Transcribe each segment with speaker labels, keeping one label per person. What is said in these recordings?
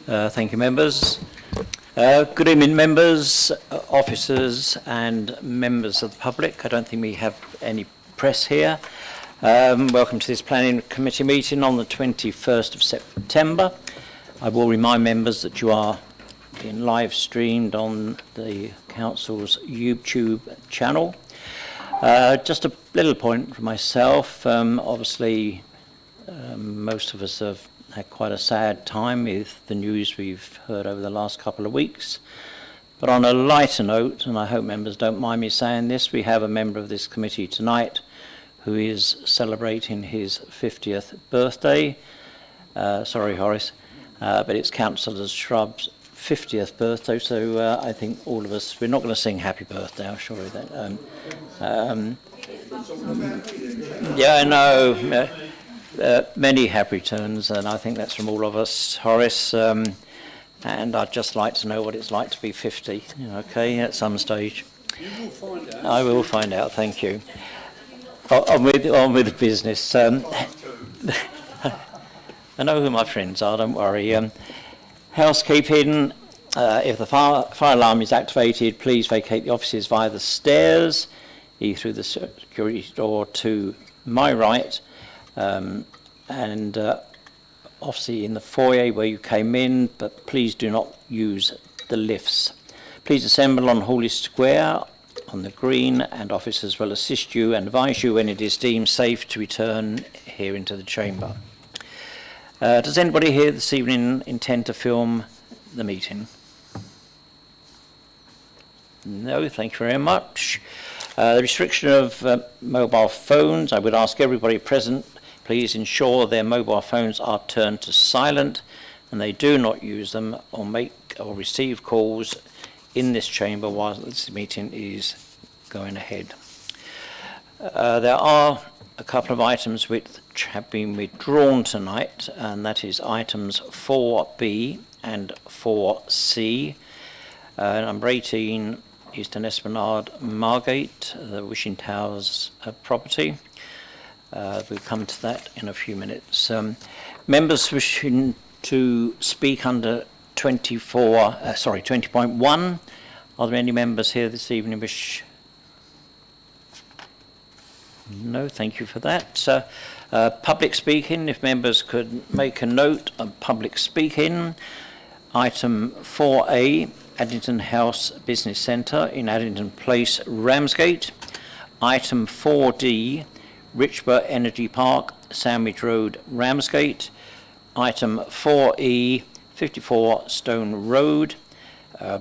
Speaker 1: Thank you, members. Good evening, members, officers and members of the public. I don't think we have any press here. Welcome to this Planning Committee meeting on the 21st of September. I will remind members that you are being live streamed on the Council's YouTube channel. Just a little point for myself. Obviously, most of us have had quite a sad time with the news we've heard over the last couple of weeks. But on a lighter note, and I hope members don't mind me saying this, we have a member of this committee tonight who is celebrating his 50th birthday. Sorry, Horace, but it's Councillor Shrub's 50th birthday, so I think all of us, we're not going to sing happy birthday, I'll assure you that. Yeah, I know. Many happy returns, and I think that's from all of us, Horace. And I'd just like to know what it's like to be 50, okay, at some stage.
Speaker 2: You will find out.
Speaker 1: I will find out, thank you. On with the business. I know who my friends are, don't worry. Housekeeping, if the fire alarm is activated, please vacate the offices via the stairs, either through the security door to my right, and obviously in the foyer where you came in, but please do not use the lifts. Please assemble on Hawley Square on the green, and officers will assist you and advise you when it is deemed safe to return here into the chamber. Does anybody here this evening intend to film the meeting? No, thank you very much. The restriction of mobile phones, I would ask everybody present, please ensure their mobile phones are turned to silent and they do not use them or make or receive calls in this chamber while this meeting is going ahead. There are a couple of items which have been withdrawn tonight, and that is items 4B and 4C. Number 18, Eastern Esplanade Margate, the Wishing Towers20 we'll come to that in a few minutes. Members wishing to speak under 20.1, are there any members here this evening wish? No, thank you for that. Public speaking, if members could make a note of public speaking. Item 4A, Addington House Business Centre in Addington Place, Ramsgate. Item 4D, Richboro Energy Park, Sandwich Road, Ramsgate. Item 4E, 54 Stone Road,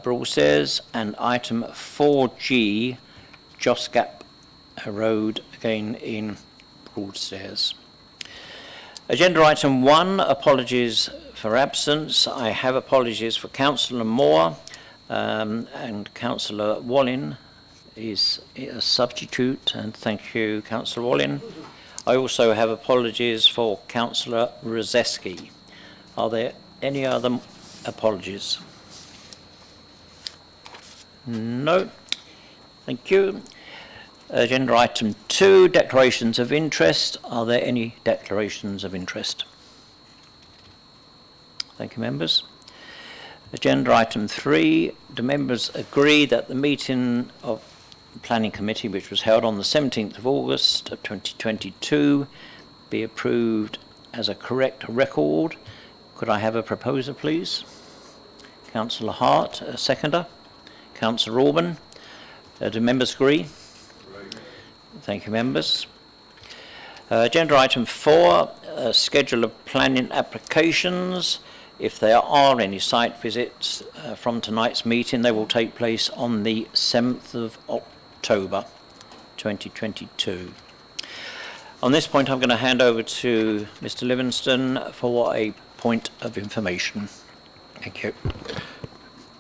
Speaker 1: Broadstairs. And item 4G, Joss Gap Road, again in Broadstairs. Agenda item 1, apologies for absence. I have apologies for Councillor Moore and Councillor Wallin is a substitute, and thank you, Councillor Wallin. I also have apologies for Councillor Rozeski. Are there any other apologies? No. Thank you. Agenda item 2, declarations of interest. Are there any declarations of interest? Thank you, members. Agenda item 3, do members agree that the meeting of the Planning Committee, which was held on the 17th of August of 2022, be approved as a correct record? Could I have a proposer, please? Councillor Hart, a seconder. Councillor Orban. Do members agree? Thank you, members. Agenda item 4, schedule of planning applications. If there are any site visits from tonight's meeting, they will take place on the 7th of October 2022. On this point, I'm going to hand over to Mr. Livingston for a point of information. Thank you.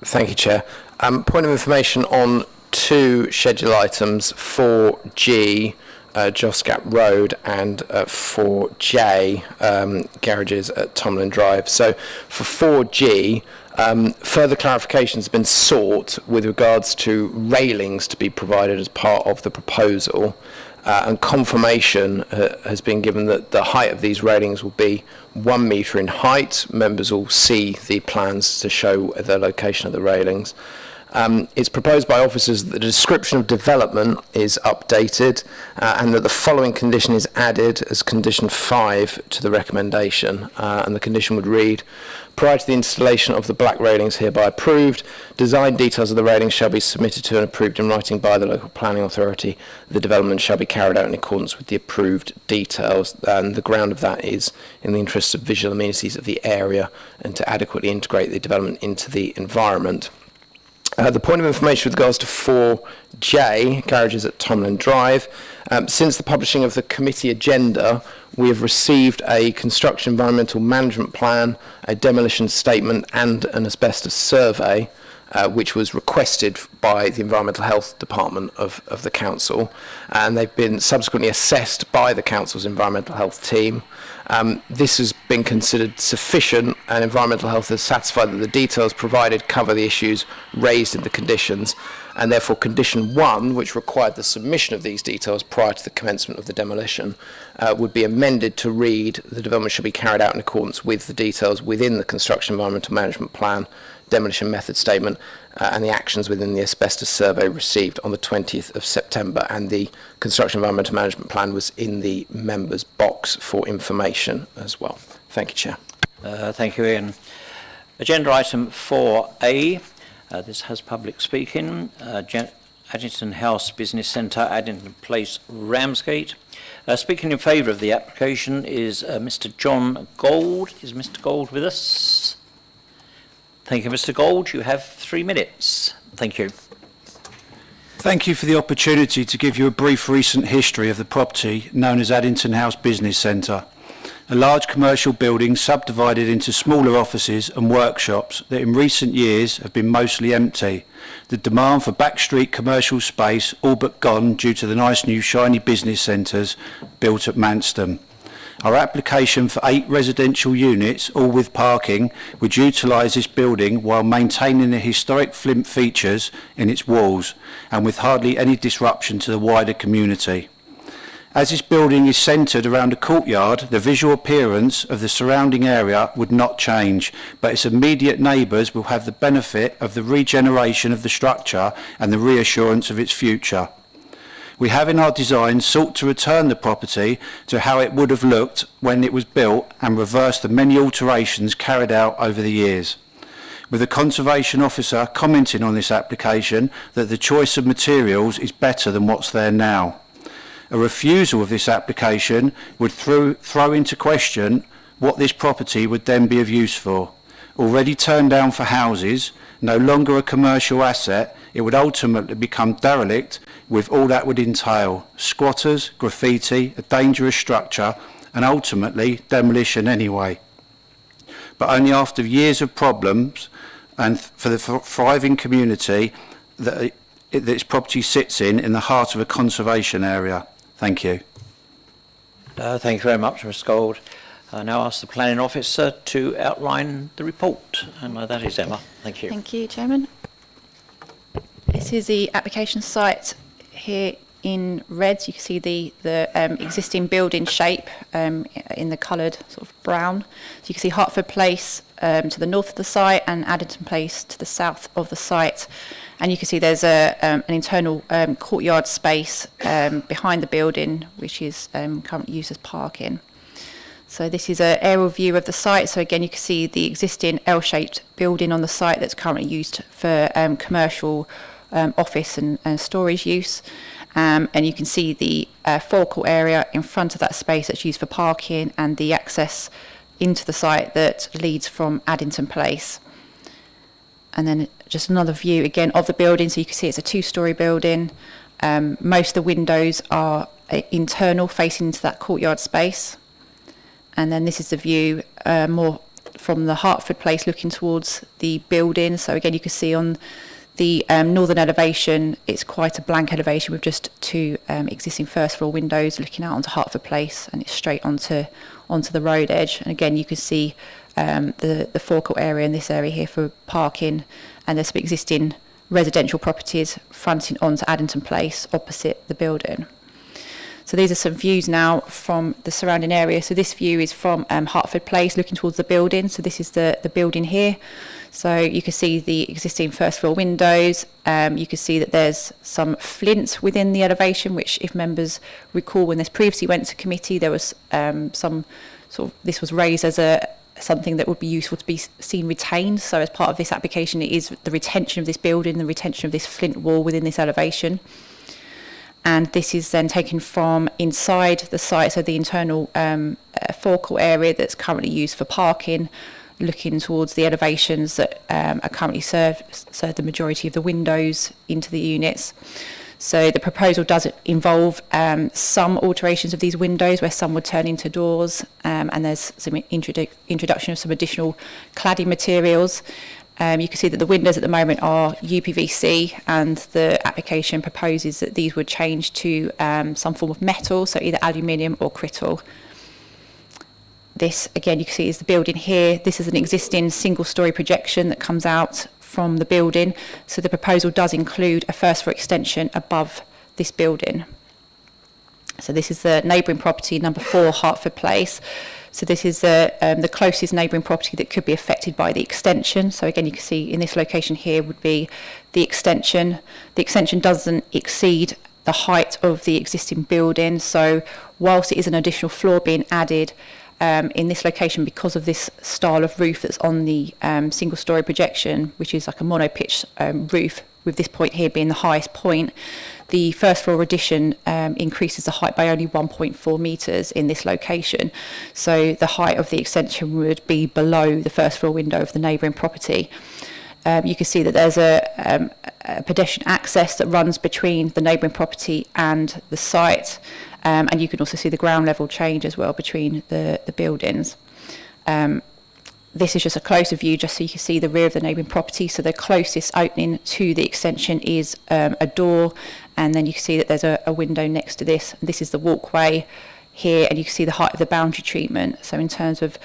Speaker 3: Thank you, Chair. Point of information on 2 schedule items, 4G, Joss Gap Road, and 4J, garages at Tomlin Drive. So for 4G, further clarifications have been sought with regards to railings to be provided as part of the proposal. and confirmation has been given that the height of these railings will be 1 metre in height. Members will see the plans to show the location of the railings. It's proposed by officers that the description of development is updated and that the following condition is added as condition 5 to the recommendation. And the condition would read, prior to the installation of the black railings hereby approved, design details of the railings shall be submitted to and approved in writing by the local planning authority. The development shall be carried out in accordance with the approved details. And the ground of that is in the interests of visual amenities of the area and to adequately integrate the development into the environment. The point of information with regards to 4J, garages at Tomlin Drive. Since the publishing of the committee agenda, we have received a construction environmental management plan, a demolition statement and an asbestos survey, which was requested by the Environmental Health Department of the Council, and they've been subsequently assessed by the Council's Environmental Health team. This has been considered sufficient, and Environmental Health is satisfied that the details provided cover the issues raised in the conditions, and therefore condition 1, which required the submission of these details prior to the commencement of the demolition, would be amended to read, the development shall be carried out in accordance with the details within the Construction Environmental Management Plan, demolition method statement, and the actions within the asbestos survey received on the 20th of September, and the Construction Environmental Management Plan was in the members' box for information as well. Thank you, Chair.
Speaker 1: Thank you, Ian. Agenda item 4A, this has public speaking, Addington House Business Centre, Addington Place, Ramsgate. Speaking in favour of the application is Mr. John Gold. Is Mr. Gold with us? Thank you, Mr. Gold. You have 3 minutes. Thank you.
Speaker 2: Thank you for the opportunity to give you a brief recent history of the property known as Addington House Business Centre, a large commercial building subdivided into smaller offices and workshops that in recent years have been mostly empty. The demand for backstreet commercial space all but gone due to the nice new shiny business centres built at Manston. Our application for 8 residential units, all with parking, would utilise this building while maintaining the historic flint features in its walls and with hardly any disruption to the wider community. As this building is centred around a courtyard, the visual appearance of the surrounding area would not change, but its immediate neighbours will have the benefit of the regeneration of the structure and the reassurance of its future. We have in our design sought to return the property to how it would have looked when it was built and reverse the many alterations carried out over the years. With the Conservation Officer commenting on this application that the choice of materials is better than what's there now. A refusal of this application would throw into question what this property would then be of use for. Already turned down for houses, no longer a commercial asset, it would ultimately become derelict with all that would entail: squatters, graffiti, a dangerous structure, and ultimately demolition anyway. But only after years of problems and for the thriving community that this property sits in the heart of a conservation area. Thank you.
Speaker 1: Thank you very much, Mr. Gold. I now ask the Planning Officer to outline the report, and that is Emma. Thank you.
Speaker 4: Thank you, Chairman. This is the application site here in red. You can see the existing building shape in the coloured sort of brown. So you can see Hertford Place to the north of the site and Addington Place to the south of the site. And you can see there's an internal courtyard space behind the building, which is currently used as parking. So this is an aerial view of the site. So again, you can see the existing L-shaped building on the site that's currently used for commercial office and storage use. And you can see the forecourt area in front of that space that's used for parking and the access into the site that leads from Addington Place. And then just another view again of the building. So you can see it's a 2-storey building. Most of the windows are internal, facing into that courtyard space. And then this is the view more from the Hertford Place looking towards the building. So again, you can see on the northern elevation, it's quite a blank elevation with just 2 existing first floor windows looking out onto Hertford Place, and it's straight onto the road edge. And again, you can see the forecourt area in this area here for parking, and there's some existing residential properties fronting onto Addington Place opposite the building. So these are some views now from the surrounding area. So this view is from Hertford Place, looking towards the building. So this is the building here. So you can see the existing first floor windows. You can see that there's some flint within the elevation, which, if members recall, when this previously went to committee, there was some sort of, this was raised as something that would be useful to be seen retained. So as part of this application, it is the retention of this building, the retention of this flint wall within this elevation. And this is then taken from inside the site, so the internal forecourt area that's currently used for parking, looking towards the elevations that are currently serve the majority of the windows into the units. So the proposal does involve some alterations of these windows, where some would turn into doors, and there's some introduction of some additional cladding materials. You can see that the windows at the moment are UPVC, and the application proposes that these would change to some form of metal, so either aluminium or crittle. This, again, you can see is the building here. This is an existing single-storey projection that comes out from the building. So the proposal does include a first floor extension above this building. So this is the neighbouring property, number 4, Hertford Place. So this is the closest neighbouring property that could be affected by the extension. So again, you can see in this location here would be the extension. The extension doesn't exceed the height of the existing building. So whilst it is an additional floor being added, in this location, because of this style of roof that's on the single-storey projection, which is like a mono-pitch roof, with this point here being the highest point, the first floor addition increases the height by only 1.4 metres in this location. So the height of the extension would be below the first floor window of the neighbouring property. You can see that there's a pedestrian access that runs between the neighbouring property and the site. And you can also see the ground level change as well between the buildings. This is just a closer view, just so you can see the rear of the neighbouring property. So the closest opening to the extension is a door, and then you can see that there's a window next to this. This is the walkway here, and you can see the height of the boundary treatment. So in terms of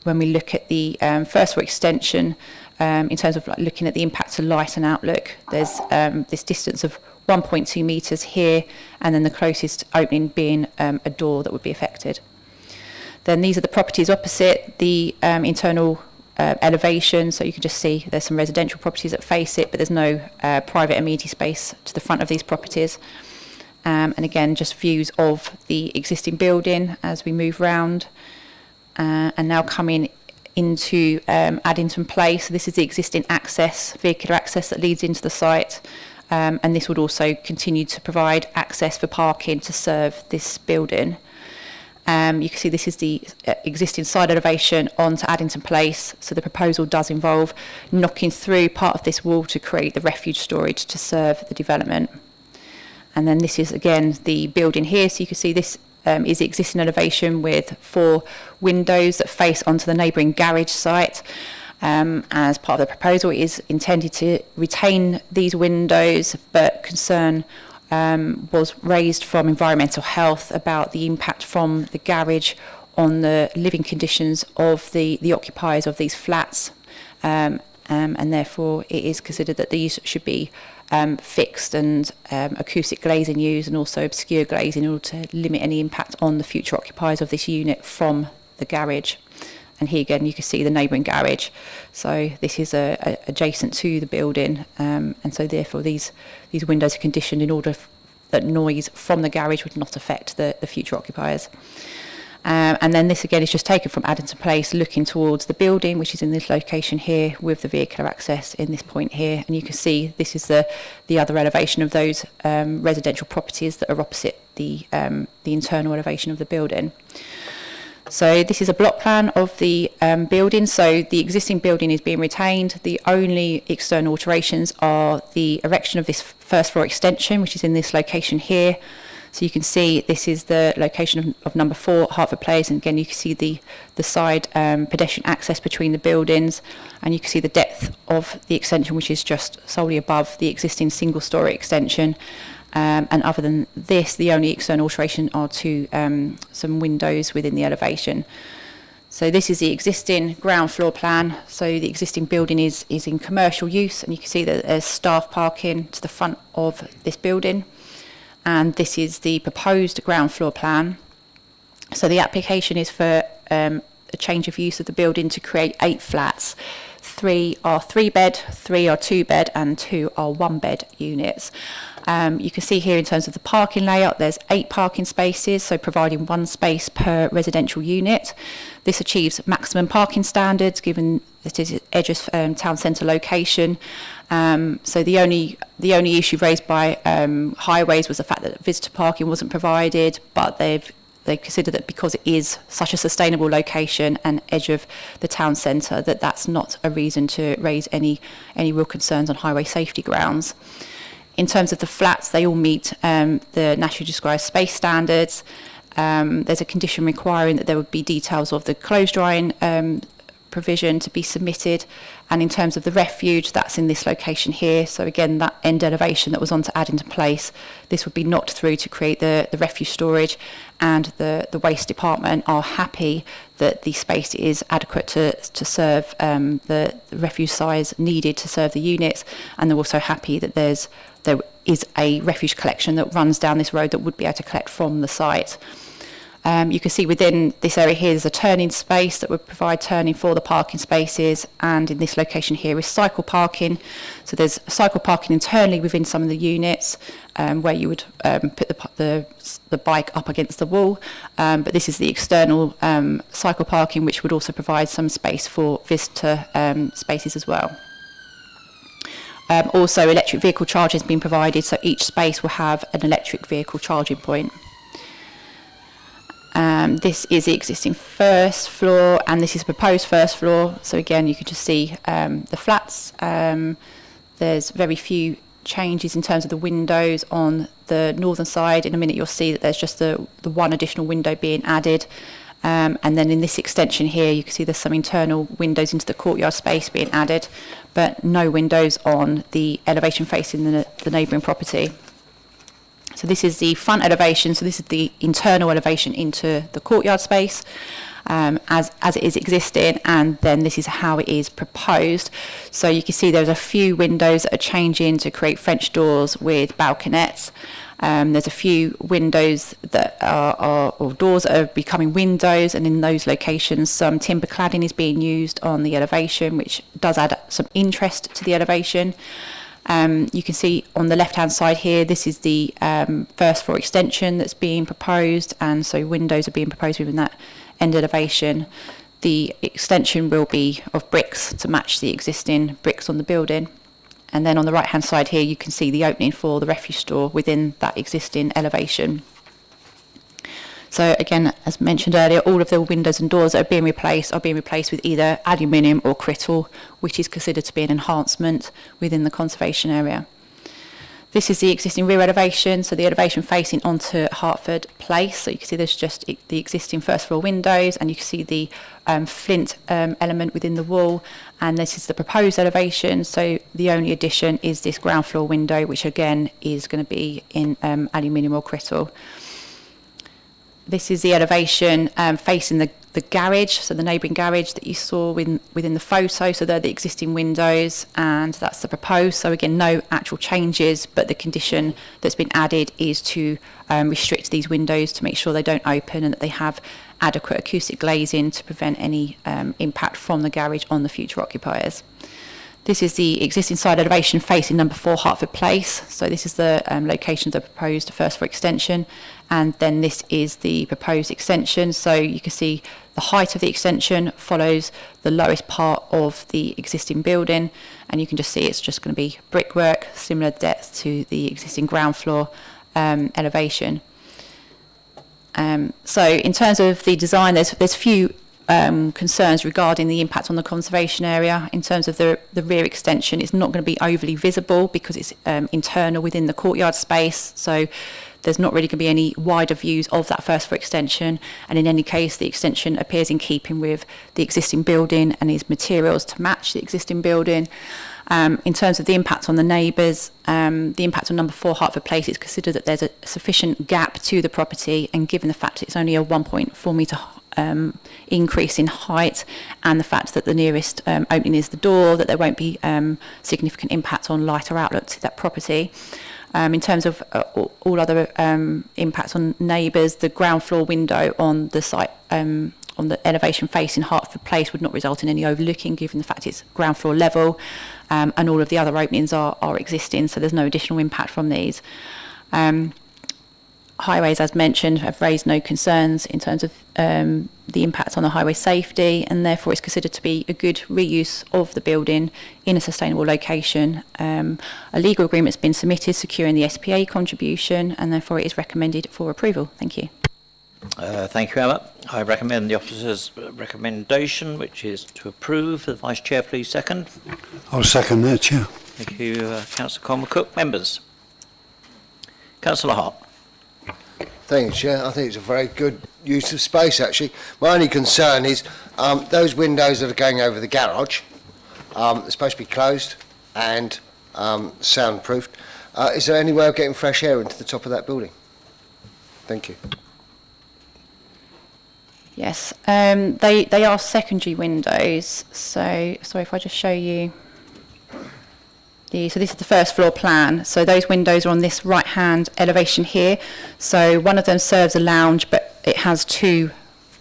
Speaker 4: when we look at the first floor extension, in terms of like looking at the impact to light and outlook, there's this distance of 1.2 metres here, and then the closest opening being a door that would be affected. Then these are the properties opposite the internal elevation, so you can just see there's some residential properties that face it, but there's no private amenity space to the front of these properties. And again, just views of the existing building as we move round. And now coming into Addington Place. So this is the existing vehicular access that leads into the site. And this would also continue to provide access for parking to serve this building. You can see this is the existing side elevation onto Addington Place. So the proposal does involve knocking through part of this wall to create the refuge storage to serve the development. And then this is again the building here. So you can see this is the existing elevation with 4 windows that face onto the neighbouring garage site. As part of the proposal, it is intended to retain these windows, but concern was raised from environmental health about the impact from the garage on the living conditions of the occupiers of these flats, and therefore it is considered that these should be fixed and acoustic glazing used, and also obscure glazing, in order to limit any impact on the future occupiers of this unit from the garage. And here again, you can see the neighbouring garage. So this is adjacent to the building, and so therefore these windows are conditioned in order that noise from the garage would not affect the future occupiers. And then this again is just taken from Addington Place, looking towards the building, which is in this location here, with the vehicular access in this point here. And you can see this is the other elevation of those residential properties that are opposite the internal elevation of the building. So this is a block plan of the building. So the existing building is being retained. The only external alterations are the erection of this first floor extension, which is in this location here. So you can see this is the location of number 4, Hertford Place. And again, you can see the side pedestrian access between the buildings. And you can see the depth of the extension, which is just solely above the existing single-storey extension. And other than this, the only external alteration are to some windows within the elevation. So this is the existing ground floor plan. So the existing building is in commercial use, and you can see that there's staff parking to the front of this building. and this is the proposed ground floor plan. So the application is for a change of use of the building to create 8 flats. 3 are 3-bed, 3 are 2-bed, and 2 are 1-bed units. You can see here in terms of the parking layout, there's 8 parking spaces, so providing 1 space per residential unit. This achieves maximum parking standards given that it is edge of town centre location. So the only issue raised by Highways was the fact that visitor parking wasn't provided, but they consider that because it is such a sustainable location and edge of the town centre, that's not a reason to raise any real concerns on highway safety grounds. In terms of the flats, they all meet the nationally described space standards. There's a condition requiring that there would be details of the clothes drying provision to be submitted, and in terms of the refuge, that's in this location here. So again, that end elevation that was onto Addington Place, this would be knocked through to create the refuse storage, and the waste department are happy that the space is adequate to serve the refuse size needed to serve the units, and they're also happy that there is a refuse collection that runs down this road that would be able to collect from the site. You can see within this area here, there's a turning space that would provide turning for the parking spaces, and in this location here is cycle parking. So there's cycle parking internally within some of the units where you would put the bike up against the wall, but this is the external cycle parking, which would also provide some space for visitor spaces as well. Also, electric vehicle charging has been provided, so each space will have an electric vehicle charging point. This is the existing first floor, and this is proposed first floor. So again, you can just see the flats. There's very few changes in terms of the windows on the northern side. In a minute, you'll see that there's just the one additional window being added. And then in this extension here, you can see there's some internal windows into the courtyard space being added, but no windows on the elevation facing the neighbouring property. So this is the front elevation, so this is the internal elevation into the courtyard space as it is existing, and then this is how it is proposed. So you can see there's a few windows that are changing to create French doors with balconettes. There's a few windows that or doors that are becoming windows, and in those locations some timber cladding is being used on the elevation, which does add some interest to the elevation. You can see on the left-hand side here, this is the first floor extension that's being proposed, and so windows are being proposed within that end elevation. The extension will be of bricks to match the existing bricks on the building. And then on the right-hand side here, you can see the opening for the refuse store within that existing elevation. So again, as mentioned earlier, all of the windows and doors that are being replaced with either aluminium or crittle, which is considered to be an enhancement within the conservation area. This is the existing rear elevation, so the elevation facing onto Hertford Place. So you can see there's just the existing first floor windows, and you can see the flint element within the wall, and this is the proposed elevation. So the only addition is this ground floor window, which again is going to be in aluminium or crittle. This is the elevation facing the garage, so the neighbouring garage that you saw within the photo. So they're the existing windows, and that's the proposed. So again, no actual changes, but the condition that's been added is to restrict these windows to make sure they don't open and that they have adequate acoustic glazing to prevent any impact from the garage on the future occupiers. This is the existing side elevation facing number 4 Hertford Place. So this is the location of the proposed first floor extension, and then this is the proposed extension. So you can see the height of the extension follows the lowest part of the existing building, and you can just see it's just going to be brickwork, similar depth to the existing ground floor elevation. So in terms of the design, there's few concerns regarding the impact on the conservation area. In terms of the rear extension, it's not going to be overly visible because it's internal within the courtyard space, so there's not really going to be any wider views of that first floor extension, and in any case the extension appears in keeping with the existing building and is materials to match the existing building. In terms of the impact on the neighbours, the impact on number 4 Hertford Place, it's considered that there's a sufficient gap to the property, and given the fact it's only a 1.4 metre increase in height, and the fact that the nearest opening is the door, that there won't be significant impact on light or outlook to that property. In terms of all other impacts on neighbours, the ground floor window on the site, on the elevation facing Hertford Place, would not result in any overlooking, given the fact it's ground floor level, and all of the other openings are existing, so there's no additional impact from these. Highways, as mentioned, have raised no concerns in terms of the impact on the highway safety, and therefore it's considered to be a good reuse of the building in a sustainable location. A legal agreement has been submitted securing the SPA contribution, and therefore it is recommended for approval. Thank you.
Speaker 1: Thank you, Emma. I recommend the officer's recommendation, which is to approve. The Vice Chair, please second.
Speaker 5: I'll second that, Chair.
Speaker 1: Thank you, Councillor Colmer-Cook. Members. Councillor Hart.
Speaker 6: Thank you, Chair. I think it's a very good use of space, actually. My only concern is those windows that are going over the garage, they're supposed to be closed and soundproofed. Is there any way of getting fresh air into the top of that building? Thank you.
Speaker 4: Yes, they are secondary windows. So, sorry if I just show you. So this is the first floor plan. So those windows are on this right-hand elevation here. So one of them serves a lounge, but it has two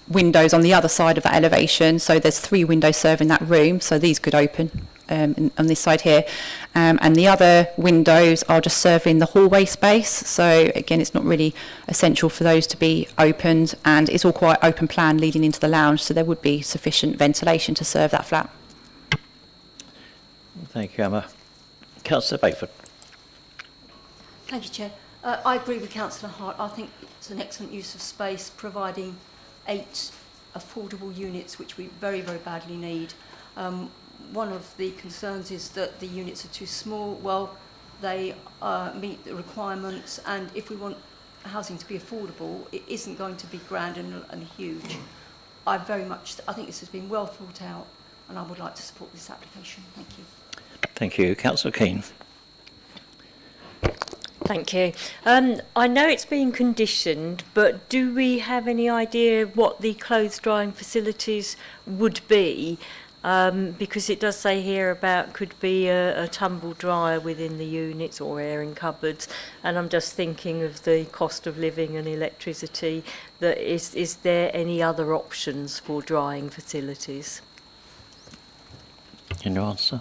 Speaker 4: windows on the other side of that elevation. So there's 3 windows serving that room. So these could open on this side here. And the other windows are just serving the hallway space. So again, it's not really essential for those to be opened. And it's all quite open plan leading into the lounge. So there would be sufficient ventilation to serve that flat.
Speaker 1: Thank you, Emma. Councillor Bayford.
Speaker 7: Thank you, Chair. I agree with Councillor Hart. I think it's an excellent use of space, providing 8 affordable units, which we very, very badly need. One of the concerns is that the units are too small. Well, they meet the requirements, and if we want housing to be affordable, it isn't going to be grand and huge. I think this has been well thought out, and I would like to support this application. Thank you.
Speaker 1: Thank you. Councillor Keane.
Speaker 8: Thank you. I know it's been conditioned, but do we have any idea what the clothes drying facilities would be? Because it does say here about could be a tumble dryer within the units or airing cupboards, and I'm just thinking of the cost of living and electricity. Is there any other options for drying facilities?
Speaker 1: Can you answer?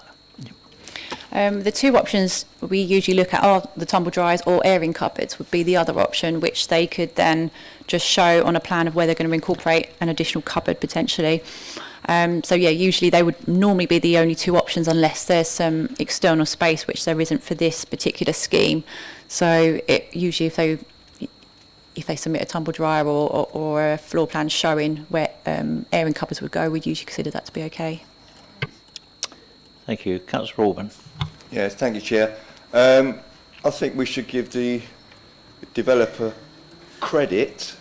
Speaker 4: The 2 options we usually look at are the tumble dryers or airing cupboards would be the other option, which they could then just show on a plan of where they're going to incorporate an additional cupboard potentially. So yeah, usually they would normally be the only 2 options unless there's some external space, which there isn't for this particular scheme. So usually if they submit a tumble dryer or a floor plan showing where airing cupboards would go, we'd usually consider that to be okay.
Speaker 1: Thank you. Councillor Orban.
Speaker 9: Yes, thank you, Chair. I think we should give the developer credit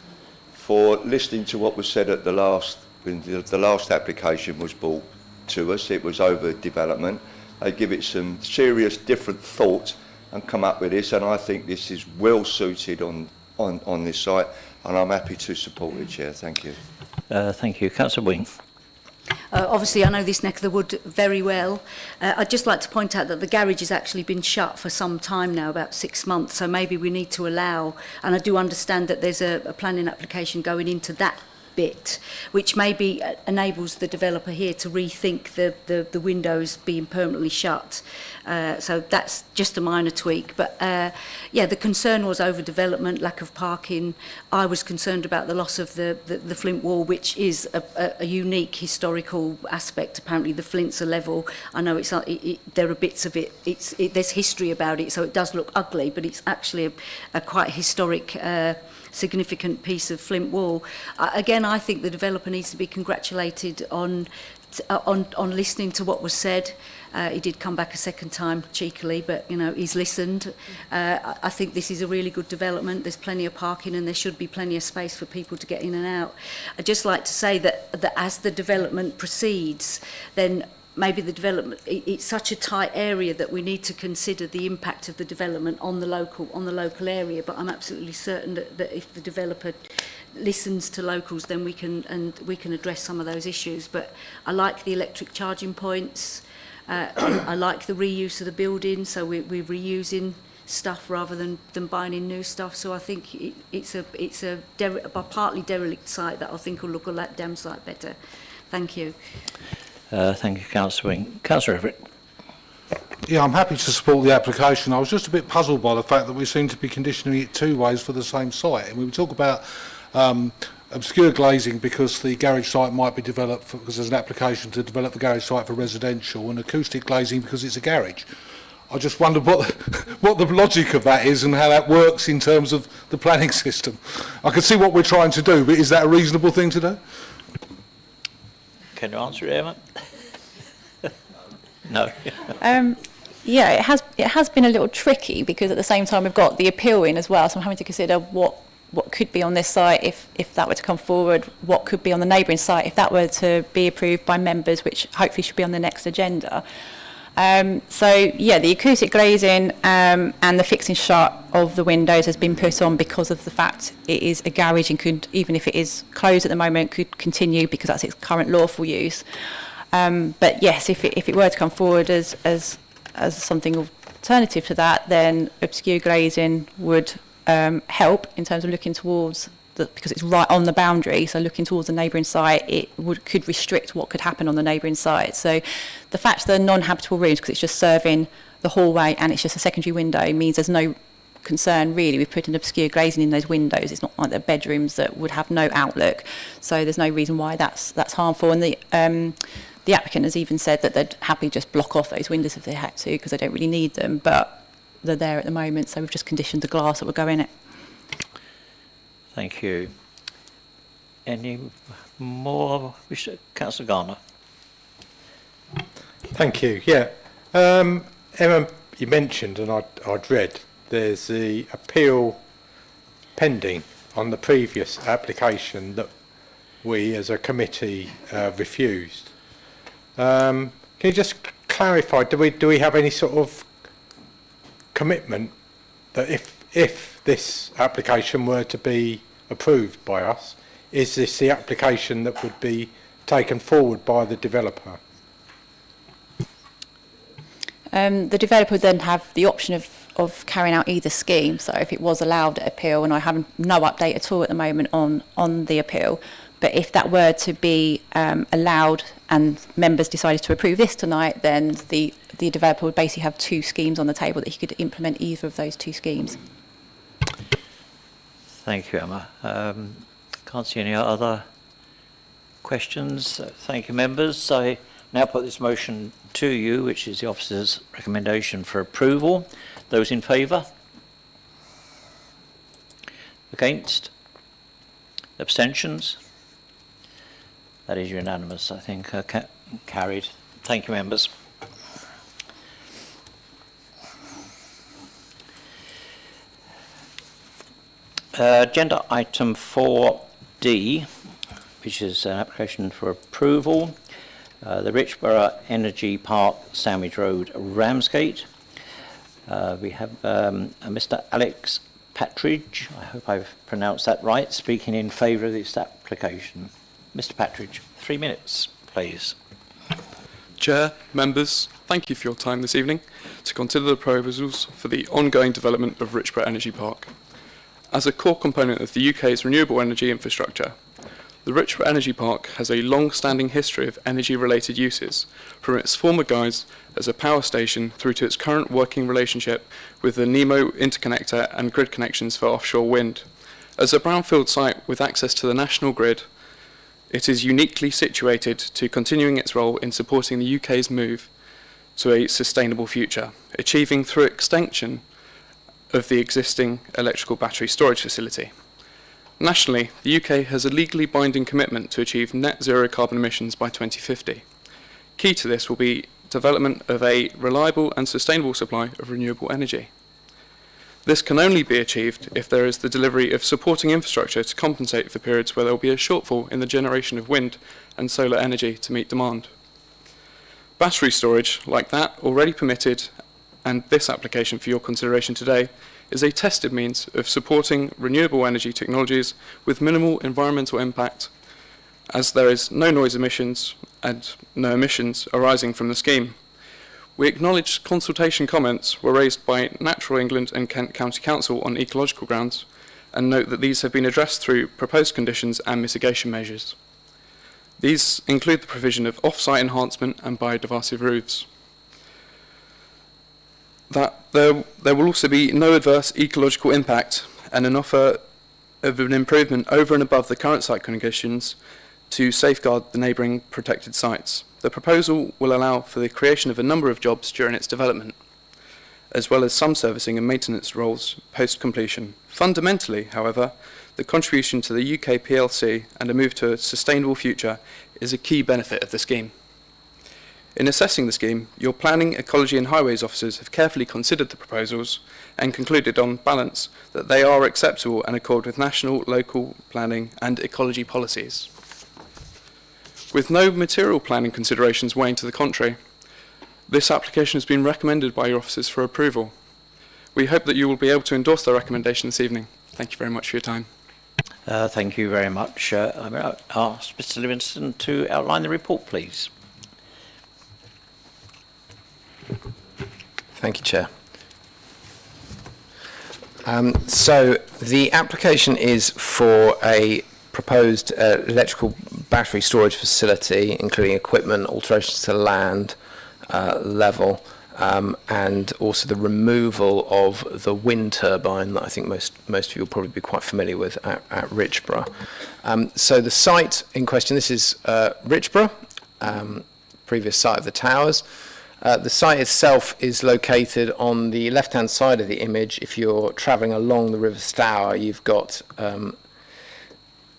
Speaker 9: for listening to what was said at when the last application was brought to us. It was overdevelopment. They give it some serious different thought and come up with this, and I think this is well suited on this site, and I'm happy to support it, Chair. Thank you.
Speaker 1: Thank you. Councillor Wing.
Speaker 7: Obviously, I know this neck of the wood very well. I'd just like to point out that the garage has actually been shut for some time now, about 6 months, so maybe we need to allow, and I do understand that there's a planning application going into that bit, which maybe enables the developer here to rethink the windows being permanently shut. So that's just a minor tweak. But yeah, the concern was overdevelopment, lack of parking. I was concerned about the loss of the flint wall, which is a unique historical aspect. Apparently the flints are level. I know there are bits of it. There's history about it, so it does look ugly, but it's actually a quite historic significant piece of flint wall. Again, I think the developer needs to be congratulated on listening to what was said. He did come back a second time cheekily, but you know he's listened. I think this is a really good development. There's plenty of parking and there should be plenty of space for people to get in and out. I'd just like to say that as the development proceeds, then maybe the development, it's such a tight area that we need to consider the impact of the development on the local area. But I'm absolutely certain that if the developer listens to locals, then we can address some of those issues. But I like the electric charging points. I like the reuse of the building, so we're reusing stuff rather than buying in new stuff. So I think it's a partly derelict site that I think will look a let damn site better. Thank you.
Speaker 1: Thank you, Councillor Wing. Councillor Everett.
Speaker 10: Yeah, I'm happy to support the application. I was just a bit puzzled by the fact that we seem to be conditioning it two ways for the same site. And we talk about obscure glazing because the garage site might be developed because there's an application to develop the garage site for residential, and acoustic glazing because it's a garage. I just wondered what the logic of that is and how that works in terms of the planning system. I can see what we're trying to do, but is that a reasonable thing to do?
Speaker 1: Can you answer it, Emma? No.
Speaker 4: Yeah, it has been a little tricky because at the same time we've got the appeal in as well, so I'm having to consider what could be on this site if that were to come forward, what could be on the neighbouring site if that were to be approved by members, which hopefully should be on the next agenda. So yeah, the acoustic glazing and the fixing shut of the windows has been put on because of the fact it is a garage and could, even if it is closed at the moment, could continue because that's its current lawful use. But yes, if it were to come forward as something alternative to that, then obscure glazing would help in terms of looking towards because it's right on the boundary, so looking towards the neighbouring site, could restrict what could happen on the neighbouring site. So the fact that they're non-habitable rooms, because it's just serving the hallway and it's just a secondary window, means there's no concern really with putting obscure glazing in those windows. It's not like they're bedrooms that would have no outlook, so there's no reason why that's harmful. And the applicant has even said that they'd happily just block off those windows if they had to because they don't really need them, but they're there at the moment, so we've just conditioned the glass that would go in it.
Speaker 1: Thank you. Any more? Councillor Garner.
Speaker 11: Thank you. Yeah. Emma, you mentioned, and I'd read, there's the appeal pending on the previous application that we as a committee refused. Can you just clarify, do we have any sort of commitment that if this application were to be approved by us, is this the application that would be taken forward by the developer?
Speaker 4: The developer would then have the option of carrying out either scheme. So if it was allowed at appeal, and I have no update at all at the moment on the appeal, but if that were to be allowed and members decided to approve this tonight, then the developer would basically have two schemes on the table that he could implement either of those two schemes.
Speaker 1: Thank you, Emma. Can't see any other questions. Thank you, members. I now put this motion to you, which is the officer's recommendation for approval. Those in favour? Against? Abstentions? That is unanimous, I think, carried. Thank you, members. Agenda item 4D, which is an application for approval. The Richboro Energy Park, Sandwich Road, Ramsgate. We have Mr. Alex Patridge, I hope I've pronounced that right, speaking in favour of this application. Mr. Patridge, 3 minutes, please.
Speaker 12: Chair, members, thank you for your time this evening to consider the proposals for the ongoing development of Richboro Energy Park. As a core component of the UK's renewable energy infrastructure, the Richboro Energy Park has a long-standing history of energy-related uses, from its former guise as a power station through to its current working relationship with the Nemo interconnector and grid connections for offshore wind. As a brownfield site with access to the national grid, it is uniquely situated to continuing its role in supporting the UK's move to a sustainable future, achieving through extension of the existing electrical battery storage facility. Nationally, the UK has a legally binding commitment to achieve net zero carbon emissions by 2050. Key to this will be development of a reliable and sustainable supply of renewable energy. This can only be achieved if there is the delivery of supporting infrastructure to compensate for periods where there will be a shortfall in the generation of wind and solar energy to meet demand. Battery storage, like that already permitted and this application for your consideration today, is a tested means of supporting renewable energy technologies with minimal environmental impact, as there is no noise emissions and no emissions arising from the scheme. We acknowledge consultation comments were raised by Natural England and Kent County Council on ecological grounds, and note that these have been addressed through proposed conditions and mitigation measures. These include the provision of off-site enhancement and biodiversity roofs. That there will also be no adverse ecological impact and an offer of an improvement over and above the current site conditions to safeguard the neighbouring protected sites. The proposal will allow for the creation of a number of jobs during its development, as well as some servicing and maintenance roles post-completion. Fundamentally, however, the contribution to the UK PLC and a move to a sustainable future is a key benefit of the scheme. In assessing the scheme, your planning, ecology and highways officers have carefully considered the proposals and concluded on balance that they are acceptable and accord with national, local planning and ecology policies. With no material planning considerations weighing to the contrary, this application has been recommended by your officers for approval. We hope that you will be able to endorse the recommendation this evening. Thank you very much for your time.
Speaker 1: Thank you very much. I'm going to ask Mr. Livingston to outline the report, please.
Speaker 3: Thank you, Chair. So the application is for a proposed electrical battery storage facility, including equipment, alterations to land level, and also the removal of the wind turbine that I think most of you will probably be quite familiar with at Richboro. So the site in question, this is Richboro, previous site of the towers. The site itself is located on the left-hand side of the image. If you're travelling along the River Stour, you've got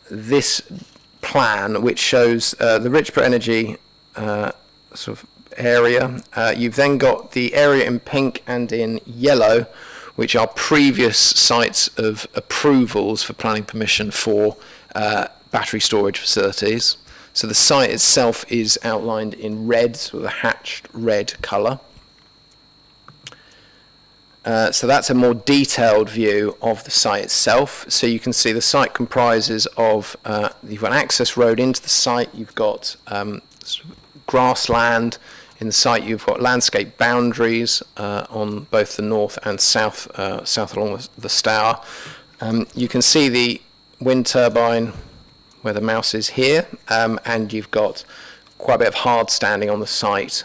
Speaker 3: this plan which shows the Richboro Energy sort of area. You've then got the area in pink and in yellow, which are previous sites of approvals for planning permission for battery storage facilities. So the site itself is outlined in red, with a hatched red colour. So that's a more detailed view of the site itself. So you can see the site comprises of, you've got an access road into the site, you've got sort of grassland in the site, you've got landscape boundaries on both the north and south along the Stour. You can see the wind turbine where the mouse is here, and you've got quite a bit of hard standing on the site,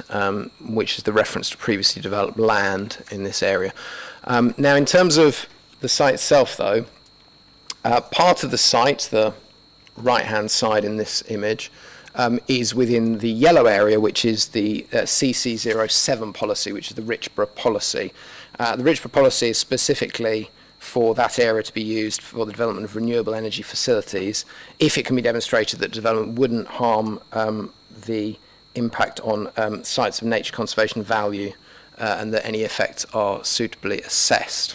Speaker 3: which is the reference to previously developed land in this area. Now, in terms of the site itself, though, part of the site, the right-hand side in this image, is within the yellow area, which is the CC07 policy, which is the Richboro Policy. The Richboro Policy is specifically for that area to be used for the development of renewable energy facilities, if it can be demonstrated that development wouldn't harm the impact on sites of nature conservation value and that any effects are suitably assessed.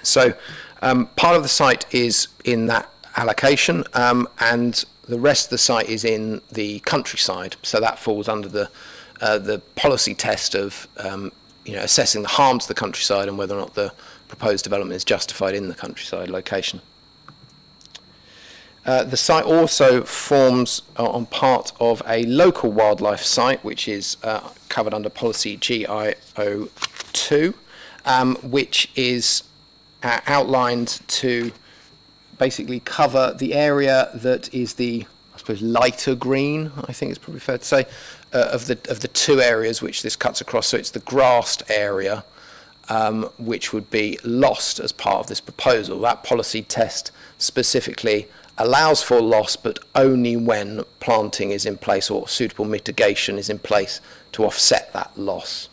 Speaker 3: So part of the site is in that allocation, and the rest of the site is in the countryside. So that falls under the policy test of assessing the harm to the countryside and whether or not the proposed development is justified in the countryside location. The site also forms on part of a local wildlife site, which is covered under policy GIO2, which is outlined to basically cover the area that is the, I suppose, lighter green, I think it's probably fair to say, of the two areas which this cuts across. So it's the grassed area, which would be lost as part of this proposal. That policy test specifically allows for loss, but only when planting is in place or suitable mitigation is in place to offset that loss.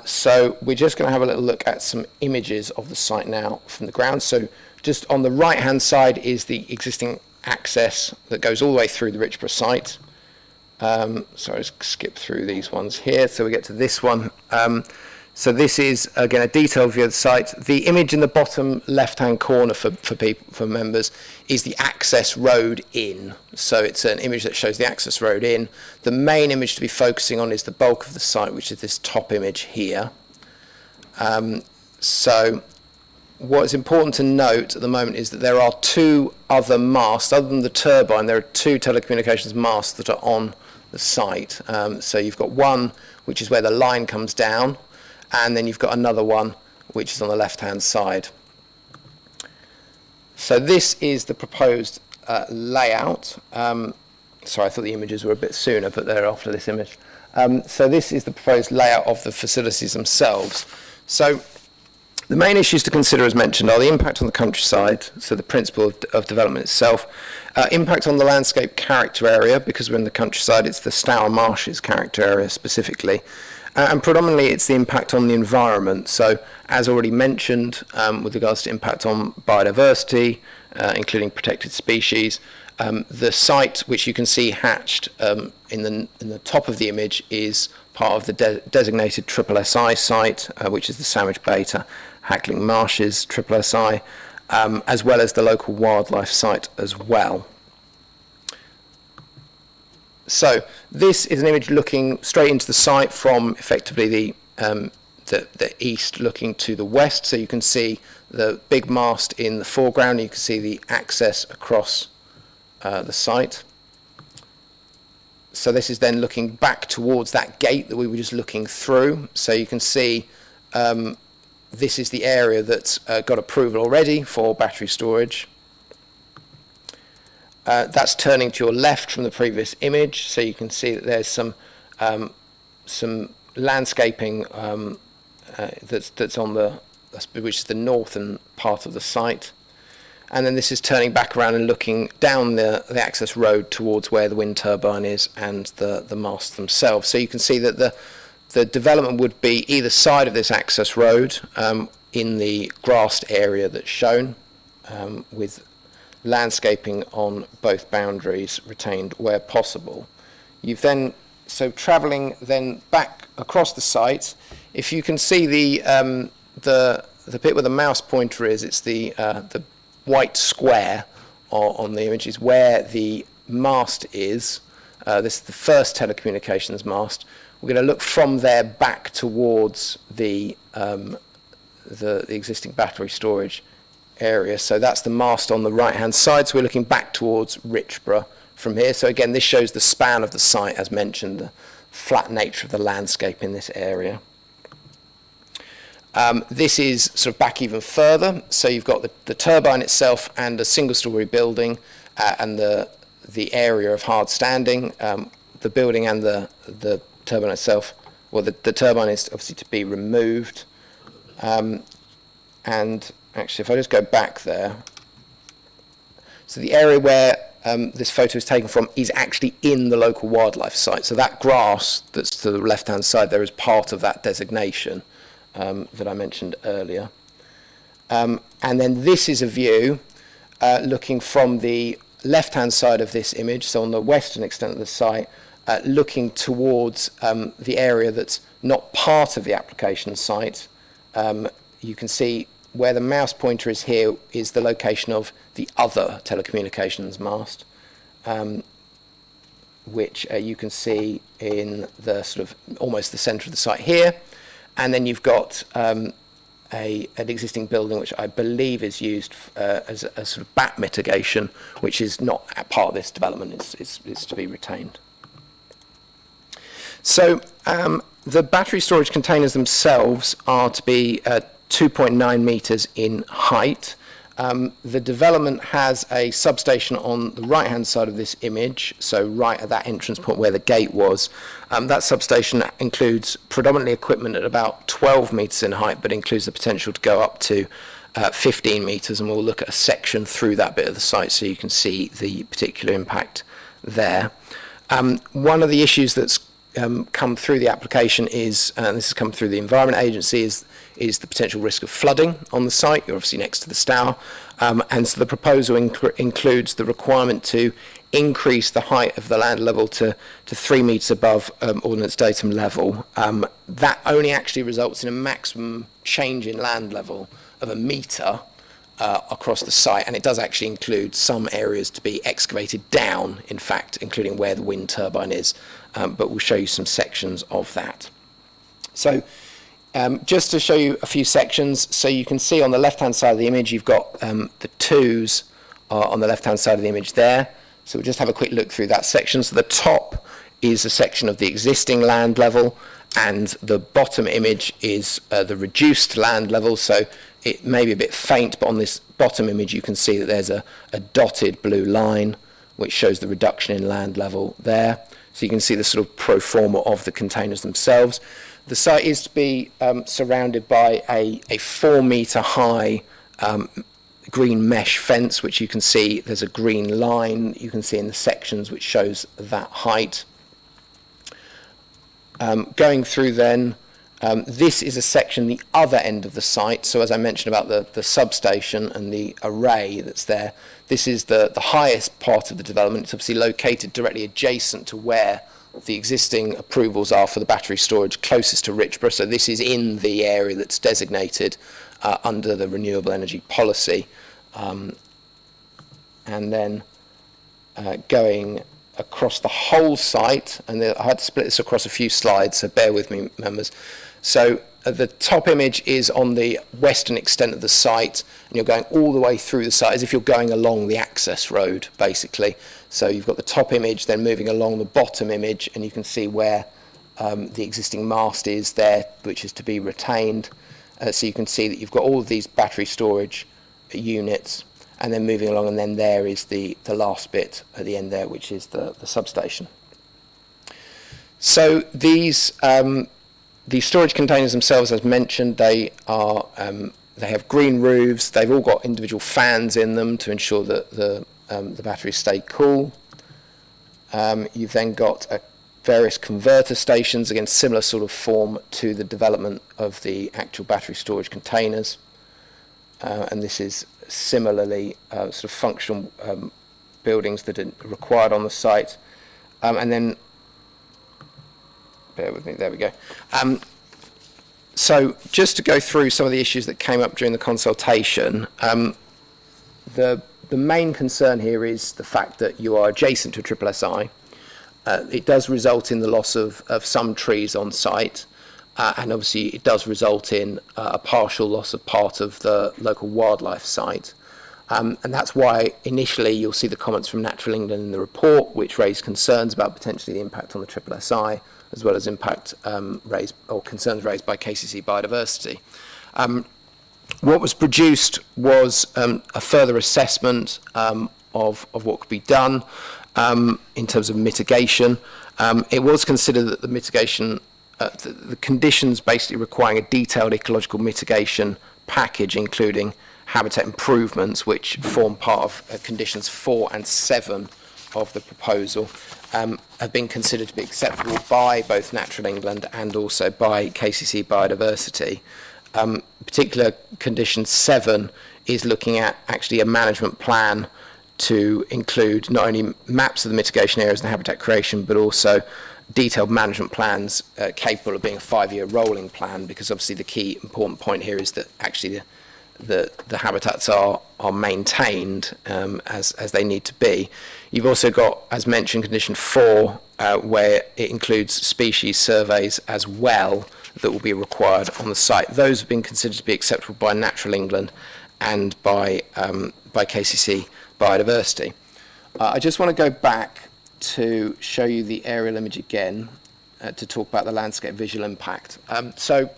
Speaker 3: So we're just going to have a little look at some images of the site now from the ground. So just on the right-hand side is the existing access that goes all the way through the Richboro site. So I'll just skip through these ones here. So we get to this one. So this is, again, a detailed view of the site. The image in the bottom left-hand corner for members is the access road in. So it's an image that shows the access road in. The main image to be focusing on is the bulk of the site, which is this top image here. So what is important to note at the moment is that there are two other masts. Other than the turbine, there are two telecommunications masts that are on the site. So you've got one which is where the line comes down, and then you've got another one which is on the left-hand side. So this is the proposed layout. Sorry, I thought the images were a bit sooner, but they're after this image. So this is the proposed layout of the facilities themselves. So the main issues to consider, as mentioned, are the impact on the countryside, so the principle of development itself, impact on the landscape character area, because we're in the countryside, it's the Stour Marshes character area specifically, and predominantly it's the impact on the environment. So, as already mentioned, with regards to impact on biodiversity, including protected species, the site, which you can see hatched in the top of the image, is part of the designated SSSI site, which is the Sandwich Bay to Hackling Marshes SSSI, as well as the local wildlife site as well. So this is an image looking straight into the site from effectively the east looking to the west. So you can see the big mast in the foreground. You can see the access across the site. So this is then looking back towards that gate that we were just looking through. So you can see this is the area that's got approval already for battery storage. That's turning to your left from the previous image, so you can see that there's some landscaping that's on which is the northern part of the site. And then this is turning back around and looking down the access road towards where the wind turbine is and the masts themselves. So you can see that the development would be either side of this access road in the grassed area that's shown, with landscaping on both boundaries retained where possible. You've then, so travelling then back across the site, if you can see the bit where the mouse pointer is, it's the white square on the image is where the mast is. This is the first telecommunications mast. We're going to look from there back towards the existing battery storage area. So that's the mast on the right-hand side. So we're looking back towards Richboro from here. So again, this shows the span of the site, as mentioned, the flat nature of the landscape in this area. This is sort of back even further. So you've got the turbine itself and a single-storey building, and the area of hard standing. The building and the turbine itself, well, the turbine is obviously to be removed. And actually, if I just go back there, so the area where this photo is taken from is actually in the local wildlife site. So that grass that's to the left-hand side there is part of that designation that I mentioned earlier. And then this is a view looking from the left-hand side of this image, so on the western extent of the site, looking towards the area that's not part of the application site. You can see where the mouse pointer is here is the location of the other telecommunications mast, which you can see in the sort of almost the centre of the site here. And then you've got an existing building which I believe is used as a sort of bat mitigation, which is not a part of this development, it's to be retained. So the battery storage containers themselves are to be 2.9 metres in height. The development has a substation on the right-hand side of this image, so right at that entrance point where the gate was. That substation includes predominantly equipment at about 12 metres in height, but includes the potential to go up to 15 metres, and we'll look at a section through that bit of the site so you can see the particular impact there. One of the issues that's come through the application is, and this has come through the Environment Agency, is the potential risk of flooding on the site. You're obviously next to the Stour, and so the proposal includes the requirement to increase the height of the land level to 3 metres above ordnance datum level. That only actually results in a maximum change in land level of 1 metre across the site, and it does actually include some areas to be excavated down, in fact, including where the wind turbine is, but we'll show you some sections of that. So just to show you a few sections, so you can see on the left-hand side of the image, you've got the twos on the left-hand side of the image there. So we'll just have a quick look through that section. So the top is a section of the existing land level, and the bottom image is the reduced land level. So it may be a bit faint, but on this bottom image you can see that there's a dotted blue line which shows the reduction in land level there. So you can see the sort of pro forma of the containers themselves. The site is to be surrounded by a 4 metre high green mesh fence, which you can see there's a green line you can see in the sections which shows that height. Going through then, this is a section the other end of the site. So as I mentioned about the substation and the array that's there, this is the highest part of the development. It's obviously located directly adjacent to where the existing approvals are for the battery storage closest to Richboro. So this is in the area that's designated under the renewable energy policy. And then going across the whole site, and I had to split this across a few slides, so bear with me, members. So the top image is on the western extent of the site, and you're going all the way through the site as if you're going along the access road, basically. So you've got the top image, then moving along the bottom image, and you can see where the existing mast is there, which is to be retained. So you can see that you've got all of these battery storage units, and then moving along, and then there is the last bit at the end there, which is the substation. So these storage containers themselves, as mentioned, they have green roofs. They've all got individual fans in them to ensure that the batteries stay cool. You've then got various converter stations, again similar sort of form to the development of the actual battery storage containers. And this is similarly sort of functional buildings that are required on the site. And then, bear with me, there we go. So just to go through some of the issues that came up during the consultation, the main concern here is the fact that you are adjacent to SSI. It does result in the loss of some trees on site. And obviously it does result in a partial loss of part of the local wildlife site. And that's why initially you'll see the comments from Natural England in the report, which raised concerns about potentially the impact on the SSI, as well as impact raised or concerns raised by KCC Biodiversity. What was produced was a further assessment of what could be done in terms of mitigation. It was considered that the mitigation the conditions basically requiring a detailed ecological mitigation package, including habitat improvements, which form part of conditions 4 and 7 of the proposal, have been considered to be acceptable by both Natural England and also by KCC Biodiversity. Particular condition 7 is looking at actually a management plan to include not only maps of the mitigation areas and habitat creation, but also detailed management plans capable of being a 5-year rolling plan, because obviously the key important point here is that actually the habitats are maintained as they need to be. You've also got, as mentioned, condition 4, where it includes species surveys as well that will be required on the site. Those have been considered to be acceptable by Natural England and by KCC Biodiversity. I just want to go back to show you the aerial image again to talk about the landscape visual impact. So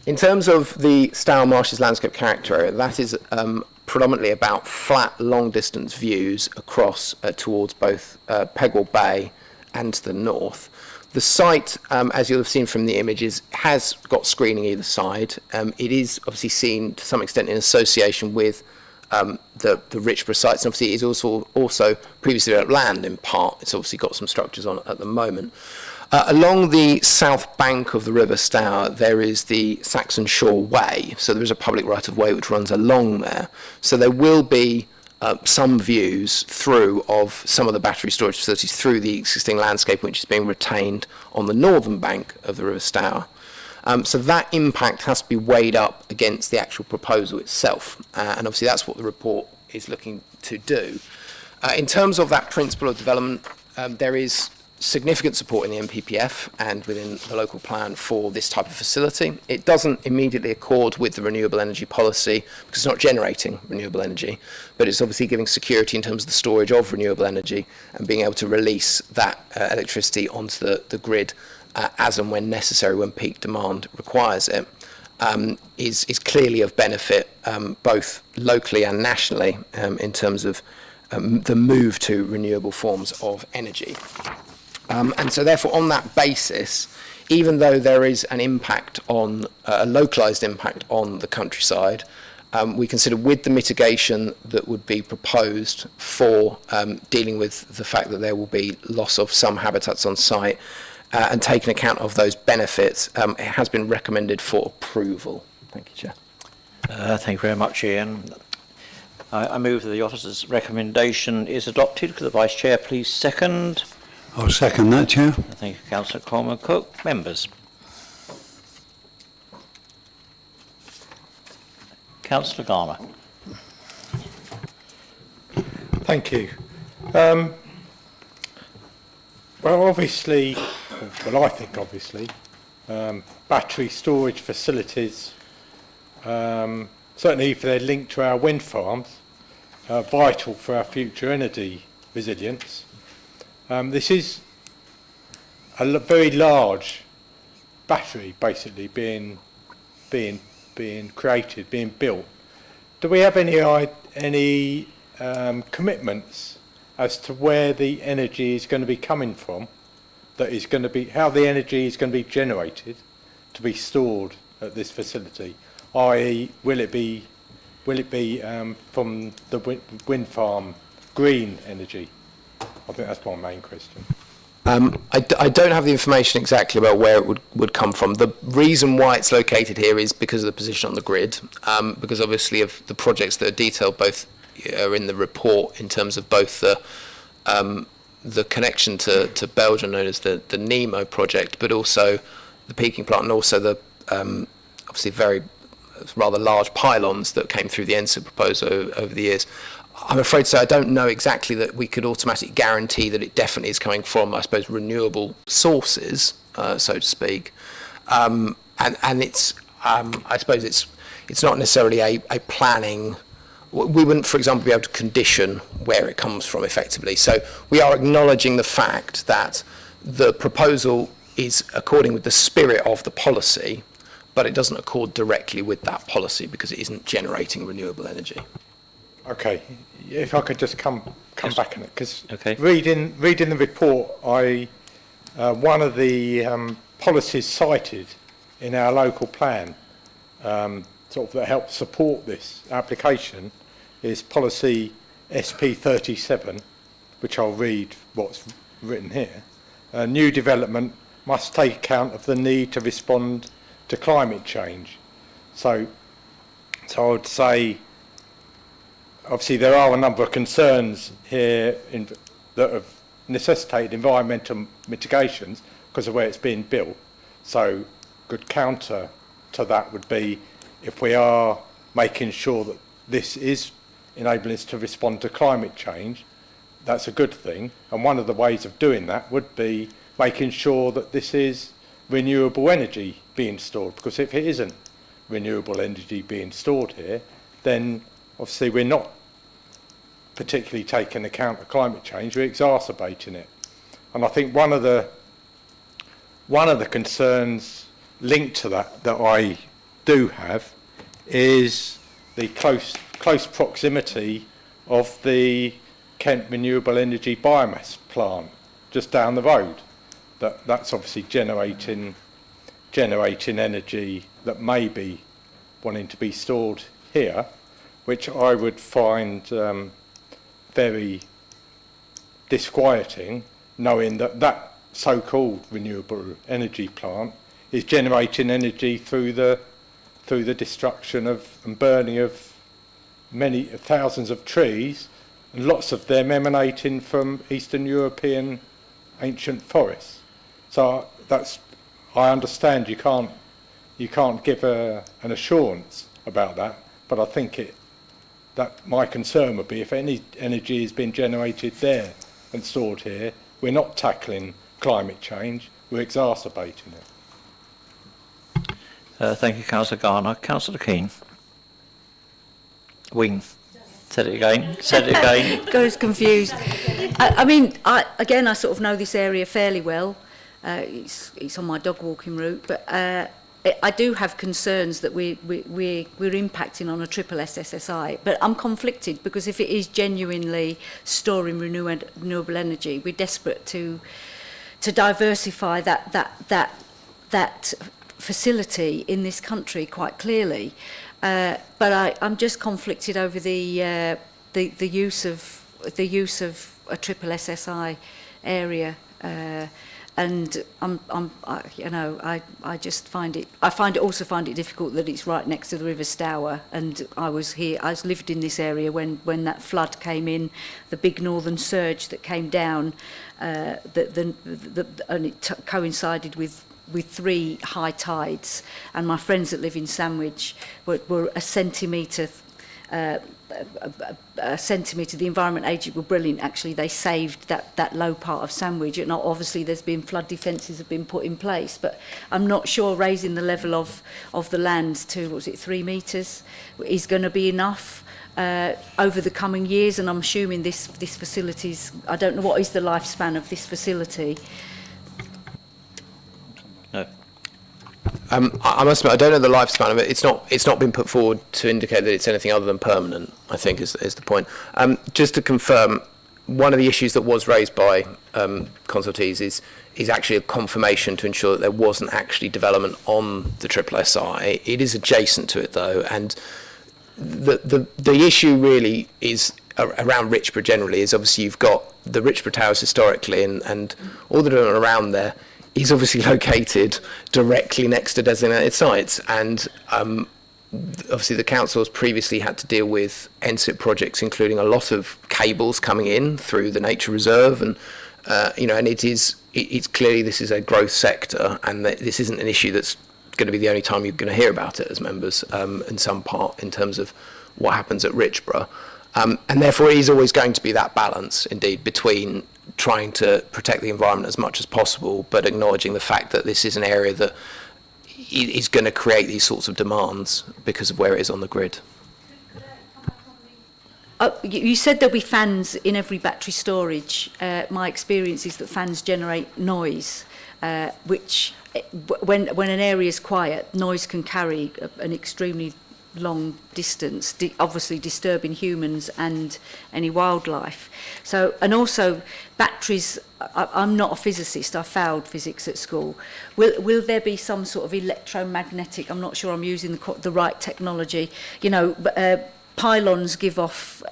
Speaker 3: in terms of the Stour Marshes landscape character area, that is predominantly about flat long distance views across towards both Pegwell Bay and to the north. The site, as you'll have seen from the images, has got screening either side. It is obviously seen to some extent in association with the Richboro sites, and obviously it is also previously developed land in part. It's obviously got some structures on it at the moment. Along the south bank of the River Stour, there is the Saxon Shore Way, so there is a public right-of-way which runs along there. So there will be some views through of some of the battery storage facilities through the existing landscape which is being retained on the northern bank of the River Stour. So that impact has to be weighed up against the actual proposal itself, and obviously that's what the report is looking to do. In terms of that principle of development, there is significant support in the MPPF and within the local plan for this type of facility. It doesn't immediately accord with the renewable energy policy because it's not generating renewable energy, but it's obviously giving security in terms of the storage of renewable energy and being able to release that electricity onto the grid as and when necessary, when peak demand requires it, is clearly of benefit both locally and nationally in terms of the move to renewable forms of energy. And so therefore, on that basis, even though there is an impact on, a localised impact on the countryside, we consider with the mitigation that would be proposed for dealing with the fact that there will be loss of some habitats on site and taking account of those benefits, it has been recommended for approval. Thank you, Chair.
Speaker 1: Thank you very much, Ian. I move that the officer's recommendation is adopted. Could the Vice Chair please second?
Speaker 5: I'll second that, Chair.
Speaker 1: Thank you, Councillor Coleman Cook. Members. Councillor Garner.
Speaker 11: Thank you. Well, obviously, well, I think obviously, battery storage facilities, certainly if they're linked to our wind farms, are vital for our future energy resilience. This is a very large battery, basically being created, being built. Do we have any commitments as to where the energy is going to be coming from? That is going to be how the energy is going to be generated to be stored at this facility. I.e., will it be from the wind farm green energy? I think that's my main question.
Speaker 3: I don't have the information exactly about where it would come from. The reason why it's located here is because of the position on the grid, because obviously of the projects that are detailed both are in the report in terms of both the connection to Belgium known as the NEMO project, but also the peaking plant and also the obviously very rather large pylons that came through the NSIP proposal over the years. I'm afraid to say I don't know exactly that we could automatically guarantee that it definitely is coming from, I suppose, renewable sources, so to speak. And it's, I suppose it's not necessarily a planning. We wouldn't, for example, be able to condition where it comes from effectively. So we are acknowledging the fact that the proposal is according with the spirit of the policy, but it doesn't accord directly with that policy because it isn't generating renewable energy.
Speaker 11: Okay, if I could just come back on it, because
Speaker 1: okay.
Speaker 11: reading the report, one of the policies cited in our local plan, sort of that helps support this application, is policy SP37, which I'll read what's written here. New development must take account of the need to respond to climate change. So I would say, obviously there are a number of concerns here that have necessitated environmental mitigations because of where it's being built. So good counter to that would be if we are making sure that this is enabling us to respond to climate change, that's a good thing. And one of the ways of doing that would be making sure that this is renewable energy being stored, because if it isn't renewable energy being stored here, then obviously we're not particularly taking account of climate change, we're exacerbating it. And I think one of the concerns linked to that I do have is the close proximity of the Kent Renewable Energy Biomass Plant just down the road. That's obviously generating energy that may be wanting to be stored here, which I would find very disquieting, knowing that so-called renewable energy plant is generating energy through the destruction of and burning of many thousands of trees, and lots of them emanating from Eastern European ancient forests. So I understand you can't give an assurance about that, but I think that my concern would be if any energy has been generated there and stored here, we're not tackling climate change, we're exacerbating it.
Speaker 1: Thank you, Councillor Garner. Councillor Keane. Wing. Said it again. Said it again.
Speaker 7: Goes confused. I mean, I sort of know this area fairly well. It's on my dog walking route, but I do have concerns that we're impacting on a triple SSSI. But I'm conflicted because if it is genuinely storing renewable energy, we're desperate to diversify that facility in this country quite clearly. But I'm just conflicted over the use of a triple SSI area, and I just find it. I also find it difficult that it's right next to the River Stour, and I lived in this area when that flood came in, the big northern surge that came down, and it coincided with 3 high tides, and my friends that live in Sandwich were a centimetre. The Environment Agency were brilliant. Actually, they saved that low part of Sandwich. And obviously, there's been flood defences have been put in place, but I'm not sure raising the level of the land to 3 metres is going to be enough over the coming years. And I'm assuming this facility's. I don't know what is the lifespan of this facility.
Speaker 1: No.
Speaker 3: I must admit, I don't know the lifespan of it. It's not been put forward to indicate that it's anything other than permanent, I think is the point. Just to confirm, one of the issues that was raised by consultees is actually a confirmation to ensure that there wasn't actually development on the triple SI. It is adjacent to it though, and the issue really is around Richboro generally is obviously you've got the Richboro Towers historically and all the development around there is obviously located directly next to designated sites, and obviously the council has previously had to deal with NSIP projects, including a lot of cables coming in through the nature reserve, and and it's clearly this is a growth sector, and this isn't an issue that's going to be the only time you're going to hear about it as members in some part in terms of what happens at Richboro, and therefore it is always going to be that balance indeed between trying to protect the environment as much as possible, but acknowledging the fact that this is an area that is going to create these sorts of demands because of where it is on the grid.
Speaker 7: You said there'll be fans in every battery storage. My experience is that fans generate noise, which when an area is quiet, noise can carry an extremely long distance, obviously disturbing humans and any wildlife. So, and also batteries, I'm not a physicist, I failed physics at school. Will there be some sort of electromagnetic, I'm not sure I'm using the right technology, pylons give off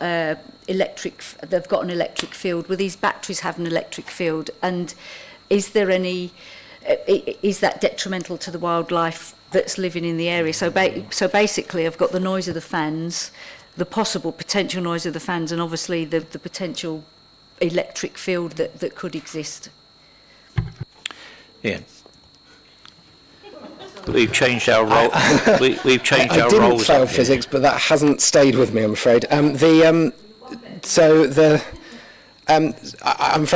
Speaker 7: electric, they've got an electric field. Will these batteries have an electric field? And is there any, is that detrimental to the wildlife that's living in the area? So basically I've got the noise of the fans, the possible potential noise of the fans, and obviously the potential electric field that could exist.
Speaker 1: Ian. We've changed our role. We've changed our roles.
Speaker 3: I didn't fail physics, but that hasn't stayed with me, I'm afraid. I'm afraid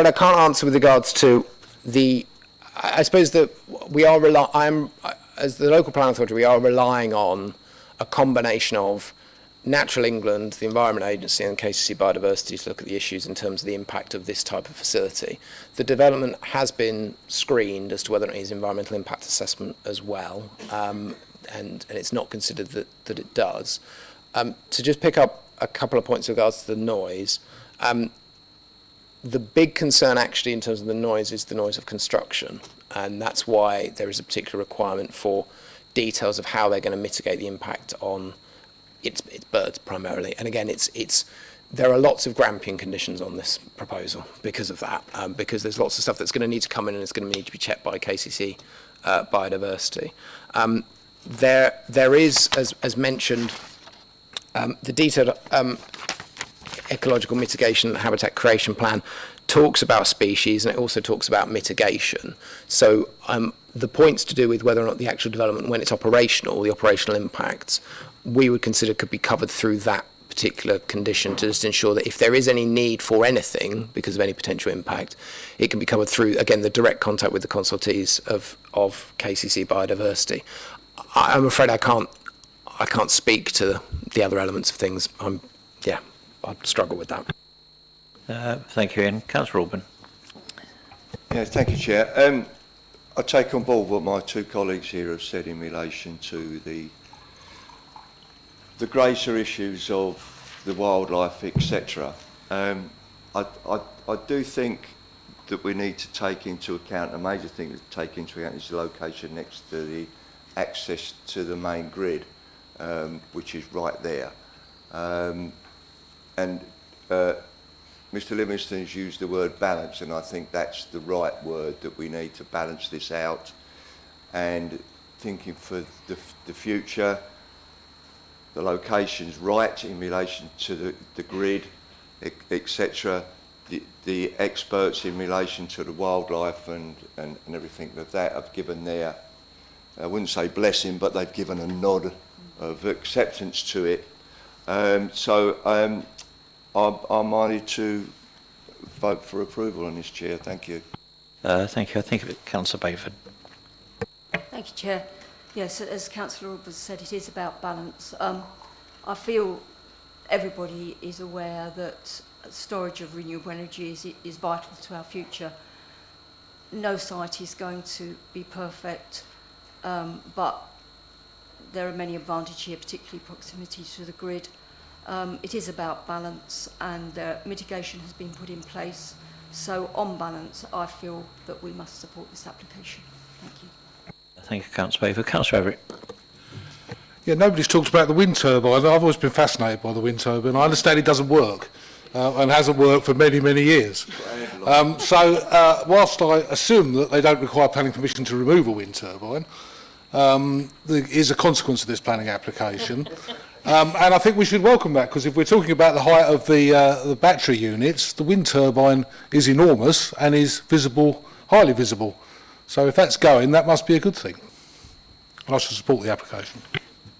Speaker 3: I can't answer with regards to the. I suppose that we are as the local planning authority, we are relying on a combination of Natural England, the Environment Agency and KCC Biodiversity to look at the issues in terms of the impact of this type of facility. The development has been screened as to whether it needs environmental impact assessment as well, and it's not considered that it does. To just pick up a couple of points with regards to the noise, the big concern actually in terms of the noise is the noise of construction, and that's why there is a particular requirement for details of how they're going to mitigate the impact on it's birds primarily. And again, there are lots of Grampian conditions on this proposal because of that, because there's lots of stuff that's going to need to come in and it's going to need to be checked by KCC Biodiversity. There is, as mentioned, the detailed ecological mitigation and habitat creation plan talks about species, and it also talks about mitigation. So the points to do with whether or not the actual development, when it's operational, the operational impacts, we would consider could be covered through that particular condition to just ensure that if there is any need for anything because of any potential impact, it can be covered through, again, the direct contact with the consultees of KCC Biodiversity. I'm afraid I can't speak to the other elements of things. I'd struggle with that.
Speaker 1: Thank you, Ian. Councillor Orban.
Speaker 9: Yeah, thank you, Chair. I take on board what my two colleagues here have said in relation to the greater issues of the wildlife, etc. I do think that we need to take into account, a major thing to take into account is the location next to the access to the main grid, which is right there. Mr Livingston's used the word balance, and I think that's the right word, that we need to balance this out. And thinking for the future, the location's right in relation to the grid, etc. The experts in relation to the wildlife and everything of that have given their, I wouldn't say blessing, but they've given a nod of acceptance to it. I'm minded to vote for approval on this, Chair. Thank you.
Speaker 1: Thank you. I think Councillor Bayford.
Speaker 7: Thank you, Chair. Yes, as Councillor Orban said, it is about balance. I feel everybody is aware that storage of renewable energy is vital to our future. No site is going to be perfect, but there are many advantages here, particularly proximity to the grid. It is about balance, and mitigation has been put in place. So on balance, I feel that we must support this application. Thank you.
Speaker 1: Thank you, Councillor Bayford. Councillor Everett.
Speaker 10: Yeah, nobody's talked about the wind turbine. I've always been fascinated by the wind turbine. I understand it doesn't work, and hasn't worked for many, many years. Whilst I assume that they don't require planning permission to remove a wind turbine, there is a consequence of this planning application. And I think we should welcome that, because if we're talking about the height of the battery units, the wind turbine is enormous and is visible, highly visible. So if that's going, that must be a good thing. And I should support the application.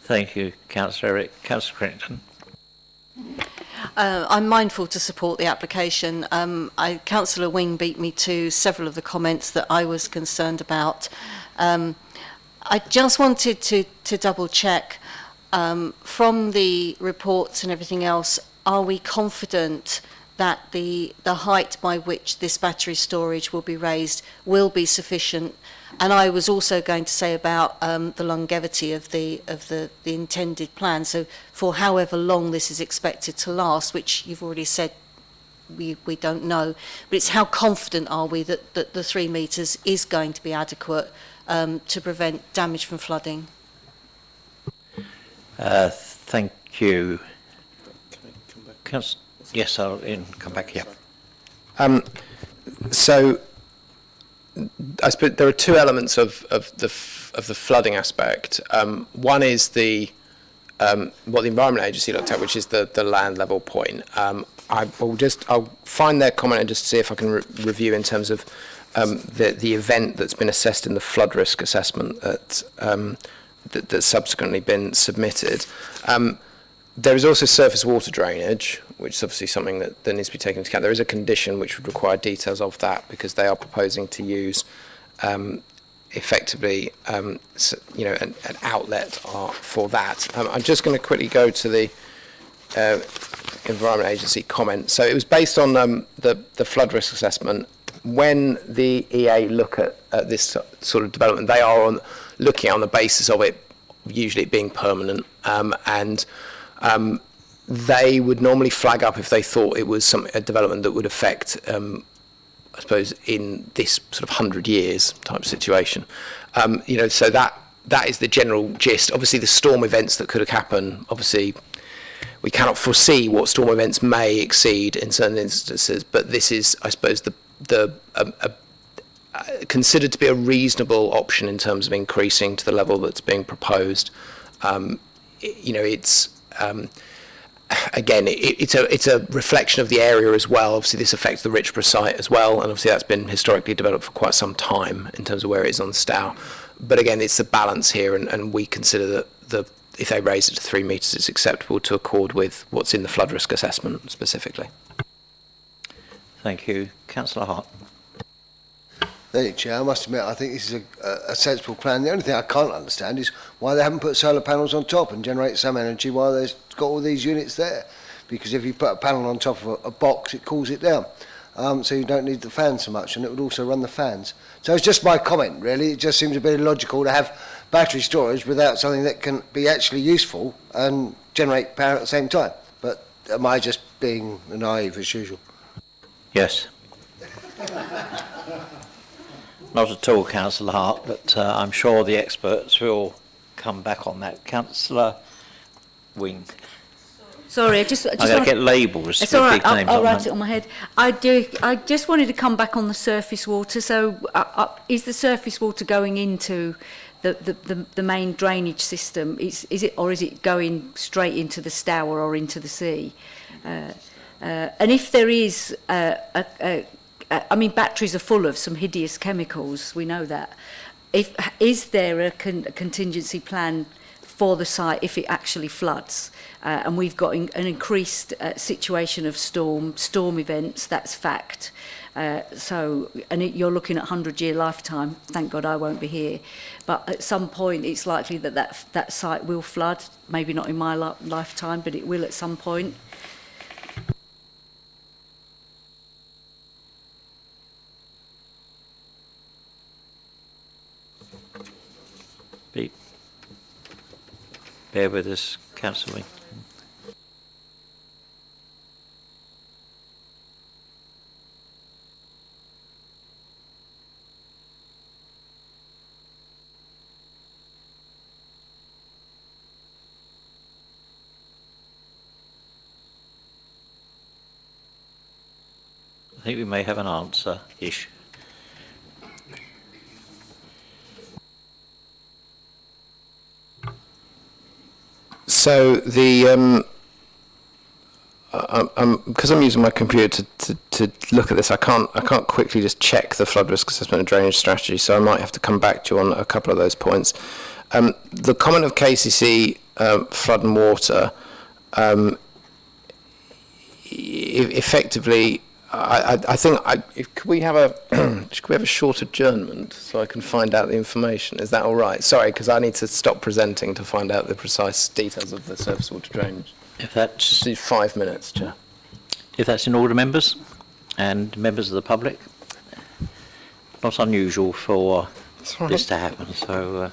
Speaker 1: Thank you, Councillor Eric. Councillor Crichton.
Speaker 13: I'm mindful to support the application. Councillor Wing beat me to several of the comments that I was concerned about. I just wanted to double check, from the reports and everything else, are we confident that the height by which this battery storage will be raised will be sufficient? And I was also going to say about the longevity of the intended plan. So for however long this is expected to last, which you've already said we don't know, but it's how confident are we that the 3 metres is going to be adequate to prevent damage from flooding?
Speaker 1: Thank you. Yes, I'll come back here.
Speaker 3: So I suppose there are two elements of the flooding aspect. One is what the Environment Agency looked at, which is the land level point. I'll find their comment and just see if I can review in terms of the event that's been assessed in the flood risk assessment that's subsequently been submitted. There is also surface water drainage, which is obviously something that needs to be taken into account. There is a condition which would require details of that, because they are proposing to use effectively an outlet for that. I'm just going to quickly go to the Environment Agency comment. So it was based on the flood risk assessment. When the EA look at this sort of development, they are looking on the basis of it usually being permanent, and they would normally flag up if they thought it was a development that would affect, I suppose, in this sort of 100 years type situation. So that is the general gist. Obviously, the storm events that could happen, obviously, we cannot foresee what storm events may exceed in certain instances, but this is, I suppose, considered to be a reasonable option in terms of increasing to the level that's being proposed. It's again, it's a reflection of the area as well. Obviously, this affects the Richboro site as well, and obviously that's been historically developed for quite some time in terms of where it is on the Stour. But again, it's the balance here, and we consider that if they raise it to 3 metres, it's acceptable to accord with what's in the flood risk assessment specifically.
Speaker 1: Thank you. Councillor Hart.
Speaker 6: Thank you, Chair. I must admit, I think this is a sensible plan. The only thing I can't understand is why they haven't put solar panels on top and generate some energy while they've got all these units there. Because if you put a panel on top of a box, it cools it down. So you don't need the fan so much, and it would also run the fans. So it's just my comment, really. It just seems a bit illogical to have battery storage without something that can be actually useful and generate power at the same time. But am I just being naive as usual?
Speaker 1: Yes. Not at all, Councillor Hart, but I'm sure the experts will come back on that. Councillor Wing.
Speaker 7: Sorry, I just
Speaker 1: I've got to get labels.
Speaker 7: It's all right.
Speaker 1: Big names
Speaker 7: I'll
Speaker 1: on
Speaker 7: write
Speaker 1: them.
Speaker 7: it on my head. I just wanted to come back on the surface water. So, is the surface water going into the main drainage system? Is it, or is it going straight into the Stour or into the sea? And if there is, I mean, batteries are full of some hideous chemicals. We know that. Is there a contingency plan for the site if it actually floods? And we've got an increased situation of storm events, that's fact. You're looking at 100-year lifetime. Thank God I won't be here. But at some point, it's likely that site will flood. Maybe not in my lifetime, but it will at some point.
Speaker 1: Pete. Bear with us, Councillor Wing. I think we may have an answer-ish.
Speaker 3: So the because I'm using my computer to look at this, I can't quickly just check the flood risk assessment and drainage strategy. So I might have to come back to you on a couple of those points. The comment of KCC flood and water, effectively, I think could we have a short adjournment so I can find out the information? Is that all right? Sorry, because I need to stop presenting to find out the precise details of the surface water drainage.
Speaker 1: If that's
Speaker 3: Just need 5 minutes, Chair.
Speaker 1: If that's in order, members and members of the public, not unusual for this to happen. So.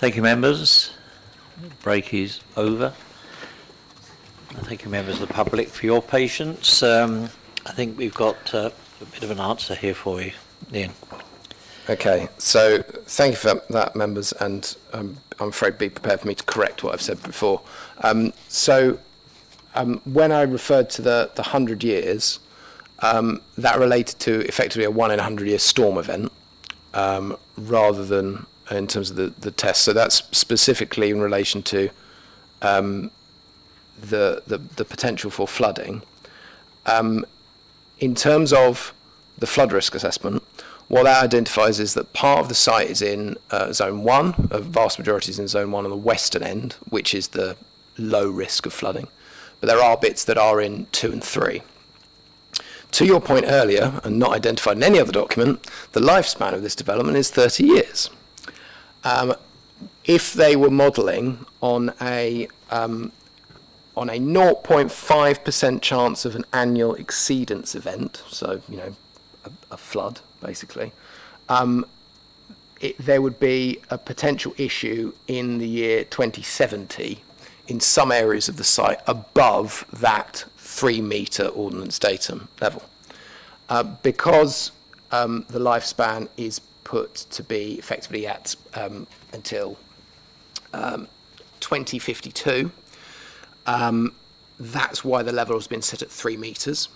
Speaker 1: Thank you, members. Break is over. Thank you, members of the public, for your patience. I think we've got a bit of an answer here for you, Ian.
Speaker 3: Okay, so thank you for that, members, and I'm afraid be prepared for me to correct what I've said before. When I referred to the 100 years, that related to effectively a 1 in 100 year storm event, rather than in terms of the test. So that's specifically in relation to the potential for flooding. In terms of the flood risk assessment, what that identifies is that part of the site is in Zone 1, a vast majority is in Zone 1 on the western end, which is the low risk of flooding. But there are bits that are in 2 and 3. To your point earlier, and not identified in any other document, the lifespan of this development is 30 years. If they were modelling on a 0.5% chance of an annual exceedance event, so a flood basically, there would be a potential issue in the year 2070 in some areas of the site above that 3-metre ordnance datum level. Because the lifespan is put to be effectively at until 2052, that's why the level has been set at 3 metres,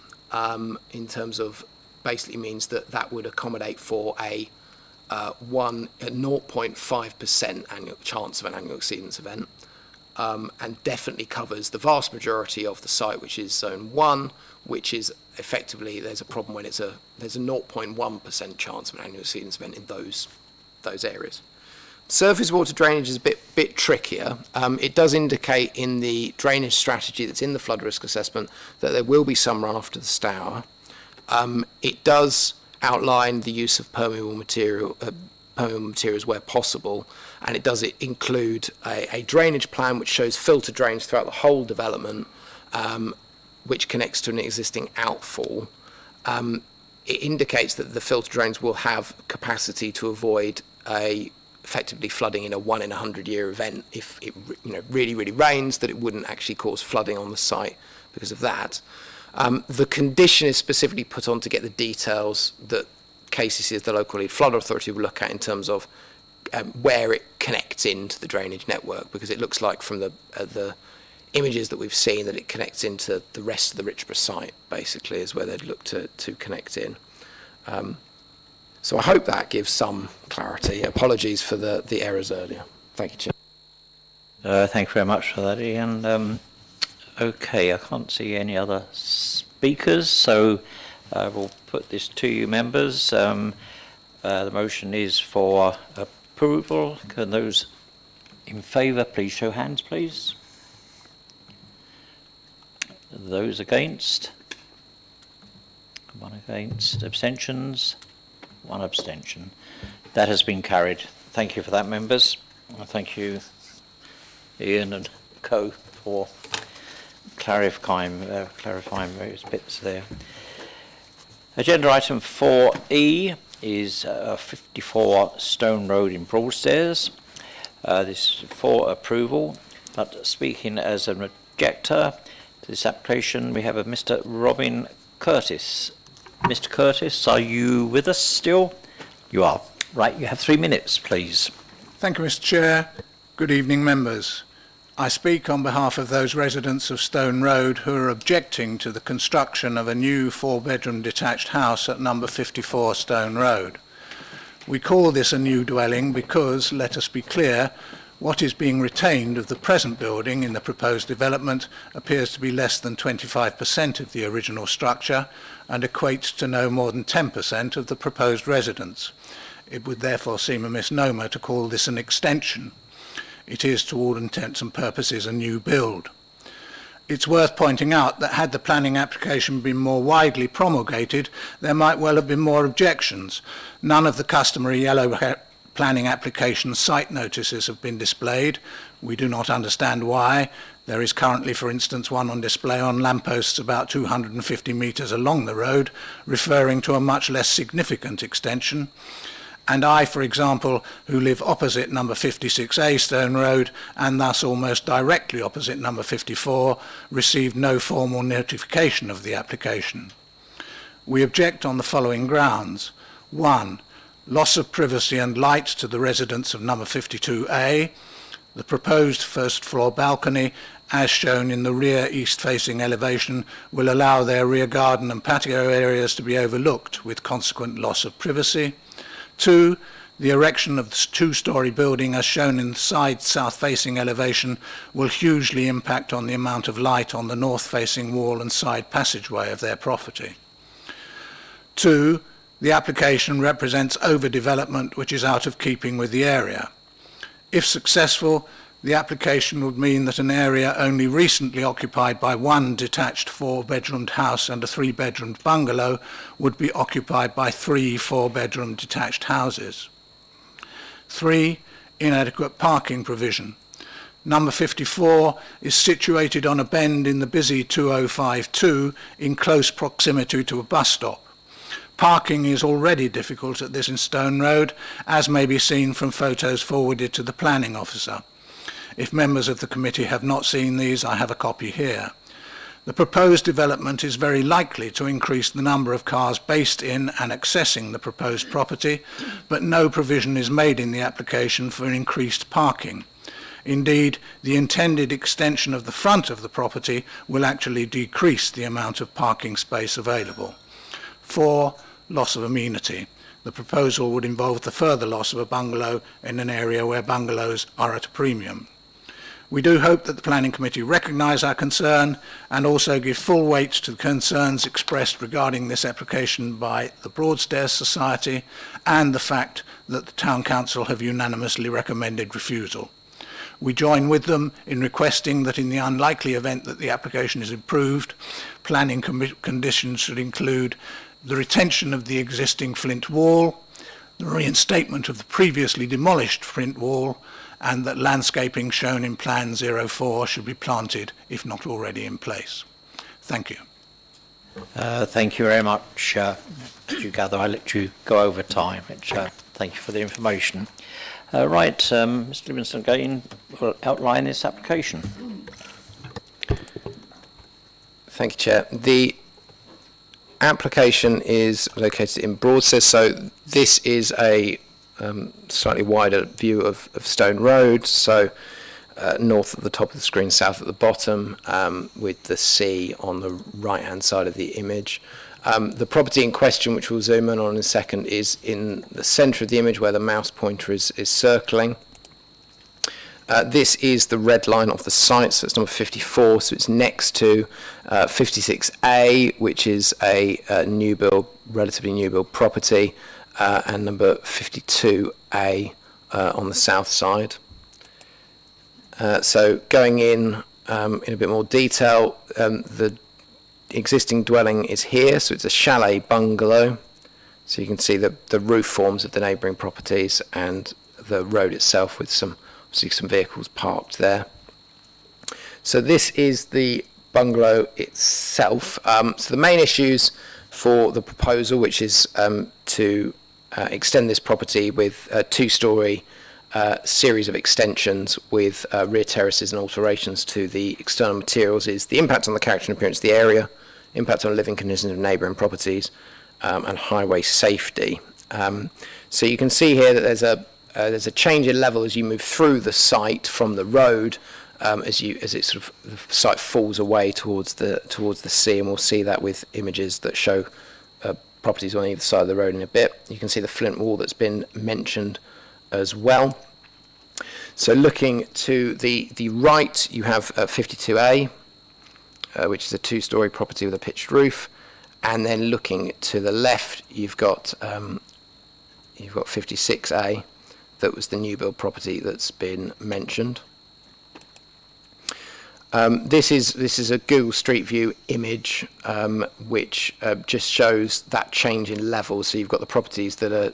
Speaker 3: in terms of basically means that would accommodate for a 0.5% annual chance of an annual exceedance event, and definitely covers the vast majority of the site, which is Zone 1, which is effectively, there's a problem when there's a 0.1% chance of an annual exceedance event in those areas. Surface water drainage is a bit trickier. It does indicate in the drainage strategy that's in the flood risk assessment that there will be some runoff to the Stour. It does outline the use of permeable materials where possible, and it does include a drainage plan which shows filter drains throughout the whole development, which connects to an existing outfall. It indicates that the filter drains will have capacity to avoid effectively flooding in a 1 in 100 year event. If it really rains, that it wouldn't actually cause flooding on the site because of that. The condition is specifically put on to get the details that KCC, as the local lead flood authority, will look at in terms of where it connects into the drainage network, because it looks like from the images that we've seen that it connects into the rest of the Richboro site, basically, is where they'd look to connect in. So I hope that gives some clarity. Apologies for the errors earlier. Thank you, Chair.
Speaker 1: Thank you very much for that, Ian. Okay, I can't see any other speakers, so we'll put this to you, members. The motion is for approval. Can those in favour please show hands, please? Those against? 1 against. Abstentions? 1 abstention. That has been carried. Thank you for that, members. Thank you, Ian and co, for clarifying various bits there. Agenda item 4E is 54 Stone Road in Broadstairs. This is for approval, but speaking as an objector to this application, we have a Mr. Robin Curtis. Mr. Curtis, are you with us still? You are. Right, you have 3 minutes, please.
Speaker 14: Thank you, Mr. Chair. Good evening, members. I speak on behalf of those residents of Stone Road who are objecting to the construction of a new 4-bedroom detached house at number 54 Stone Road. We call this a new dwelling because, let us be clear, what is being retained of the present building in the proposed development appears to be less than 25% of the original structure and equates to no more than 10% of the proposed residence. It would therefore seem a misnomer to call this an extension. It is, to all intents and purposes, a new build. It's worth pointing out that had the planning application been more widely promulgated, there might well have been more objections. None of the customary yellow planning application site notices have been displayed. We do not understand why. There is currently, for instance, one on display on lampposts about 250 metres along the road, referring to a much less significant extension. And I, for example, who live opposite number 56A Stone Road and thus almost directly opposite number 54, received no formal notification of the application. We object on the following grounds. 1. Loss of privacy and light to the residents of number 52A. The proposed first floor balcony, as shown in the rear east-facing elevation, will allow their rear garden and patio areas to be overlooked with consequent loss of privacy. 2. The erection of the two-storey building, as shown in the side south-facing elevation, will hugely impact on the amount of light on the north-facing wall and side passageway of their property. 2. The application represents overdevelopment which is out of keeping with the area. If successful, the application would mean that an area only recently occupied by one detached four-bedroomed house and a three-bedroomed bungalow would be occupied by 3 four-bedroom detached houses. 3. Inadequate parking provision. Number 54 is situated on a bend in the busy 2052 in close proximity to a bus stop. Parking is already difficult at this Stone Road, as may be seen from photos forwarded to the planning officer. If members of the committee have not seen these, I have a copy here. The proposed development is very likely to increase the number of cars based in and accessing the proposed property, but no provision is made in the application for increased parking. Indeed, the intended extension of the front of the property will actually decrease the amount of parking space available. 4. Loss of amenity. The proposal would involve the further loss of a bungalow in an area where bungalows are at a premium. We do hope that the Planning Committee recognise our concern and also give full weight to the concerns expressed regarding this application by the Broadstairs Society and the fact that the Town Council have unanimously recommended refusal. We join with them in requesting that in the unlikely event that the application is approved, planning conditions should include the retention of the existing flint wall, the reinstatement of the previously demolished flint wall, and that landscaping shown in Plan 04 should be planted if not already in place. Thank you.
Speaker 1: Thank you very much. As you gather, I let you go over time, which thank you for the information. Right, Mr. Livingston again will outline this application.
Speaker 3: Thank you, Chair. The application is located in Broadstairs, so this is a slightly wider view of Stone Road, so north at the top of the screen, south at the bottom, with the sea on the right-hand side of the image. The property in question, which we'll zoom in on in a second, is in the centre of the image where the mouse pointer is circling. This is the red line of the site, so it's number 54, so it's next to 56A, which is a new build, relatively new build property, and number 52A on the south side. So going in a bit more detail, the existing dwelling is here, so it's a chalet bungalow. So you can see the roof forms of the neighbouring properties and the road itself with some vehicles parked there. So this is the bungalow itself. So the main issues for the proposal, which is to extend this property with a two-storey series of extensions with rear terraces and alterations to the external materials, is the impact on the character and appearance of the area, impact on living conditions of neighbouring properties, and highway safety. So you can see here that there's a change in level as you move through the site from the road, as it sort of the site falls away towards the sea, and we'll see that with images that show properties on either side of the road in a bit. You can see the flint wall that's been mentioned as well. So looking to the right, you have 52A, which is a two-storey property with a pitched roof, and then looking to the left, you've got 56A. That was the new build property that's been mentioned. This is a Google Street View image, which just shows that change in level. So you've got the properties that are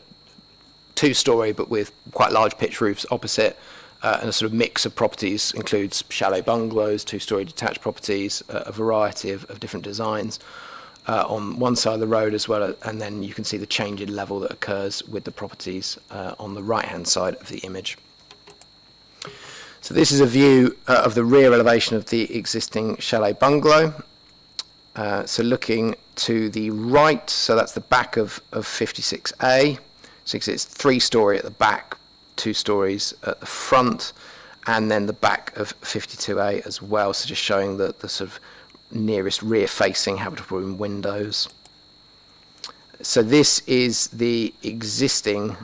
Speaker 3: two-storey but with quite large pitch roofs opposite, and a sort of mix of properties includes chalet bungalows, two-storey detached properties, a variety of different designs. on one side of the road as well, and then you can see the change in level that occurs with the properties on the right-hand side of the image. So this is a view of the rear elevation of the existing chalet bungalow. So looking to the right, so that's the back of 56A. So it's 3-storey at the back, 2 stories at the front, and then the back of 52A as well. So just showing the sort of nearest rear-facing habitable room windows. So this is the existing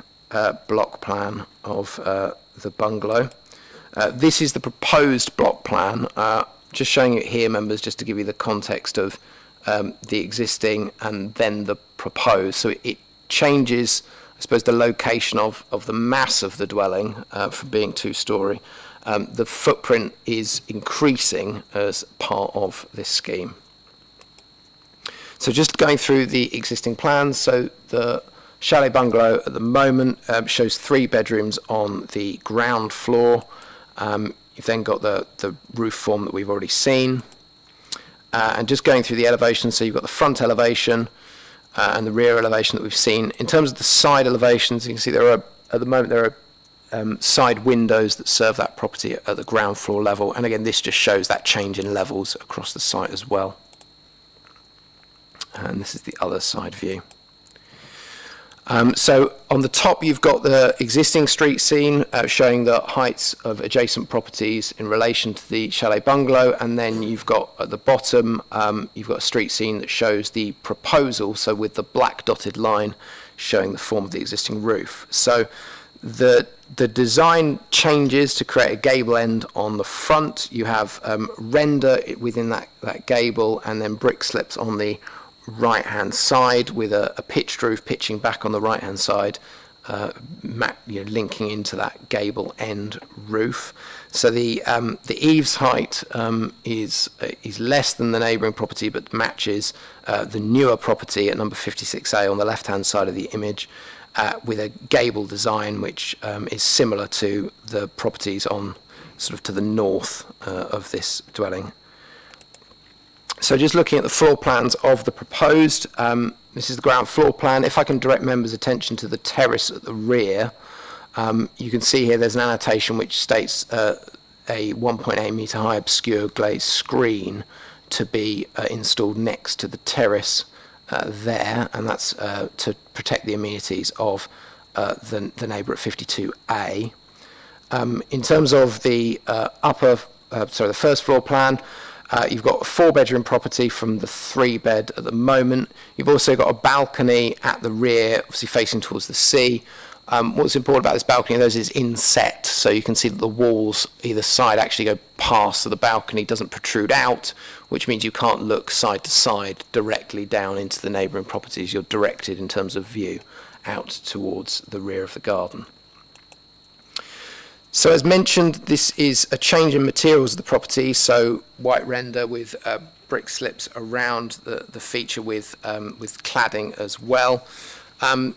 Speaker 3: block plan of the bungalow. This is the proposed block plan. Just showing it here, members, just to give you the context of the existing and then the proposed. So it changes, I suppose, the location of the mass of the dwelling from being 2-storey. The footprint is increasing as part of this scheme. So just going through the existing plans. So the chalet bungalow at the moment shows 3 bedrooms on the ground floor. You've then got the roof form that we've already seen. And just going through the elevation, so you've got the front elevation and the rear elevation that we've seen. In terms of the side elevations, you can see there are, at the moment, there are side windows that serve that property at the ground floor level. And again, this just shows that change in levels across the site as well. And this is the other side view. So on the top, you've got the existing street scene showing the heights of adjacent properties in relation to the chalet bungalow, and then you've got at the bottom, you've got a street scene that shows the proposal, so with the black dotted line showing the form of the existing roof. So the design changes to create a gable end on the front. You have render within that gable, and then brick slips on the right-hand side with a pitched roof pitching back on the right-hand side, linking into that gable end roof. So the eaves height is less than the neighbouring property, but matches the newer property at number 56A on the left-hand side of the image, with a gable design which is similar to the properties on sort of to the north of this dwelling. So just looking at the floor plans of the proposed, this is the ground floor plan. If I can direct members' attention to the terrace at the rear, you can see here there's an annotation which states a 1.8 metre high obscure glazed screen to be installed next to the terrace there, and that's to protect the amenities of the neighbour at 52A. In terms of the the first floor plan, you've got a 4-bedroom property from the 3-bed at the moment. You've also got a balcony at the rear, obviously facing towards the sea. What's important about this balcony, those is inset, so you can see that the walls either side actually go past, so the balcony doesn't protrude out, which means you can't look side to side directly down into the neighbouring properties. You're directed in terms of view out towards the rear of the garden. So as mentioned, this is a change in materials of the property, so white render with brick slips around the feature with cladding as well.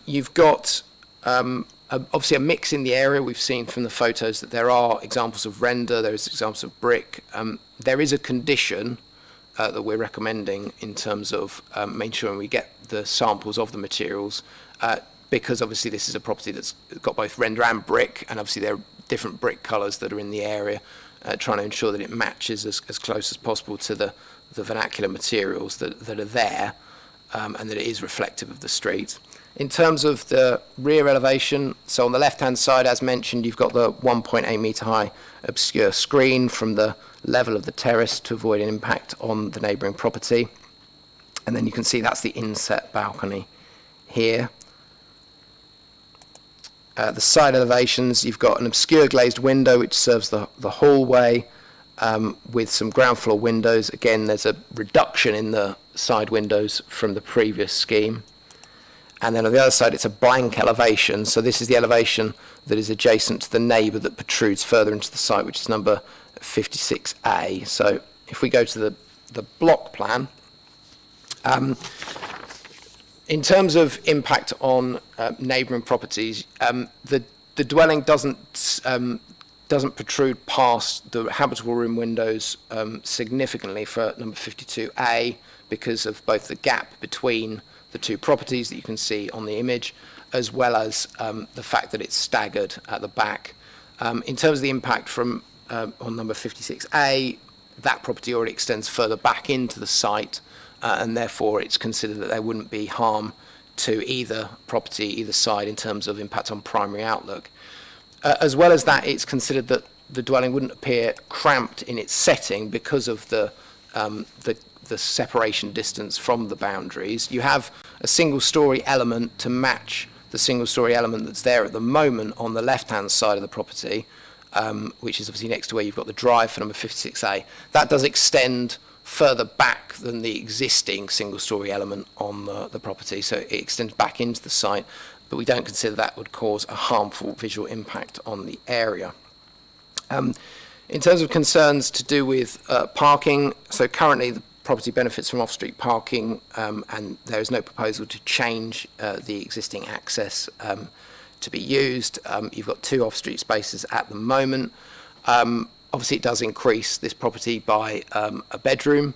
Speaker 3: You've got obviously a mix in the area. We've seen from the photos that there are examples of render, there is examples of brick. There is a condition that we're recommending in terms of making sure we get the samples of the materials, because obviously this is a property that's got both render and brick, and obviously there are different brick colours that are in the area, trying to ensure that it matches as close as possible to the vernacular materials that are there, and that it is reflective of the street. In terms of the rear elevation, so on the left-hand side, as mentioned, you've got the 1.8 metre high obscure screen from the level of the terrace to avoid an impact on the neighbouring property. And then you can see that's the inset balcony here. The side elevations, you've got an obscure glazed window which serves the hallway with some ground floor windows. Again, there's a reduction in the side windows from the previous scheme. And then on the other side, it's a blank elevation. So this is the elevation that is adjacent to the neighbour that protrudes further into the site, which is number 56A. So if we go to the block plan, in terms of impact on neighbouring properties, the dwelling doesn't doesn't protrude past the habitable room windows significantly for number 52A because of both the gap between the two properties that you can see on the image, as well as the fact that it's staggered at the back. In terms of the impact from on number 56A, that property already extends further back into the site, and therefore it's considered that there wouldn't be harm to either property, either side, in terms of impact on primary outlook. As well as that, it's considered that the dwelling wouldn't appear cramped in its setting because of the separation distance from the boundaries. You have a single-storey element to match the single-storey element that's there at the moment on the left-hand side of the property, which is obviously next to where you've got the drive for number 56A. That does extend further back than the existing single-storey element on the property, so it extends back into the site, but we don't consider that would cause a harmful visual impact on the area. In terms of concerns to do with parking, so currently the property benefits from off-street parking, and there is no proposal to change the existing access to be used. You've got 2 off-street spaces at the moment. Obviously, it does increase this property by a bedroom.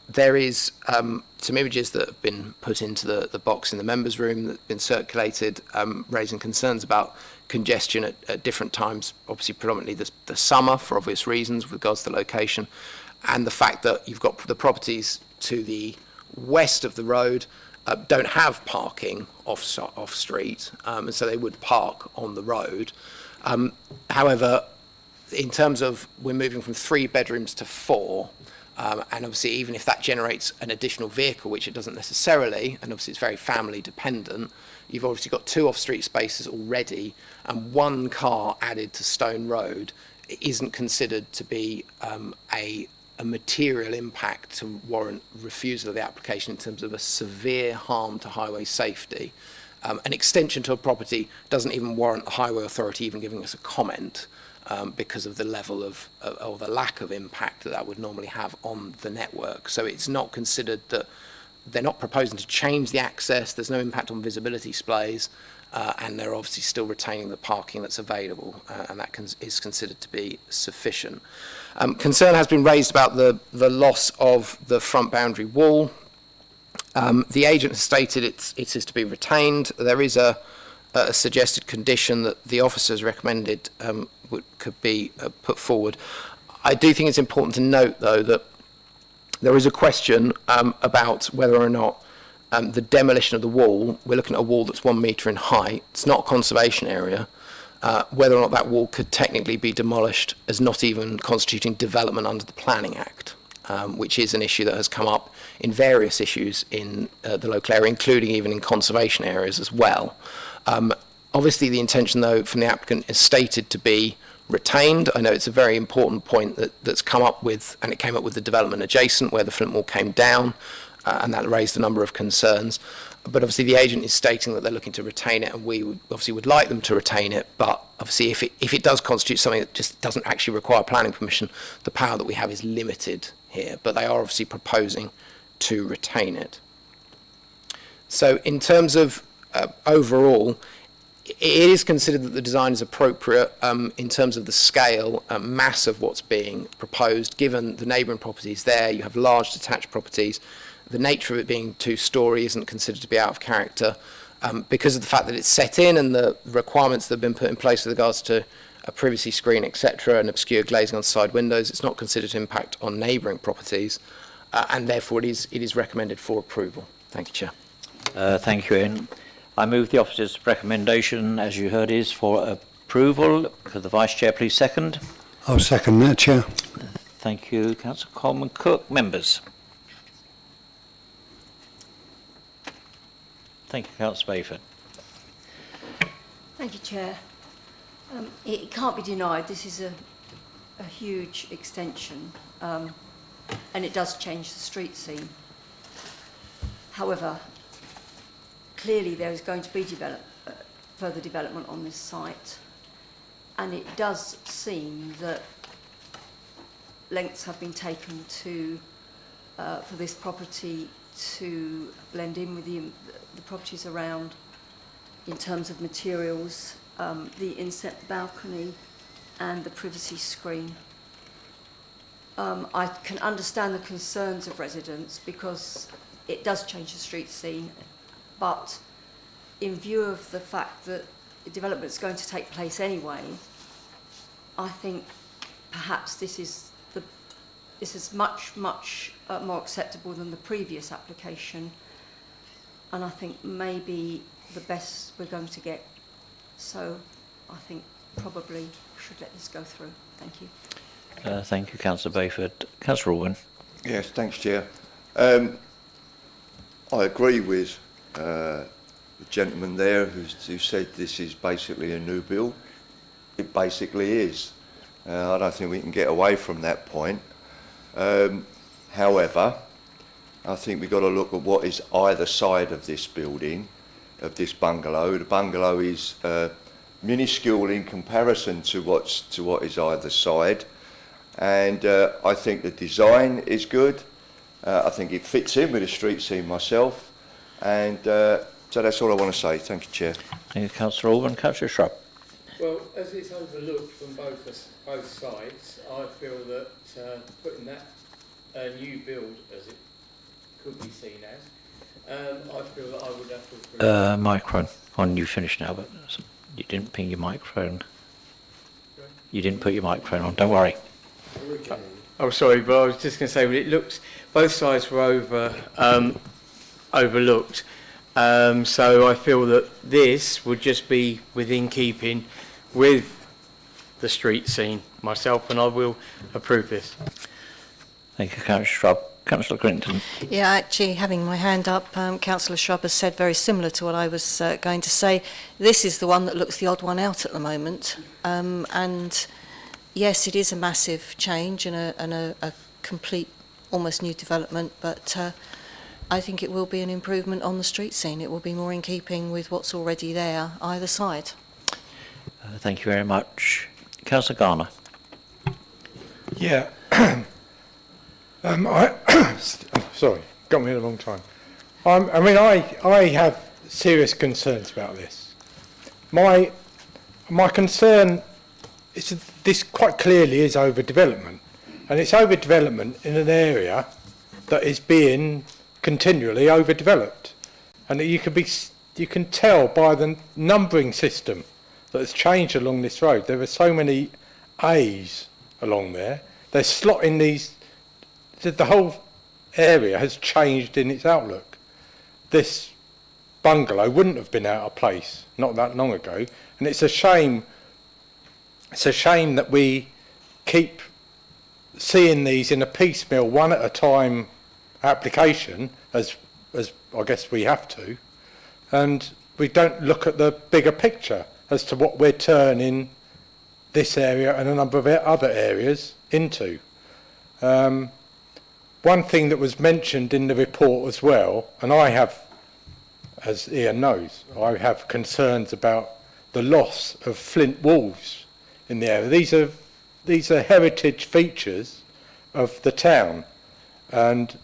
Speaker 3: There is some images that have been put into the box in the members' room that have been circulated, raising concerns about congestion at different times, obviously predominantly the summer for obvious reasons with regards to the location, and the fact that you've got the properties to the west of the road don't have parking off street, and so they would park on the road. However, in terms of we're moving from 3 bedrooms to 4, and obviously even if that generates an additional vehicle, which it doesn't necessarily, and obviously it's very family dependent, you've obviously got 2 off-street spaces already, and 1 car added to Stone Road isn't considered to be a material impact to warrant refusal of the application in terms of a severe harm to highway safety. An extension to a property doesn't even warrant the highway authority even giving us a comment, because of the level of or the lack of impact that would normally have on the network. So it's not considered that they're not proposing to change the access, there's no impact on visibility displays, and they're obviously still retaining the parking that's available, and that is considered to be sufficient. Concern has been raised about the loss of the front boundary wall. The agent has stated it is to be retained. There is a suggested condition that the officers recommended could be put forward. I do think it's important to note, though, that there is a question about whether or not the demolition of the wall, we're looking at a wall that's 1 metre in height, it's not a conservation area, whether or not that wall could technically be demolished as not even constituting development under the Planning Act, which is an issue that has come up in various issues in the local area, including even in conservation areas as well. Obviously, the intention, though, from the applicant is stated to be retained. I know it's a very important point that's come up with, and it came up with the development adjacent where the flint wall came down, and that raised a number of concerns. But obviously, the agent is stating that they're looking to retain it, and we would like them to retain it. But obviously, if it does constitute something that just doesn't actually require planning permission, the power that we have is limited here. But they are obviously proposing to retain it. So in terms of overall, it is considered that the design is appropriate in terms of the scale and mass of what's being proposed. Given the neighbouring properties there, you have large detached properties. The nature of it being 2-storey isn't considered to be out of character because of the fact that it's set in and the requirements that have been put in place with regards to a privacy screen, etc., and obscure glazing on side windows. It's not considered to impact on neighbouring properties, and therefore it is recommended for approval. Thank you, Chair.
Speaker 1: Thank you, Ian. I move the officer's recommendation, as you heard, is for approval. Could the Vice Chair please second?
Speaker 5: I'll second that, Chair.
Speaker 1: Thank you, Councillor Coleman Cook. Members? Thank you, Councillor Bayford.
Speaker 15: Thank you, Chair. It can't be denied this is a huge extension, and it does change the street scene. However, clearly there is going to be further development on this site, and it does seem that lengths have been taken to for this property to blend in with the properties around in terms of materials, the inset balcony and the privacy screen. I can understand the concerns of residents because it does change the street scene, but in view of the fact that the development is going to take place anyway, I think perhaps this is much more acceptable than the previous application, and I think maybe the best we're going to get. So I think probably should let this go through. Thank you.
Speaker 1: Thank you, Councillor Bayford. Councillor Orwin.
Speaker 9: Yes, thanks, Chair. I agree with the gentleman there who said this is basically a new build. It basically is. I don't think we can get away from that point. However, I think we've got to look at what is either side of this building, of this bungalow. The bungalow is minuscule in comparison to what is either side. And I think the design is good. I think it fits in with the street scene myself. And so that's all I want to say. Thank you, Chair.
Speaker 1: Thank you, Councillor Orban. Councillor Shrub.
Speaker 16: Well, as it's overlooked from both sides, I feel that putting that new build, as it could be seen as, I feel that I would have to approve.
Speaker 1: Microphone on. You finished now, but you didn't ping your microphone. You didn't put your microphone on. Don't worry.
Speaker 16: Oh, sorry, but I was just going to say, well, it looks both sides were overlooked. So I feel that this would just be within keeping with the street scene myself, and I will approve this.
Speaker 1: Thank you, Councillor Shrub. Councillor Clinton.
Speaker 13: Yeah, actually, having my hand up, Councillor Shrub has said very similar to what I was going to say. This is the one that looks the odd one out at the moment. And yes, it is a massive change and a complete, almost new development, but I think it will be an improvement on the street scene. It will be more in keeping with what's already there, either side.
Speaker 1: Thank you very much. Councillor Garner.
Speaker 11: Yeah. Sorry, got me at the wrong time. I have serious concerns about this. My concern is this quite clearly is overdevelopment, and it's overdevelopment in an area that is being continually overdeveloped, and you can tell by the numbering system that has changed along this road. There are so many A's along there. They're slotting these. The whole area has changed in its outlook. This bungalow wouldn't have been out of place not that long ago, and it's a shame. It's a shame that we keep seeing these in a piecemeal, one at a time application, as I guess we have to, and we don't look at the bigger picture as to what we're turning this area and a number of other areas into. One thing that was mentioned in the report as well, and I have, as Ian knows, I have concerns about the loss of flint walls in the area. These are heritage features of the town, and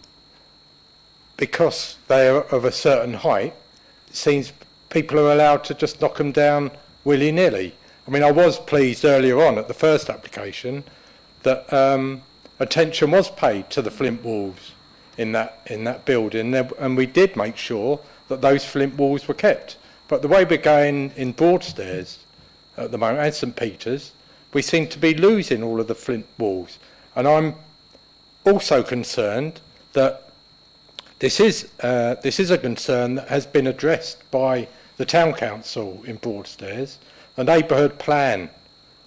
Speaker 11: because they are of a certain height, it seems people are allowed to just knock them down willy-nilly. I mean, I was pleased earlier on at the first application that attention was paid to the flint walls in that building, and we did make sure that those flint walls were kept. But the way we're going in Broadstairs at the moment, and St Peter's, we seem to be losing all of the flint walls. And I'm also concerned that this is a concern that has been addressed by the Town Council in Broadstairs. The neighbourhood plan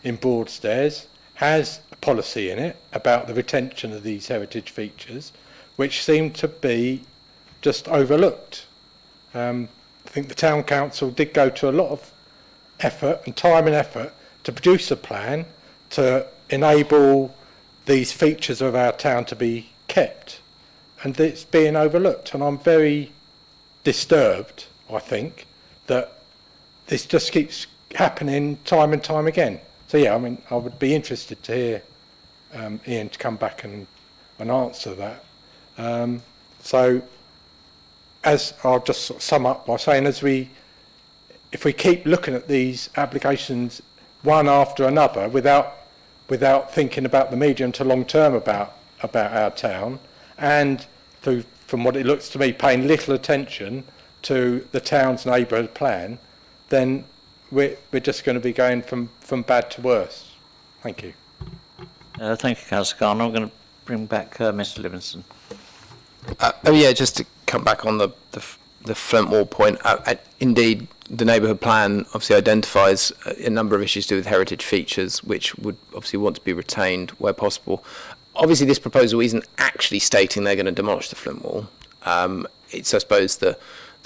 Speaker 11: in Broadstairs has a policy in it about the retention of these heritage features, which seem to be just overlooked. I think the Town Council did go to a lot of effort and time and effort to produce a plan to enable these features of our town to be kept, and it's being overlooked, and I'm very disturbed, I think, that this just keeps happening time and time again. So yeah, I mean, I would be interested to hear Ian to come back and answer that. So as I'll just sort of sum up by saying, if we keep looking at these applications one after another without thinking about the medium to long term about our town, and through, from what it looks to me, paying little attention to the town's neighbourhood plan, then we're just going to be going from bad to worse. Thank you.
Speaker 1: Thank you, Councillor Garner. I'm going to bring back Mr. Livingston.
Speaker 3: Just to come back on the Flint Wall point, indeed, the neighbourhood plan obviously identifies a number of issues to do with heritage features, which would obviously want to be retained where possible. Obviously, this proposal isn't actually stating they're going to demolish the Flint Wall. It's, I suppose, the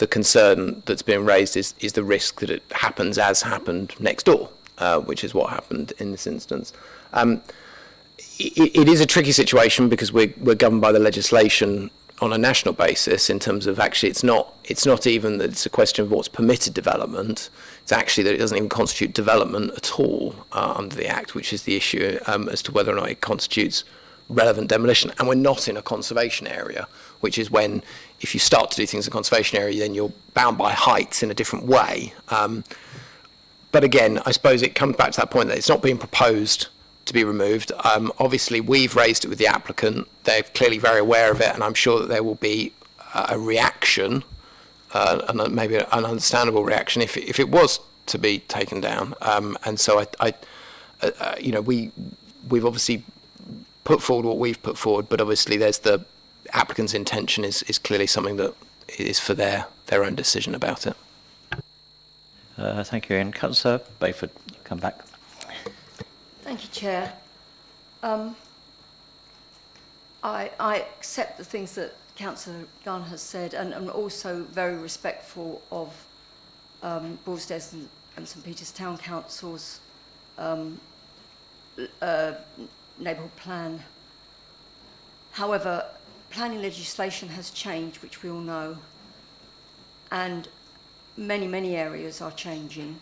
Speaker 3: concern that's being raised is the risk that it happens as happened next door, which is what happened in this instance. It is a tricky situation because we're governed by the legislation on a national basis in terms of actually it's not even that it's a question of what's permitted development. It's actually that it doesn't even constitute development at all under the Act, which is the issue as to whether or not it constitutes relevant demolition. And we're not in a conservation area, which is when if you start to do things in a conservation area, then you're bound by heights in a different way. But again, I suppose it comes back to that point that it's not being proposed to be removed. Obviously, we've raised it with the applicant. They're clearly very aware of it, and I'm sure that there will be a reaction, and maybe an understandable reaction if it was to be taken down. And so we've obviously put forward what we've put forward, but obviously there's the applicant's intention is clearly something that is for their own decision about it.
Speaker 1: Thank you, Ian. Councillor Bayford, come back.
Speaker 15: Thank you, Chair. I accept the things that Councillor Gunn has said, and I'm also very respectful of Broadstairs and St Peter's Town Council's neighbourhood plan. However, planning legislation has changed, which we all know, and many areas are changing.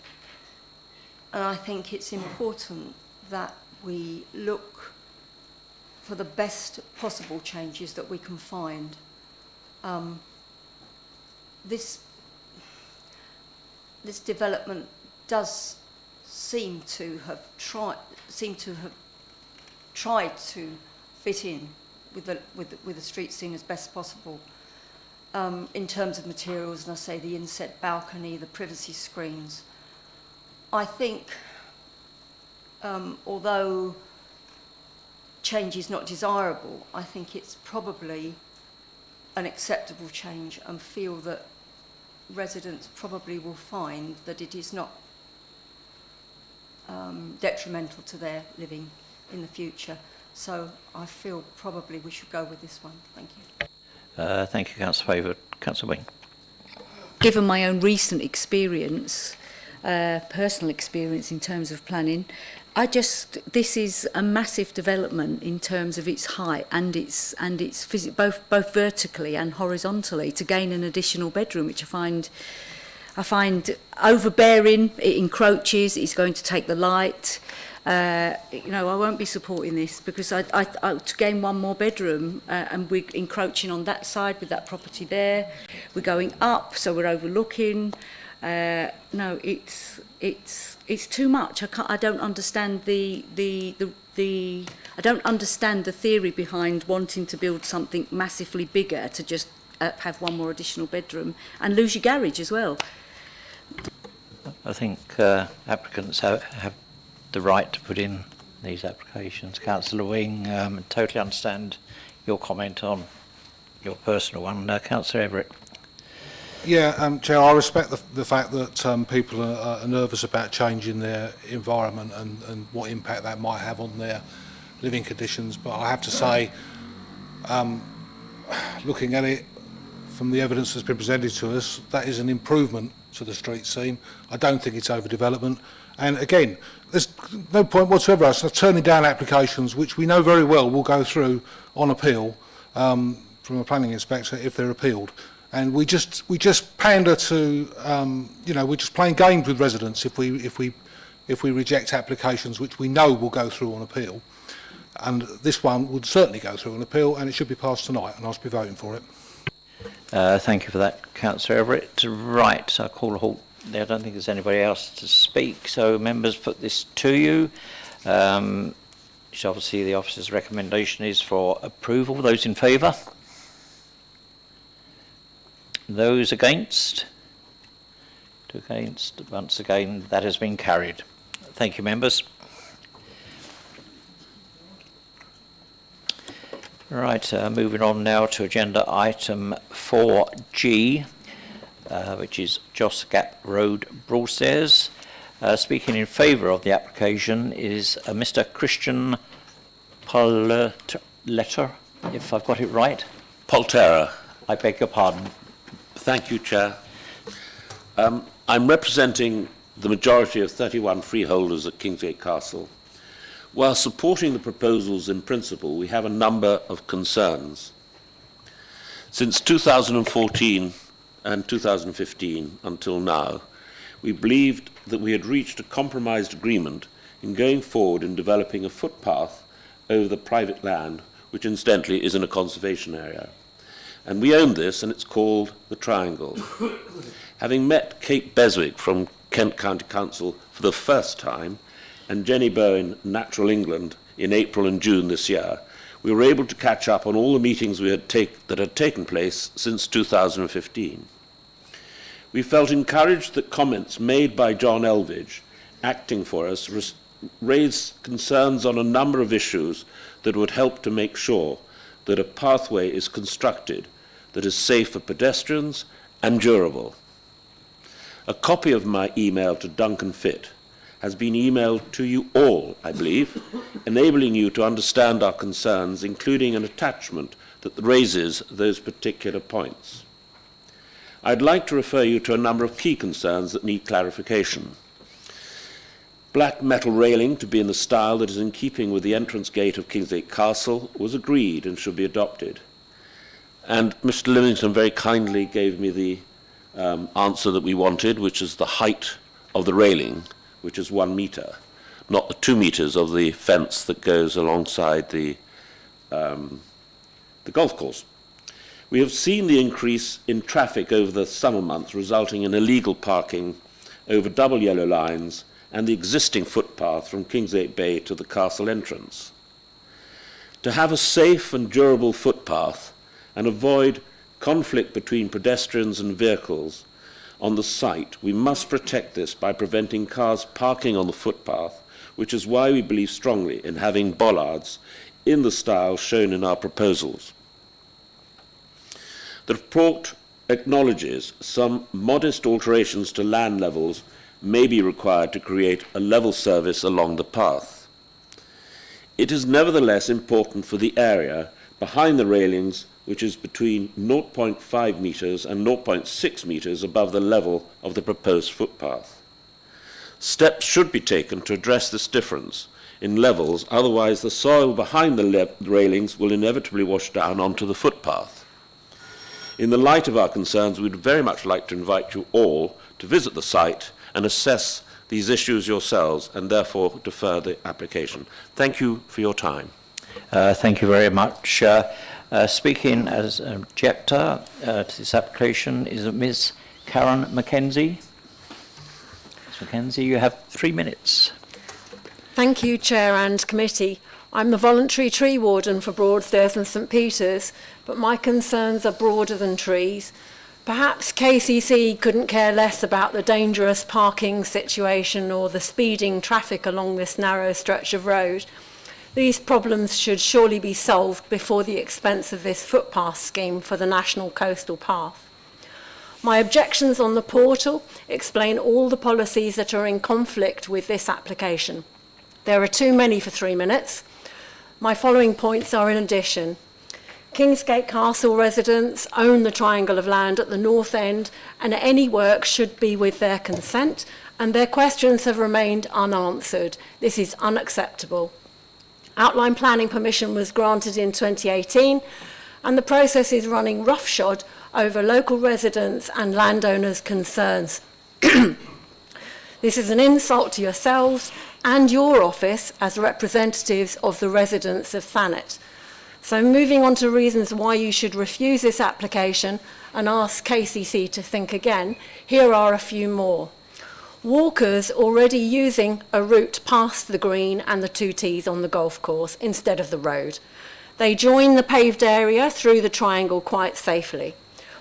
Speaker 15: And I think it's important that we look for the best possible changes that we can find. This development does seem to have tried to fit in with the street scene as best possible in terms of materials, and I say the inset balcony, the privacy screens. I think although change is not desirable, I think it's probably an acceptable change, and feel that residents probably will find that it is not detrimental to their living in the future. So I feel probably we should go with this one. Thank you.
Speaker 1: Thank you, Councillor Favour. Councillor Wing.
Speaker 7: Given my own recent experience, personal experience in terms of planning, this is a massive development in terms of its height and its both vertically and horizontally, to gain an additional bedroom, which I find overbearing. It encroaches. It's going to take the light. I won't be supporting this because to gain one more bedroom, and we're encroaching on that side with that property there. We're going up, so we're overlooking. No, it's too much. I don't understand I don't understand the theory behind wanting to build something massively bigger to just have one more additional bedroom and lose your garage as well.
Speaker 1: I think applicants have the right to put in these applications. Councillor Wing, totally understand your comment on your personal one. Councillor Everett.
Speaker 10: Yeah, Chair, I respect the fact that people are nervous about changing their environment and what impact that might have on their living conditions. But I have to say, looking at it from the evidence that's been presented to us, that is an improvement to the street scene. I don't think it's overdevelopment. And again, there's no point whatsoever us turning down applications which we know very well will go through on appeal from a planning inspector if they're appealed. And we just pander to, we're just playing games with residents if we reject applications which we know will go through on appeal. And this one would certainly go through on appeal, and it should be passed tonight, and I'll be voting for it.
Speaker 1: Thank you for that, Councillor Everett. Right, so I'll call a halt I don't think there's anybody else to speak, so members put this to you. Which obviously the officer's recommendation is for approval. Those in favour? Those against? Two against. Once again, that has been carried. Thank you, members. Right, moving on now to agenda item 4G, which is Joss Gap Road, Broadstairs. Speaking in favour of the application is Mr. Christian Polter, if I've got it right.
Speaker 17: Polterra.
Speaker 1: I beg your pardon.
Speaker 17: Thank you, Chair. I'm representing the majority of 31 freeholders at Kingsgate Castle. While supporting the proposals in principle, we have a number of concerns. Since 2014 and 2015 until now, we believed that we had reached a compromised agreement in going forward in developing a footpath over the private land, which incidentally is in a conservation area. And we own this, and it's called the Triangle. Having met Kate Beswick from Kent County Council for the first time, and Jenny Bowen, Natural England, in April and June this year, we were able to catch up on all the meetings that had taken place since 2015. We felt encouraged that comments made by John Elvidge, acting for us, raised concerns on a number of issues that would help to make sure that a pathway is constructed that is safe for pedestrians and durable. A copy of my email to Duncan Fitt has been emailed to you all, I believe, enabling you to understand our concerns, including an attachment that raises those particular points. I'd like to refer you to a number of key concerns that need clarification. Black metal railing to be in the style that is in keeping with the entrance gate of Kingsgate Castle was agreed and should be adopted. And Mr. Livingstone very kindly gave me the answer that we wanted, which is the height of the railing, which is 1 metre, not the 2 metres of the fence that goes alongside the golf course. We have seen the increase in traffic over the summer months, resulting in illegal parking over double yellow lines and the existing footpath from Kingsgate Bay to the castle entrance. To have a safe and durable footpath and avoid conflict between pedestrians and vehicles on the site, we must protect this by preventing cars parking on the footpath, which is why we believe strongly in having bollards in the style shown in our proposals. The report acknowledges some modest alterations to land levels may be required to create a level service along the path. It is nevertheless important for the area behind the railings, which is between 0.5 metres and 0.6 metres above the level of the proposed footpath. Steps should be taken to address this difference in levels, otherwise the soil behind the railings will inevitably wash down onto the footpath. In the light of our concerns, we would very much like to invite you all to visit the site and assess these issues yourselves, and therefore defer the application. Thank you for your time.
Speaker 1: Thank you very much. Speaking as an objector to this application is Ms. Karen Mackenzie. Ms. Mackenzie, you have 3 minutes.
Speaker 18: Thank you, Chair and Committee. I'm the voluntary tree warden for Broadstairs and St Peters, but my concerns are broader than trees. Perhaps KCC couldn't care less about the dangerous parking situation or the speeding traffic along this narrow stretch of road. These problems should surely be solved before the expense of this footpath scheme for the National Coastal Path. My objections on the portal explain all the policies that are in conflict with this application. There are too many for 3 minutes. My following points are in addition. Kingsgate Castle residents own the triangle of land at the north end, and any work should be with their consent, and their questions have remained unanswered. This is unacceptable. Outline planning permission was granted in 2018, and the process is running roughshod over local residents and landowners' concerns. This is an insult to yourselves and your office as representatives of the residents of Thanet. So moving on to reasons why you should refuse this application and ask KCC to think again, here are a few more. Walkers already using a route past the green and the 2 T's on the golf course instead of the road. They join the paved area through the triangle quite safely.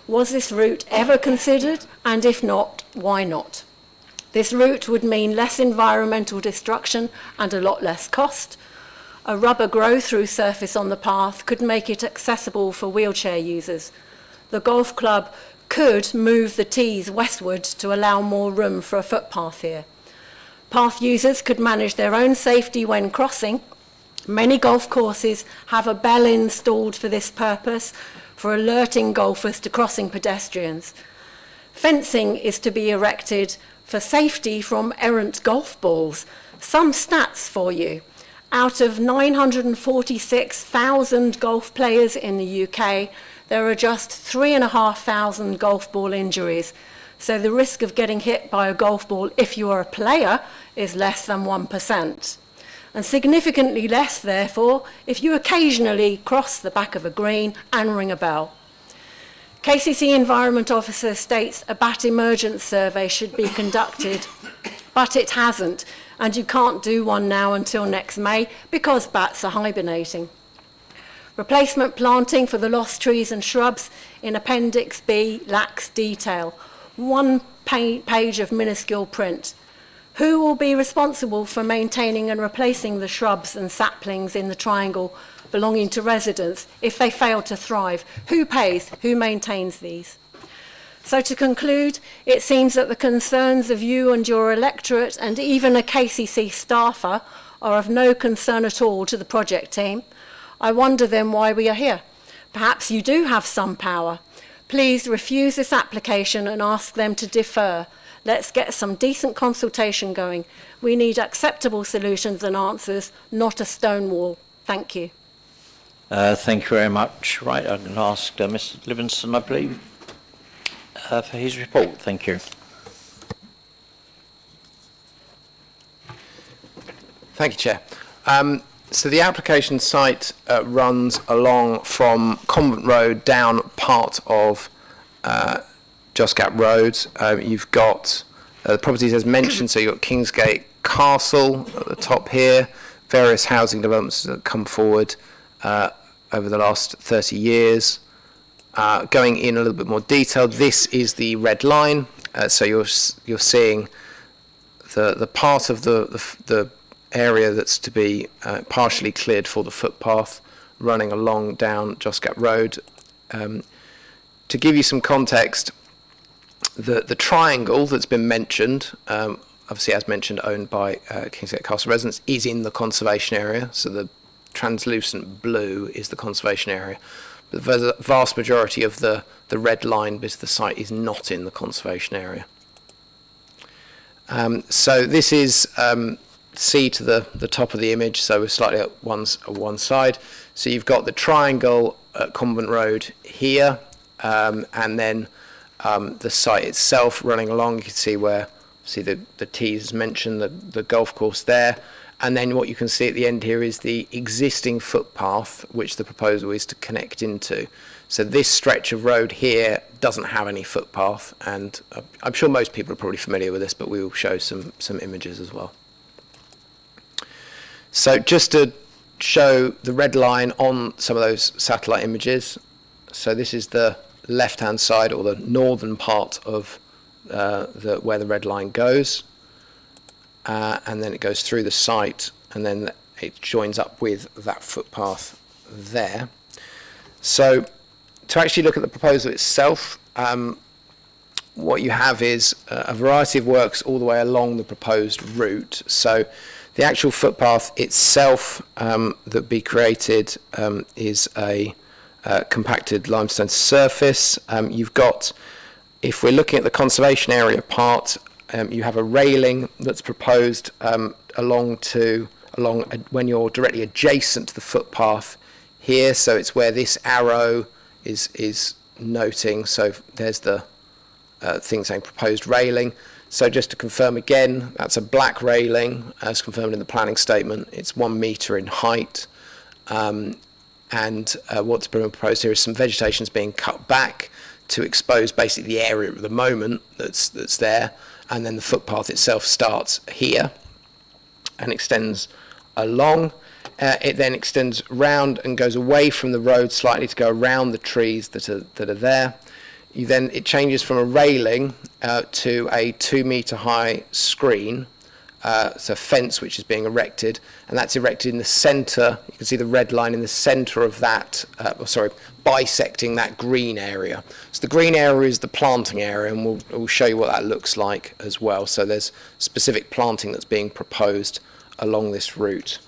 Speaker 18: Was this route ever considered? And if not, why not? This route would mean less environmental destruction and a lot less cost. A rubber grow-through surface on the path could make it accessible for wheelchair users. The golf club could move the tees westward to allow more room for a footpath here. Path users could manage their own safety when crossing. Many golf courses have a bell installed for this purpose, for alerting golfers to crossing pedestrians. Fencing is to be erected for safety from errant golf balls. Some stats for you. Out of 946,000 golf players in the UK, there are just 3,500 golf ball injuries. So the risk of getting hit by a golf ball if you are a player is less than 1%. And significantly less, therefore, if you occasionally cross the back of a green and ring a bell. KCC Environment Officer states a bat emergence survey should be conducted, but it hasn't, and you can't do one now until next May because bats are hibernating. Replacement planting for the lost trees and shrubs in Appendix B lacks detail. 1 page of minuscule print. Who will be responsible for maintaining and replacing the shrubs and saplings in the triangle belonging to residents if they fail to thrive? Who pays? Who maintains these? So to conclude, it seems that the concerns of you and your electorate and even a KCC staffer are of no concern at all to the project team. I wonder then why we are here. Perhaps you do have some power. Please refuse this application and ask them to defer. Let's get some decent consultation going. We need acceptable solutions and answers, not a stone wall. Thank you.
Speaker 1: Thank you very much. Right, I'm going to ask Mr. Livingston, I believe, for his report. Thank you.
Speaker 3: Thank you, Chair. So the application site runs along from Convent Road down part of Josgap Road. You've got the properties as mentioned, so you've got Kingsgate Castle at the top here, various housing developments that come forward over the last 30 years. Going in a little bit more detail, this is the red line, so you're seeing the part of the area that's to be partially cleared for the footpath running along down Josgap Road. To give you some context, the triangle that's been mentioned, obviously as mentioned owned by Kingsgate Castle residents, is in the conservation area, so the translucent blue is the conservation area. But the vast majority of the red line bit of the site is not in the conservation area. So this is C to the top of the image, so we're slightly at one side. So you've got the triangle at Convent Road here, and then the site itself running along. You can see where the T's is mentioned, the golf course there. And then what you can see at the end here is the existing footpath, which the proposal is to connect into. So this stretch of road here doesn't have any footpath, and I'm sure most people are probably familiar with this, but we will show some images as well. So just to show the red line on some of those satellite images. So this is the left-hand side, or the northern part of where the red line goes. And then it goes through the site, and then it joins up with that footpath there. So to actually look at the proposal itself, what you have is a variety of works all the way along the proposed route. So the actual footpath itself that be created is a compacted limestone surface. You've got, if we're looking at the conservation area part, you have a railing that's proposed along when you're directly adjacent to the footpath here. So it's where this arrow is noting. So there's the thing saying proposed railing. So just to confirm again, that's a black railing as confirmed in the planning statement. It's 1 metre in height, and and what's being proposed here is some vegetation is being cut back to expose basically the area at the moment that's there, and then the footpath itself starts here and extends along. It then extends round and goes away from the road slightly to go around the trees that are there. It changes from a railing to a 2 metre high screen, so a fence which is being erected, and that's erected in the centre. You can see the red line in the centre of that, bisecting that green area. So the green area is the planting area, and we'll show you what that looks like as well. So there's specific planting that's being proposed along this route.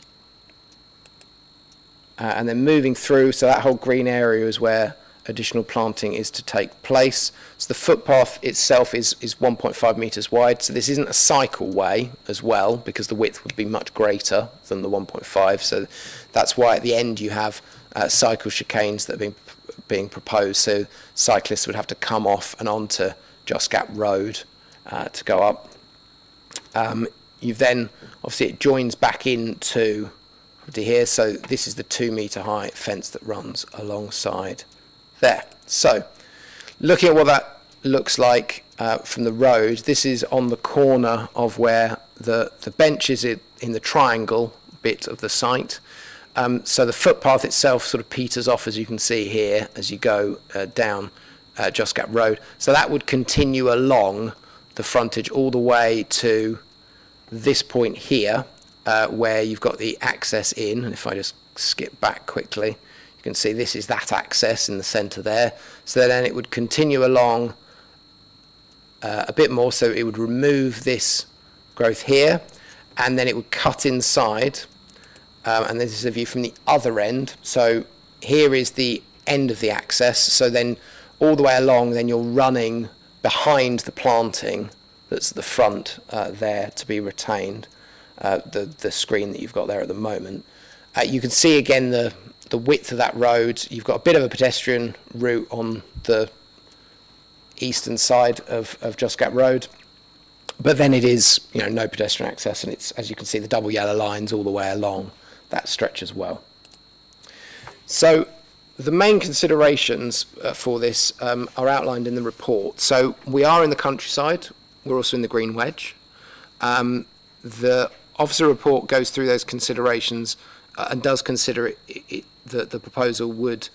Speaker 3: And then moving through, so that whole green area is where additional planting is to take place. So the footpath itself is 1.5 metres wide, so this isn't a cycle way as well, because the width would be much greater than the 1.5, so that's why at the end you have cycle chicanes that are being proposed, so cyclists would have to come off and onto Joss Gap Road to go up. You've then, obviously it joins back into here, so this is the 2 metre high fence that runs alongside there. So looking at what that looks like from the road, this is on the corner of where the bench is in the triangle bit of the site. So the footpath itself sort of peters off, as you can see here, as you go down Joss Gap Road. So that would continue along the frontage all the way to this point here, where you've got the access in. And if I just skip back quickly, you can see this is that access in the centre there. So then it would continue along a bit more, so it would remove this growth here, and then it would cut inside, and this is a view from the other end. So here is the end of the access, so then all the way along then you're running behind the planting that's at the front there to be retained, the screen that you've got there at the moment. You can see again the width of that road. You've got a bit of a pedestrian route on the eastern side of Joss Gap Road, but then it is no pedestrian access, and it's, as you can see, the double yellow lines all the way along that stretch as well. So the main considerations for this are outlined in the report. So we are in the countryside, we're also in the Green Wedge. The officer report goes through those considerations and does consider that the proposal would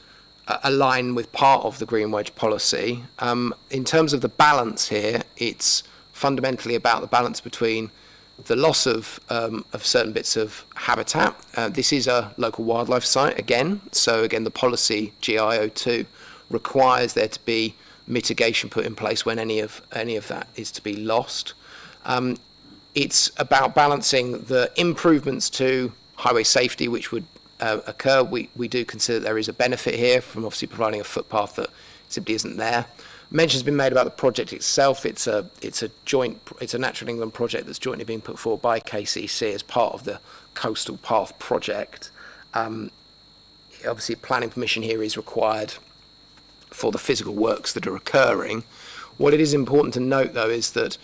Speaker 3: align with part of the Green Wedge policy. In terms of the balance here, it's fundamentally about the balance between the loss of certain bits of habitat. This is a local wildlife site again, so again the policy GIO2 requires there to be mitigation put in place when any of that is to be lost. It's about balancing the improvements to highway safety which would occur. We do consider there is a benefit here from obviously providing a footpath that simply isn't there. Mention's been made about the project itself. It's a Natural England project that's jointly being put forward by KCC as part of the Coastal Path project. Obviously planning permission here is required for the physical works that are occurring. What it is important to note though is that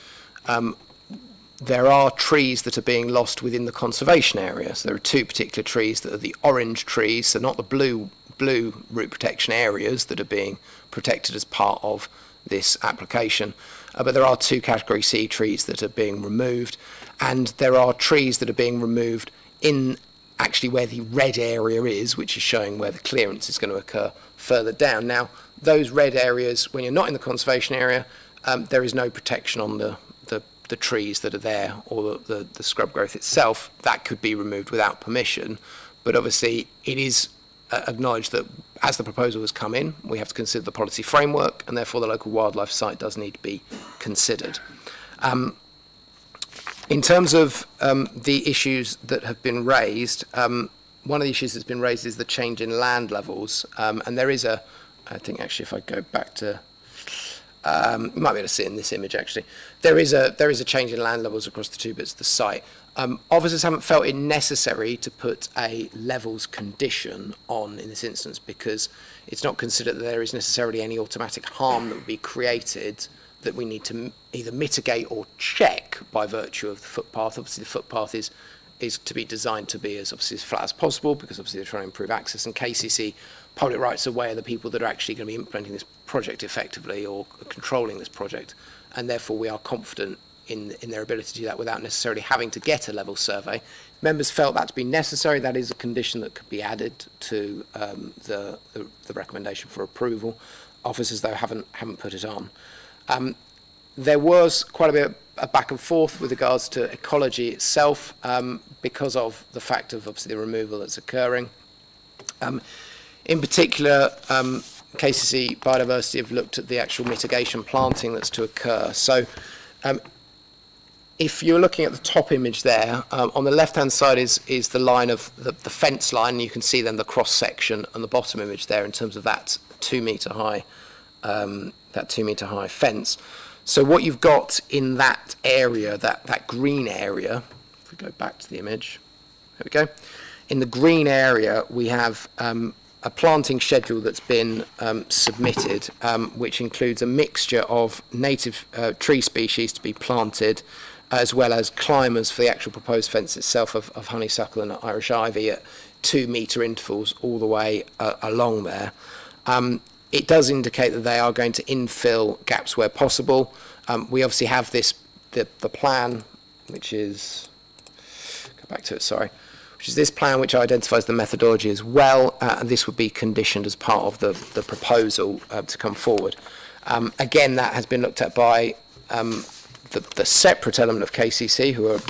Speaker 3: there are trees that are being lost within the conservation area. So there are two particular trees that are the orange trees, so not the blue root protection areas that are being protected as part of this application. But there are two category C trees that are being removed, and there are trees that are being removed in actually where the red area is, which is showing where the clearance is going to occur further down. Now, those red areas, when you're not in the conservation area, there is no protection on the trees that are there or the scrub growth itself. That could be removed without permission, but obviously it is acknowledged that as the proposal has come in, we have to consider the policy framework, and therefore the local wildlife site does need to be considered. In terms of the issues that have been raised, one of the issues that's been raised is the change in land levels, and there is I think actually if I go back to you might be able to see it in this image actually. There is a change in land levels across the two bits of the site. Officers haven't felt it necessary to put a levels condition on in this instance because it's not considered that there is necessarily any automatic harm that would be created that we need to either mitigate or check by virtue of the footpath. Obviously the footpath is is to be designed to be as obviously as flat as possible, because obviously they're trying to improve access, and KCC public rights of way are the people that are actually going to be implementing this project effectively or controlling this project, and therefore we are confident in their ability to do that without necessarily having to get a level survey. Members felt that to be necessary. That is a condition that could be added to the recommendation for approval. Officers, though, haven't put it on. There was quite a bit of back and forth with regards to ecology itself, because of the fact of obviously the removal that's occurring. In particular, KCC Biodiversity have looked at the actual mitigation planting that's to occur. So if you're looking at the top image there, on the left-hand side is the line of the fence line, and you can see then the cross-section on the bottom image there in terms of that 2 metre high, fence. So what you've got in that area, that green area, if we go back to the image, there we go. In the green area, we have a planting schedule that's been submitted, which includes a mixture of native tree species to be planted, as well as climbers for the actual proposed fence itself of honeysuckle and Irish ivy at 2 metre intervals all the way along there. It does indicate that they are going to infill gaps where possible. We obviously have the plan, which is, go back to it, sorry, which is this plan which identifies the methodology as well, and this would be conditioned as part of the proposal to come forward. Again, that has been looked at by the separate element of KCC, who are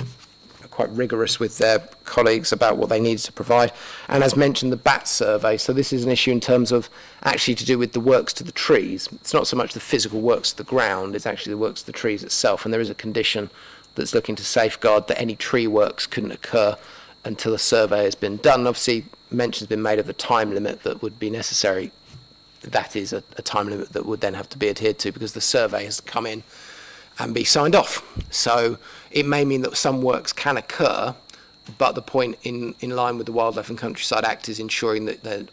Speaker 3: quite rigorous with their colleagues about what they needed to provide, and as mentioned, the bat survey. So this is an issue in terms of actually to do with the works to the trees. It's not so much the physical works to the ground, it's actually the works to the trees itself, and there is a condition that's looking to safeguard that any tree works couldn't occur until a survey has been done. Obviously, mention has been made of the time limit that would be necessary. That is a time limit that would then have to be adhered to, because the survey has to come in and be signed off. So it may mean that some works can occur, but the point in line with the Wildlife and Countryside Act is ensuring that there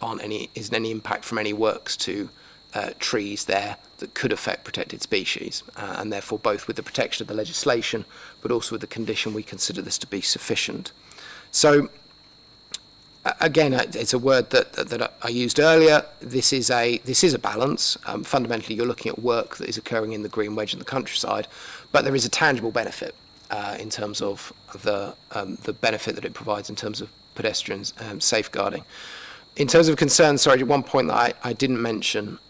Speaker 3: isn't any impact from any works to trees there that could affect protected species, and therefore both with the protection of the legislation but also with the condition, we consider this to be sufficient. So again, it's a word that I used earlier. This is a balance. Fundamentally, you're looking at work that is occurring in the green wedge and the countryside, but there is a tangible benefit in terms of the benefit that it provides in terms of pedestrians safeguarding. In terms of concerns, sorry, one point that I didn't mention,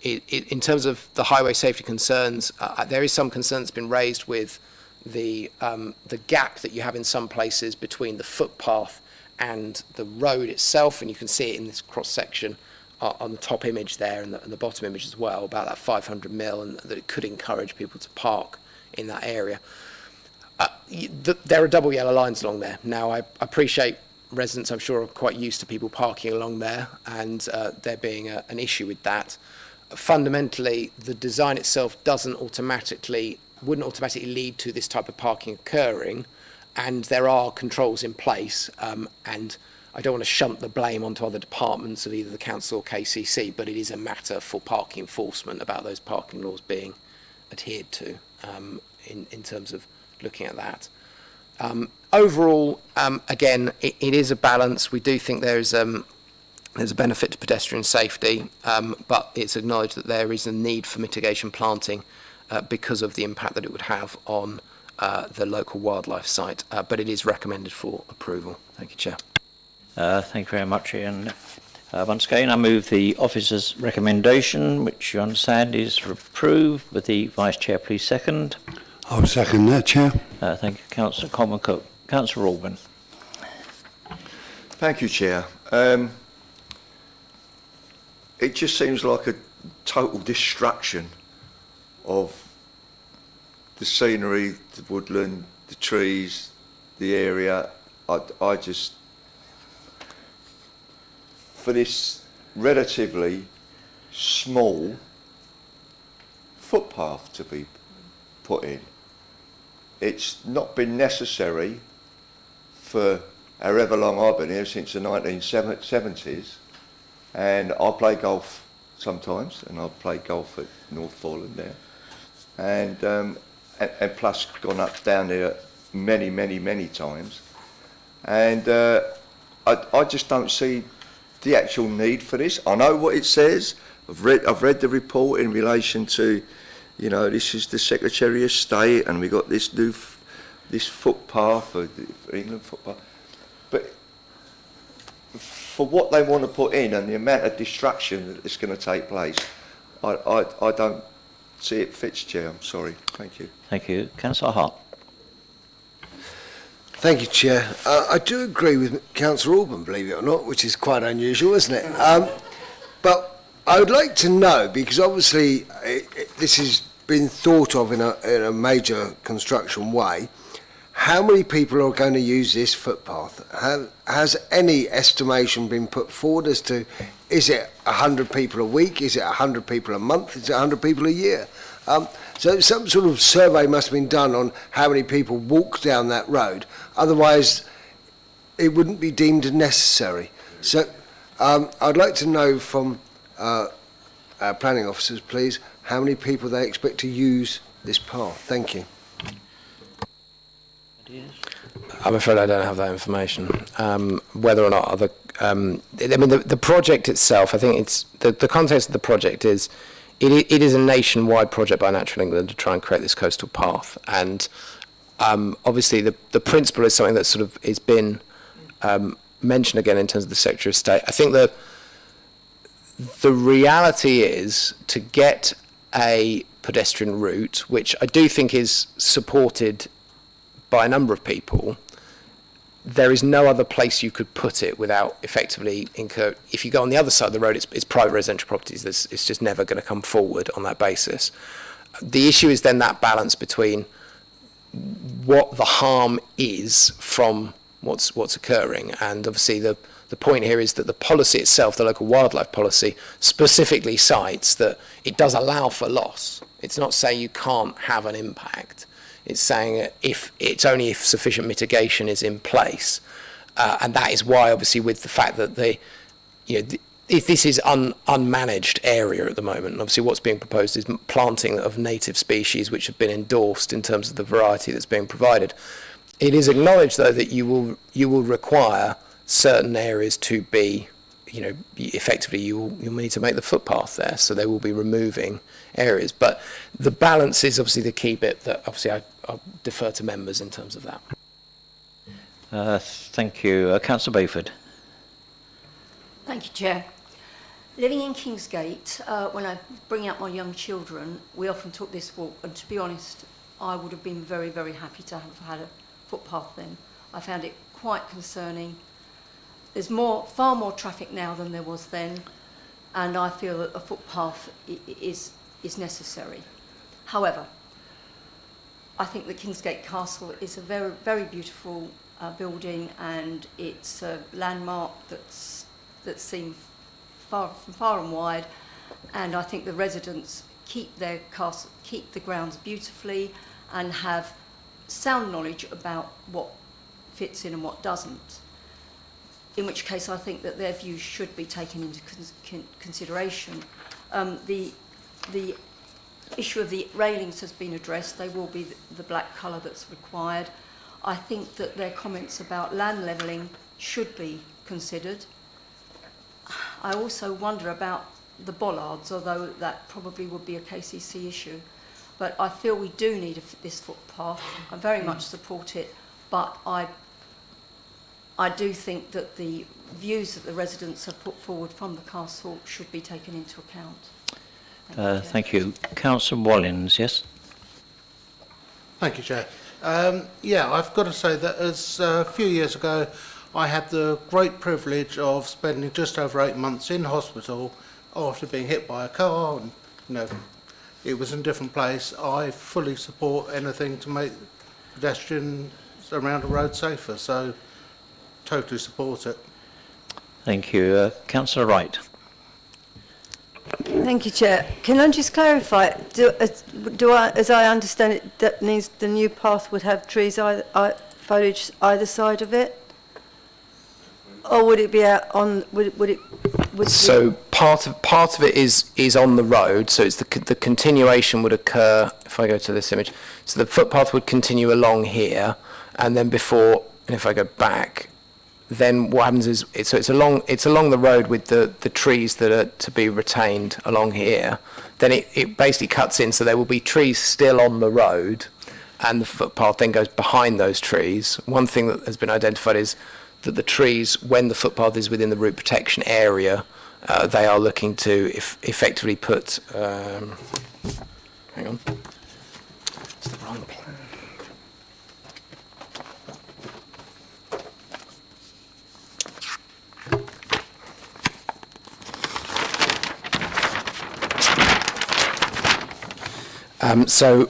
Speaker 3: in terms of the highway safety concerns, there is some concern that's been raised with the gap that you have in some places between the footpath and the road itself, and you can see it in this cross-section on the top image there and the bottom image as well, about that 500 mil, and that it could encourage people to park in that area. There are double yellow lines along there. Now, I appreciate residents, I'm sure, are quite used to people parking along there, and there being an issue with that. Fundamentally, the design itself wouldn't automatically lead to this type of parking occurring, and there are controls in place, and I don't want to shunt the blame onto other departments of either the council or KCC, but it is a matter for parking enforcement about those parking laws being adhered to in terms of looking at that. Overall, again, it is a balance. We do think there's a benefit to pedestrian safety, but it's acknowledged that there is a need for mitigation planting because of the impact that it would have on the local wildlife site, but it is recommended for approval. Thank you, Chair.
Speaker 1: Thank you very much, Ian. Once again, I move the officer's recommendation, which you understand is approved. Would the Vice Chair please second?
Speaker 5: I'll second that, Chair.
Speaker 1: Thank you, Councillor Cook. Councillor Alban.
Speaker 9: Thank you, Chair. It just seems like a total destruction of the scenery, the woodland, the trees, the area. I just, for this relatively small footpath to be put in, it's not been necessary for however long I've been here, since the 1970s, and I play golf sometimes, and I've played golf at North Foreland there, and plus gone up down there many times, And I just don't see the actual need for this. I know what it says. I've read the report in relation to, you know, this is the Secretary of State, and we got this new this footpath, for England footpath. But for what they want to put in and the amount of destruction that's going to take place, I don't see it fits, Chair. I'm sorry. Thank you.
Speaker 1: Thank you. Councillor Hart.
Speaker 6: Thank you, Chair. I do agree with Councillor Orban, believe it or not, which is quite unusual, isn't it? But I would like to know, because obviously this has been thought of in a major construction way, how many people are going to use this footpath? Has any estimation been put forward as to, is it 100 people a week, is it 100 people a month, is it 100 people a year? So some sort of survey must have been done on how many people walk down that road. Otherwise, it wouldn't be deemed necessary. So I'd like to know from our planning officers, please, how many people they expect to use this path. Thank you.
Speaker 3: I'm afraid I don't have that information. Whether or not other, I mean, the project itself, I think it's the context of the project is it is a nationwide project by Natural England to try and create this coastal path, and obviously the principle is something that sort of has been mentioned again in terms of the Secretary of State. I think that the reality is to get a pedestrian route, which I do think is supported by a number of people, there is no other place you could put it without effectively incur. If you go on the other side of the road, it's private residential properties. It's just never going to come forward on that basis. The issue is then that balance between what the harm is from what's occurring, and obviously the point here is that the policy itself, the local wildlife policy, specifically cites that it does allow for loss. It's not saying you can't have an impact. It's saying it's only if sufficient mitigation is in place, and that is why, obviously, with the fact that if this is unmanaged area at the moment, and obviously what's being proposed is planting of native species which have been endorsed in terms of the variety that's being provided. It is acknowledged, though, that you will require certain areas to be, effectively you'll need to make the footpath there, so they will be removing areas. But the balance is obviously the key bit that obviously I'll defer to members in terms of that.
Speaker 1: Thank you. Councillor Bayford.
Speaker 15: Thank you, Chair. Living in Kingsgate, when I bring out my young children, we often took this walk, and to be honest, I would have been very, very happy to have had a footpath then. I found it quite concerning. There's far more traffic now than there was then, and I feel that a footpath is necessary. However, I think the Kingsgate Castle is a very, very beautiful building, and it's a landmark that's seen far and wide, and I think the residents keep their castle, keep the grounds beautifully, and have sound knowledge about what fits in and what doesn't. In which case, I think that their views should be taken into consideration. The issue of the railings has been addressed. They will be the black colour that's required. I think that their comments about land levelling should be considered. I also wonder about the bollards, although that probably would be a KCC issue. But I feel we do need this footpath. I very much support it, but I do think that the views that the residents have put forward from the castle should be taken into account.
Speaker 1: Thank you. Councillor Wallins, yes?
Speaker 10: Thank you, Chair. I've got to say that as a few years ago, I had the great privilege of spending just over 8 months in hospital after being hit by a car, and it was in a different place. I fully support anything to make pedestrians around the road safer, so totally support it.
Speaker 1: Thank you. Councillor Wright.
Speaker 19: Thank you, Chair. Can I just clarify, as I understand it, that means the new path would have trees, foliage either side of it? Or would it be out on,
Speaker 3: So part of it is on the road, so it's the continuation would occur, if I go to this image, so the footpath would continue along here, and then if I go back, then what happens is it's along the road with the trees that are to be retained along here. Then it basically cuts in, so there will be trees still on the road, and the footpath then goes behind those trees. One thing that has been identified is that the trees, when the footpath is within the root protection area, they are looking to effectively put. Hang on, it's the wrong plan. So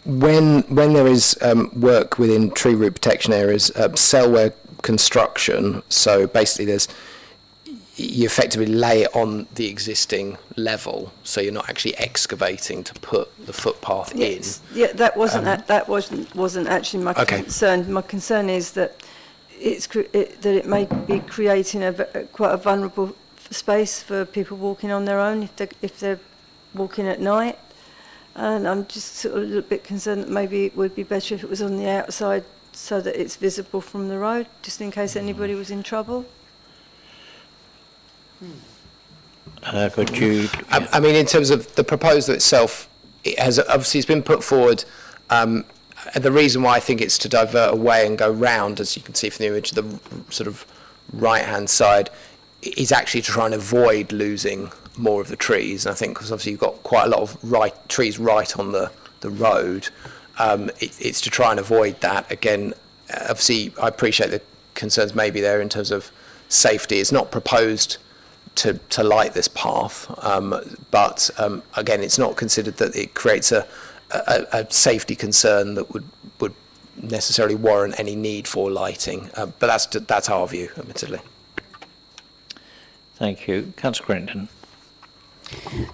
Speaker 3: when there is work within tree root protection areas, cellware construction, so basically you effectively lay it on the existing level, so you're not actually excavating to put the footpath in.
Speaker 19: Yeah, that wasn't actually my concern. My concern is that that it may be creating quite a vulnerable space for people walking on their own if they're walking at night. And I'm just sort of a little bit concerned that maybe it would be better if it was on the outside so that it's visible from the road, just in case anybody was in trouble.
Speaker 1: Could you?
Speaker 3: I mean, in terms of the proposal itself, it's been put forward. The reason why I think it's to divert away and go round, as you can see from the image, the sort of right-hand side, is actually to try and avoid losing more of the trees. And I think because obviously you've got quite a lot of trees right on the road, it's to try and avoid that. Again, obviously I appreciate the concerns maybe there in terms of safety. It's not proposed to light this path, but again, it's not considered that it creates a safety concern that would necessarily warrant any need for lighting. But that's our view, admittedly.
Speaker 1: Thank you. Councillor Crittenden.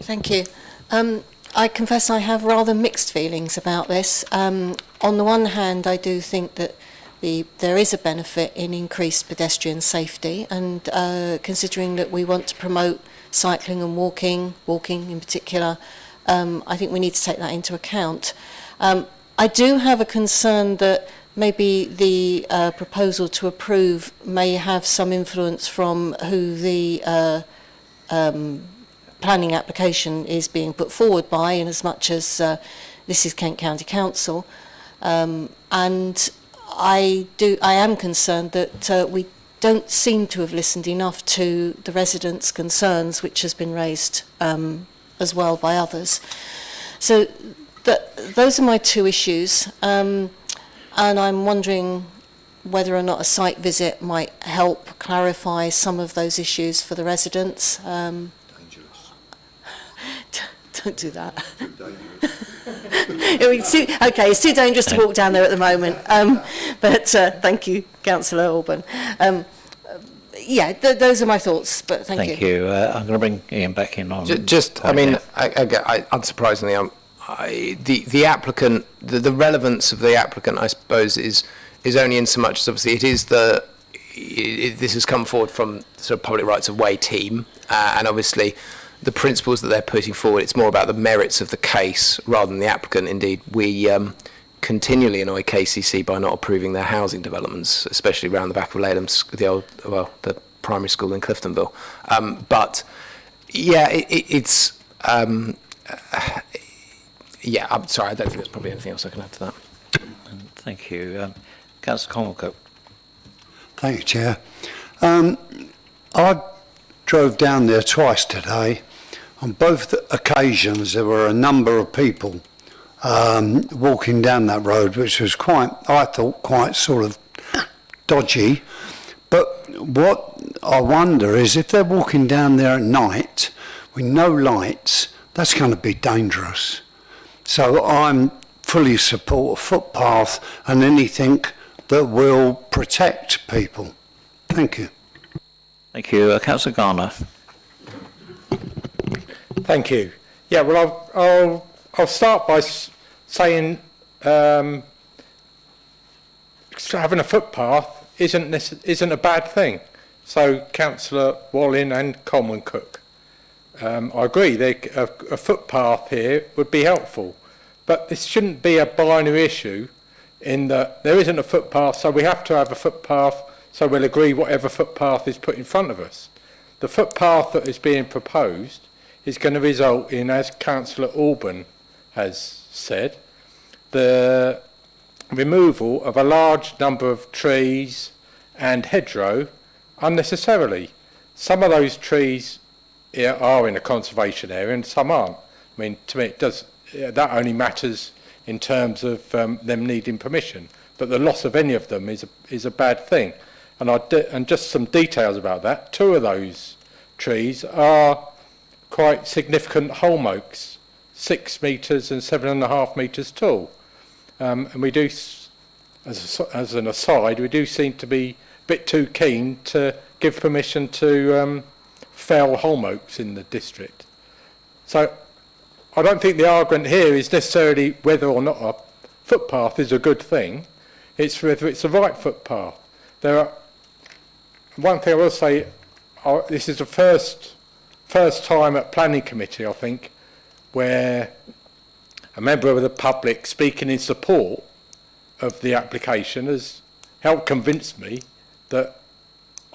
Speaker 13: Thank you. I confess I have rather mixed feelings about this. On the one hand, I do think that there is a benefit in increased pedestrian safety, and considering that we want to promote cycling and walking in particular, I think we need to take that into account. I do have a concern that maybe the proposal to approve may have some influence from who the planning application is being put forward by, in as much as this is Kent County Council, and I am concerned that we don't seem to have listened enough to the residents' concerns, which has been raised as well by others. So those are my two issues, and I'm wondering whether or not a site visit might help clarify some of those issues for the residents. Don't do that. It's too dangerous to walk down there at the moment. But thank you, Councillor Alban. Those are my thoughts. But thank you.
Speaker 1: Thank you. I'm going to bring Ian back in on.
Speaker 3: Unsurprisingly, the applicant, the relevance of the applicant, I suppose, is only in so much as obviously this has come forward from the sort of public rights of way team, and obviously the principles that they're putting forward, it's more about the merits of the case rather than the applicant. Indeed, we continually annoy KCC by not approving their housing developments, especially around the back of Ladham's, the primary school in Cliftonville. I'm sorry, I don't think there's probably anything else I can add to that.
Speaker 1: Thank you. Councillor Conwell-Cook.
Speaker 5: Thank you, Chair. I drove down there twice today. On both occasions, there were a number of people walking down that road, which was I thought, quite sort of dodgy. But what I wonder is if they're walking down there at night with no lights, that's going to be dangerous. So I'm fully support a footpath and anything that will protect people. Thank you.
Speaker 1: Thank you. Councillor Garner.
Speaker 11: Thank you. Yeah, well, I'll start by saying having a footpath isn't a bad thing. So, Councillor Wallin and Conwell-Cook, I agree. A footpath here would be helpful, but this shouldn't be a binary issue in that there isn't a footpath, so we have to have a footpath so we'll agree whatever footpath is put in front of us. The footpath that is being proposed is going to result in, as Councillor Alban has said, the removal of a large number of trees and hedgerow unnecessarily. Some of those trees are in a conservation area and some aren't. I mean, to me, that only matters in terms of them needing permission. But the loss of any of them is a bad thing. And just some details about that. 2 of those trees are quite significant holm oaks, 6 metres and 7.5 metres tall. And we do, as an aside, we do seem to be a bit too keen to give permission to fell holm oaks in the district. So I don't think the argument here is necessarily whether or not a footpath is a good thing. It's whether it's the right footpath. One thing I will say, this is the first time at planning committee, I think, where a member of the public speaking in support of the application has helped convince me that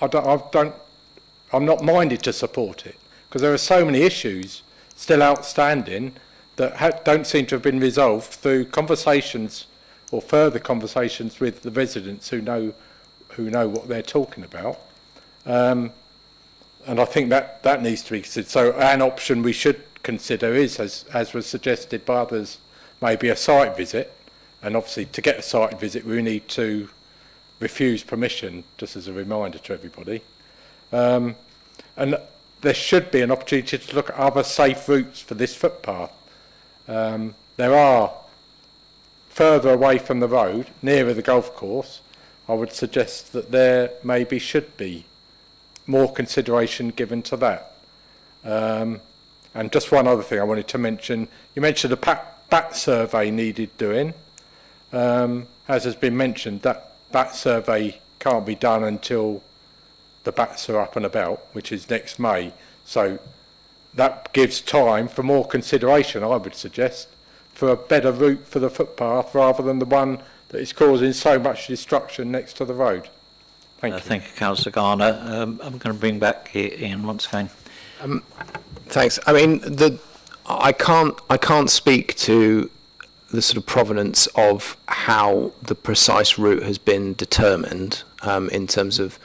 Speaker 11: I'm not minded to support it, because there are so many issues still outstanding that don't seem to have been resolved through conversations or further conversations with the residents who know what they're talking about. And I think that needs to be considered. So an option we should consider is, as was suggested by others, maybe a site visit. And obviously to get a site visit we need to refuse permission, just as a reminder to everybody. And there should be an opportunity to look at other safe routes for this footpath. There are further away from the road, nearer the golf course. I would suggest that there maybe should be more consideration given to that. And just one other thing I wanted to mention. You mentioned a bat survey needed doing. As has been mentioned, that bat survey can't be done until the bats are up and about, which is next May. So that gives time for more consideration, I would suggest, for a better route for the footpath rather than the one that is causing so much destruction next to the road. Thank you.
Speaker 1: Thank you, Councillor Garner. I'm going to bring back Ian once again.
Speaker 3: Thanks. I mean, I can't speak to the sort of provenance of how the precise route has been determined in terms of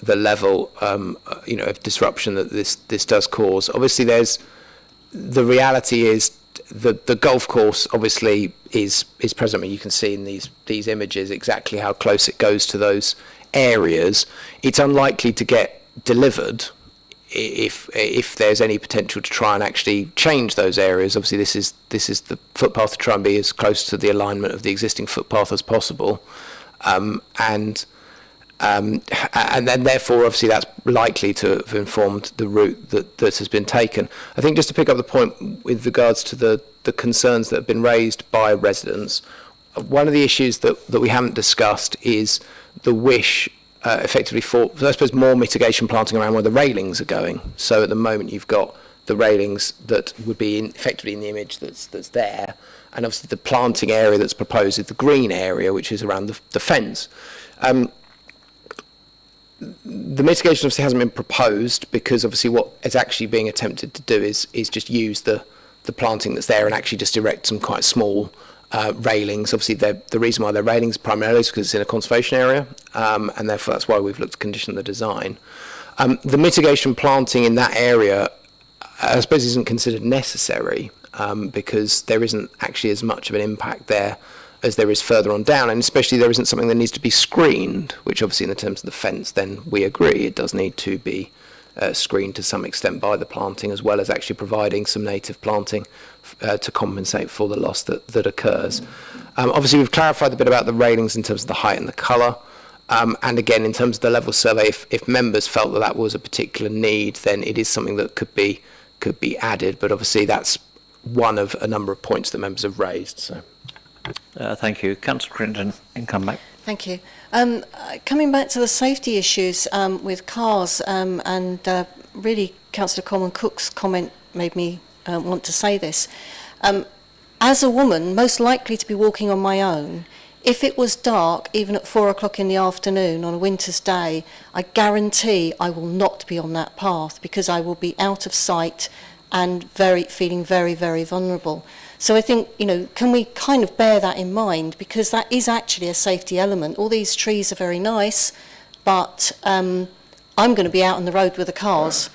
Speaker 3: the level, of disruption that this does cause. Obviously, the reality is the golf course obviously is present. I mean, you can see in these images exactly how close it goes to those areas. It's unlikely to get delivered if there's any potential to try and actually change those areas. Obviously, this is the footpath to try and be as close to the alignment of the existing footpath as possible, and then therefore obviously that's likely to have informed the route that has been taken. I think just to pick up the point with regards to the concerns that have been raised by residents, one of the issues that we haven't discussed is the wish effectively for, I suppose, more mitigation planting around where the railings are going. So at the moment you've got the railings that would be effectively in the image that's there, and obviously the planting area that's proposed is the green area, which is around the fence. The mitigation obviously hasn't been proposed because obviously what is actually being attempted to do is just use the planting that's there and actually just erect some quite small railings. Obviously the reason why they're railings primarily is because it's in a conservation area, and therefore that's why we've looked to condition the design. The mitigation planting in that area I suppose isn't considered necessary because there isn't actually as much of an impact there as there is further on down, and especially there isn't something that needs to be screened, which obviously in the terms of the fence then we agree it does need to be screened to some extent by the planting, as well as actually providing some native planting to compensate for the loss that occurs. Obviously we've clarified a bit about the railings in terms of the height and the colour, and again in terms of the level survey, if members felt that was a particular need, then it is something that could be added, but obviously that's one of a number of points that members have raised. So.
Speaker 1: Thank you. Councillor Crinton, and come back.
Speaker 13: Thank you. Coming back to the safety issues with cars, and really Councillor Coleman-Cook's comment made me want to say this. As a woman, most likely to be walking on my own, If it was dark, even at 4 o'clock in the afternoon on a winter's day, I guarantee I will not be on that path because I will be out of sight and feeling very, very vulnerable. So I think, you know, can we kind of bear that in mind, because that is actually a safety element. All these trees are very nice, but I'm going to be out on the road with the cars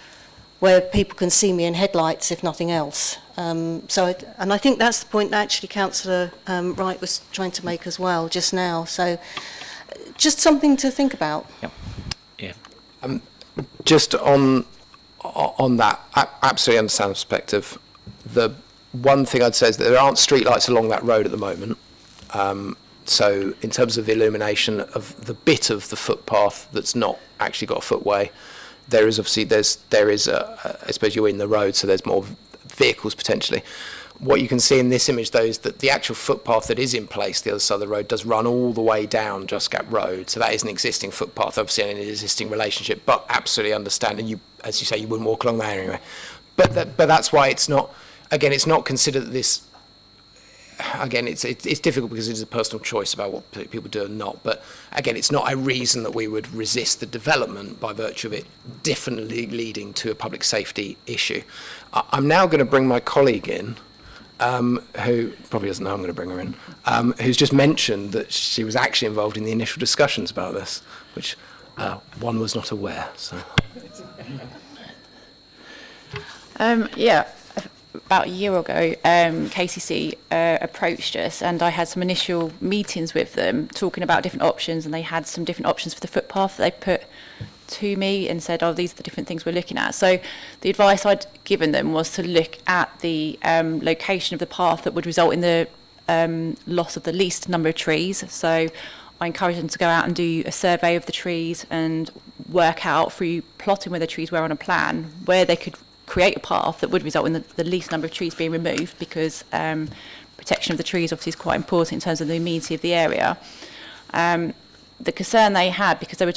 Speaker 13: where people can see me in headlights, if nothing else. And I think that's the point that actually Councillor Wright was trying to make as well just now. So just something to think about.
Speaker 1: Yep. Yeah.
Speaker 3: Just on that, I absolutely understand the perspective. The one thing I'd say is that there aren't streetlights along that road at the moment. So in terms of illumination of the bit of the footpath that's not actually got a footway, there is obviously, I suppose you're in the road, so there's more vehicles potentially. What you can see in this image, though, is that the actual footpath that is in place, the other side of the road, does run all the way down Just Gap Road. So that is an existing footpath, obviously, in an existing relationship, but absolutely understand, and you, as you say, you wouldn't walk along there anyway. But that's why it's not, again, it's not considered this, again, it's difficult because it's a personal choice about what people do and not. But again, it's not a reason that we would resist the development by virtue of it definitely leading to a public safety issue. I'm now going to bring my colleague in, who probably doesn't know I'm going to bring her in, who's just mentioned that she was actually involved in the initial discussions about this, which one was not aware. So.
Speaker 4: Yeah. About a year ago, KCC approached us, and I had some initial meetings with them talking about different options, and they had some different options for the footpath that they put to me and said, oh, these are the different things we're looking at. So the advice I'd given them was to look at the location of the path that would result in the loss of the least number of trees. So I encouraged them to go out and do a survey of the trees and work out through plotting where the trees were on a plan where they could create a path that would result in the least number of trees being removed, because protection of the trees obviously is quite important in terms of the amenity of the area. The concern they had, because they were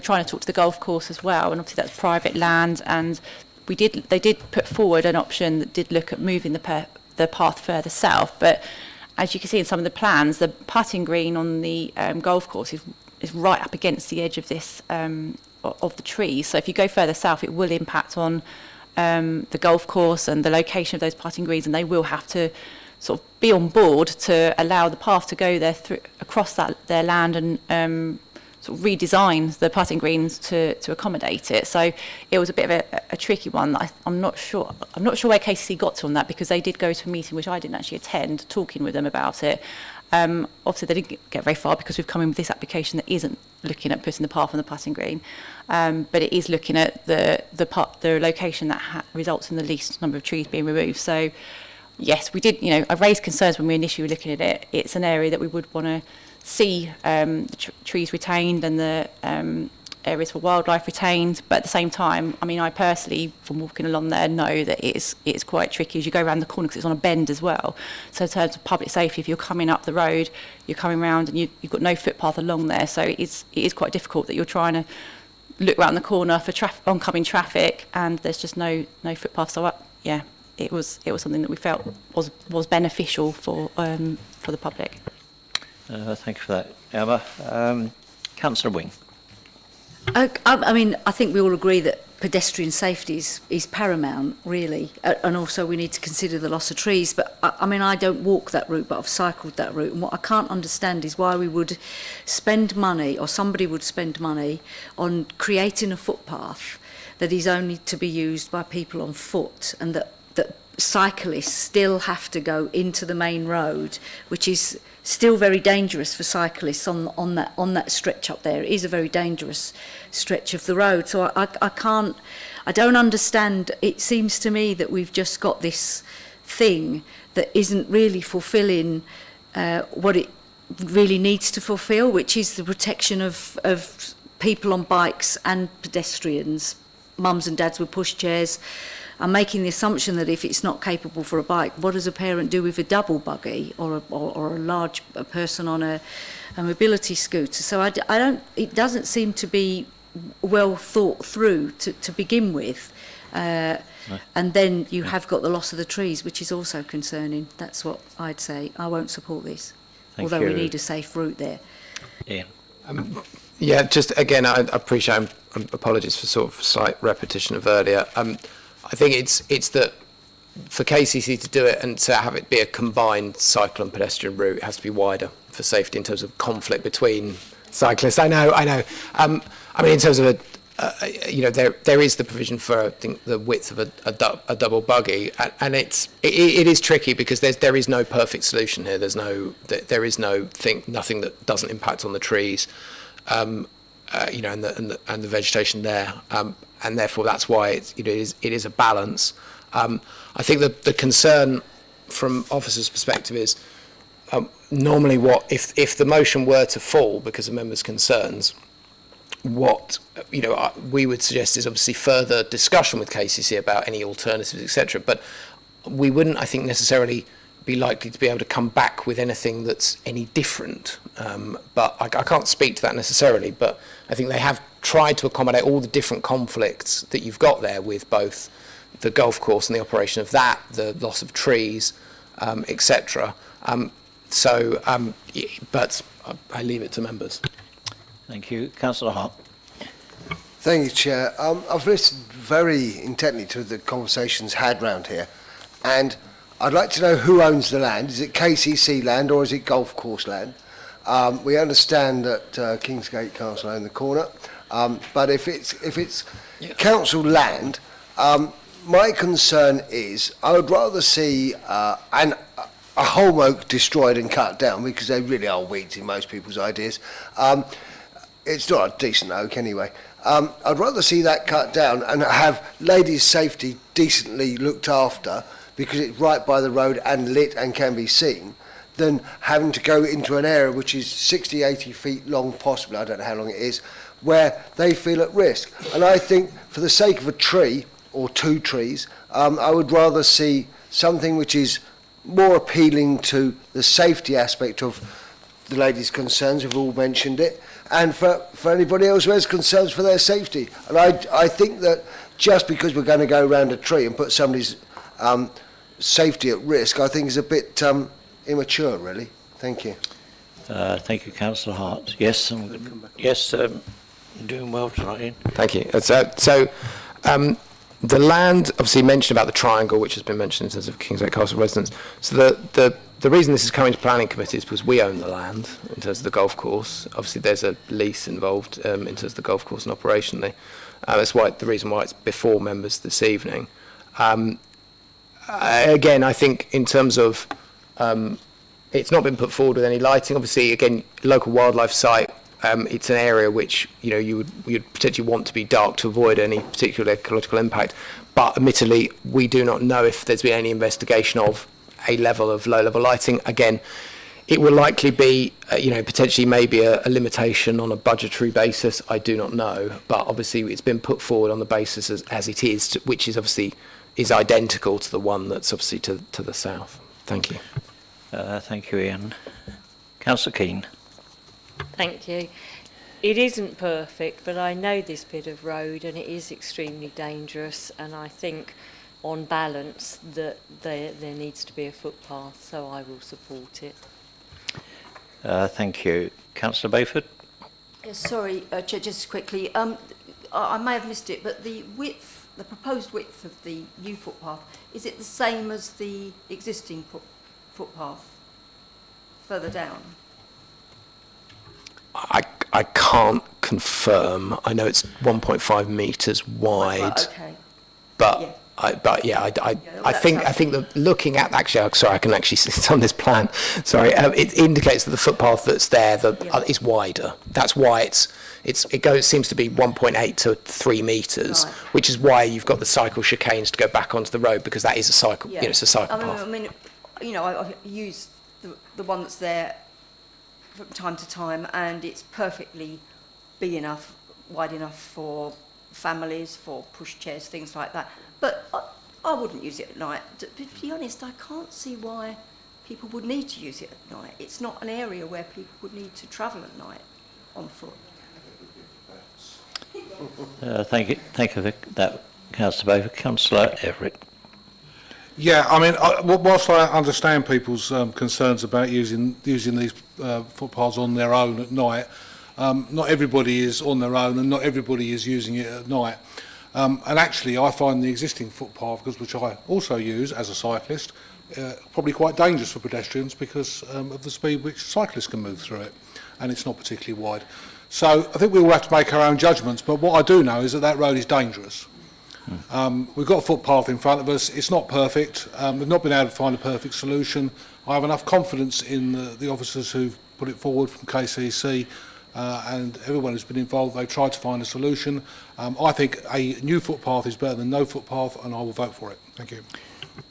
Speaker 4: trying to talk to the golf course as well, and obviously that's private land, and they did put forward an option that did look at moving the path further south, but as you can see in some of the plans, the putting green on the golf course is right up against the edge of this of the trees. So if you go further south, it will impact on the golf course and the location of those putting greens, and they will have to sort of be on board to allow the path to go there across their land and sort of redesign the putting greens to accommodate it. So it was a bit of a tricky one. I'm not sure where KCC got to on that, because they did go to a meeting which I didn't actually attend, talking with them about it. Obviously they didn't get very far because we've come in with this application that isn't looking at putting the path on the putting green, but it is looking at the location that results in the least number of trees being removed. So yes, we did, I raised concerns when we initially were looking at it. It's an area that we would want to see the trees retained and the areas for wildlife retained, but at the same time, I mean, I personally, from walking along there, know that it's quite tricky as you go around the corner, because it's on a bend as well. So in terms of public safety, if you're coming up the road, you're coming round and you've got no footpath along there, so it is quite difficult that you're trying to look around the corner for oncoming traffic, and there's just no footpath. So yeah, it was something that we felt was beneficial for the public.
Speaker 1: Thank you for that, Emma. Councillor Wing.
Speaker 7: I mean, I think we all agree that pedestrian safety is paramount, really, and also we need to consider the loss of trees. But I mean, I don't walk that route, but I've cycled that route, and what I can't understand is why we would spend money, or somebody would spend money, on creating a footpath that is only to be used by people on foot, and that cyclists still have to go into the main road, which is still very dangerous for cyclists on that stretch up there. It is a very dangerous stretch of the road. So I don't understand. It seems to me that we've just got this thing that isn't really fulfilling what it really needs to fulfill, which is the protection of people on bikes and pedestrians, mums and dads with pushchairs. I'm making the assumption that if it's not capable for a bike, what does a parent do with a double buggy or a large person on a mobility scooter? So I don't. It doesn't seem to be well thought through to begin with, and then you have got the loss of the trees, which is also concerning. That's what I'd say. I won't support this. although
Speaker 1: you.
Speaker 7: we need a safe route there.
Speaker 1: Ian.
Speaker 3: Yeah, just again, I appreciate, apologies for sort of slight repetition of earlier. I think it's that for KCC to do it and to have it be a combined cycle and pedestrian route, it has to be wider for safety in terms of conflict between cyclists. I know. I mean, in terms of there is the provision for, I think, the width of a double buggy, and it is tricky because there is no perfect solution here. There is nothing that doesn't impact on the trees, and the vegetation there, and therefore that's why it is a balance. I think that the concern from officers' perspective is normally if the motion were to fall because of members' concerns, what we would suggest is obviously further discussion with KCC about any alternatives, etc. But we wouldn't, I think, necessarily be likely to be able to come back with anything that's any different. But I can't speak to that necessarily. But I think they have tried to accommodate all the different conflicts that you've got there with both the golf course and the operation of that, the loss of trees, etc. But I leave it to members.
Speaker 1: Thank you. Councillor Hart.
Speaker 6: Thank you, Chair. I've listened very intently to the conversations had round here, and I'd like to know who owns the land. Is it KCC land or is it golf course land? We understand that Kingsgate Council own the corner, but if it's council land, my concern is I would rather see a whole oak destroyed and cut down, because they really are weeds in most people's ideas. It's not a decent oak anyway. I'd rather see that cut down and have ladies' safety decently looked after, because it's right by the road and lit and can be seen, than having to go into an area which is 60, 80 feet long, possibly, I don't know how long it is, where they feel at risk. And I think for the sake of a tree, or two trees, I would rather see something which is more appealing to the safety aspect of the ladies' concerns, we've all mentioned it, and for anybody else who has concerns for their safety. And I think that just because we're going to go around a tree and put somebody's safety at risk, I think is a bit immature, really. Thank you.
Speaker 1: Thank you, Councillor Hart. Yes, you're doing well tonight, Ian.
Speaker 3: Thank you. The land, obviously mentioned about the triangle, which has been mentioned in terms of Kingsgate Castle residents. So the reason this is coming to planning committee is because we own the land in terms of the golf course. Obviously there's a lease involved in terms of the golf course and operationally. That's the reason why it's before members this evening. Again, I think in terms of it's not been put forward with any lighting. Obviously, again, local wildlife site. It's an area which you'd potentially want to be dark to avoid any particular ecological impact. But admittedly, we do not know if there's been any investigation of a level of low-level lighting. Again, it will likely be potentially maybe a limitation on a budgetary basis. I do not know, but obviously it's been put forward on the basis as it is, which is obviously identical to the one that's obviously to the south. Thank you.
Speaker 1: Thank you, Ian. Councillor Keane.
Speaker 8: Thank you. It isn't perfect, but I know this bit of road and it is extremely dangerous, and I think on balance that there needs to be a footpath, so I will support it.
Speaker 1: Thank you. Councillor Bayford?
Speaker 15: Yes, sorry, Chair, just quickly. I may have missed it, but the proposed width of the new footpath, is it the same as the existing footpath further down?
Speaker 3: I can't confirm. I know it's 1.5 metres wide.
Speaker 15: Okay.
Speaker 3: But yeah. I think that looking at I can actually see it's on this plan. Sorry, it indicates that the footpath that's there is wider. That's why it seems to be 1.8 to 3 metres, right. Which is why you've got the cycle chicanes to go back onto the road, because that is a cycle.
Speaker 15: Yeah.
Speaker 3: It's a cycle path.
Speaker 15: I mean, I've used the one that's there from time to time, and it's perfectly wide enough for families, for pushchairs, things like that. But I wouldn't use it at night. To be honest, I can't see why people would need to use it at night. It's not an area where people would need to travel at night on foot.
Speaker 1: Thank you for that, Councillor Bayford. Councillor Everett.
Speaker 10: Yeah, I mean, whilst I understand people's concerns about using these footpaths on their own at night, not everybody is on their own and not everybody is using it at night. And actually, I find the existing footpath, which I also use as a cyclist, probably quite dangerous for pedestrians because of the speed which cyclists can move through it, and it's not particularly wide. So I think we all have to make our own judgments, but what I do know is that that road is dangerous. We've got a footpath in front of us. It's not perfect. We've not been able to find a perfect solution. I have enough confidence in the officers who've put it forward from KCC and everyone who's been involved. They've tried to find a solution. I think a new footpath is better than no footpath, and I will vote for it. Thank you.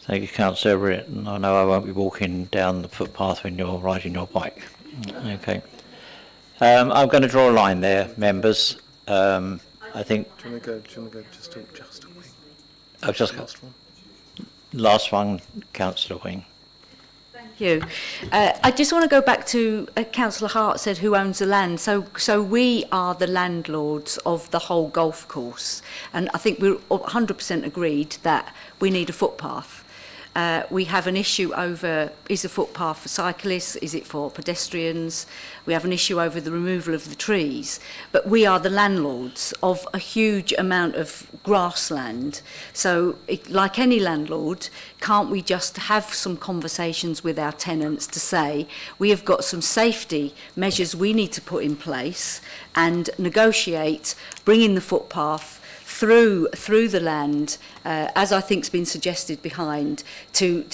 Speaker 1: Thank you, Councillor Britton. I know I won't be walking down the footpath when you're riding your bike. Okay. I'm going to draw a line there, members. I think...
Speaker 3: Do you want to go just a wing?
Speaker 1: I've just got last one, Councillor Wing.
Speaker 7: Thank you. I just want to go back to Councillor Hart said who owns the land. So we are the landlords of the whole golf course, and I think we're 100% agreed that we need a footpath. We have an issue over, is a footpath for cyclists, is it for pedestrians? We have an issue over the removal of the trees, but we are the landlords of a huge amount of grassland. So like any landlord, can't we just have some conversations with our tenants to say, we have got some safety measures we need to put in place and negotiate bringing the footpath through the land, as I think's been suggested behind, to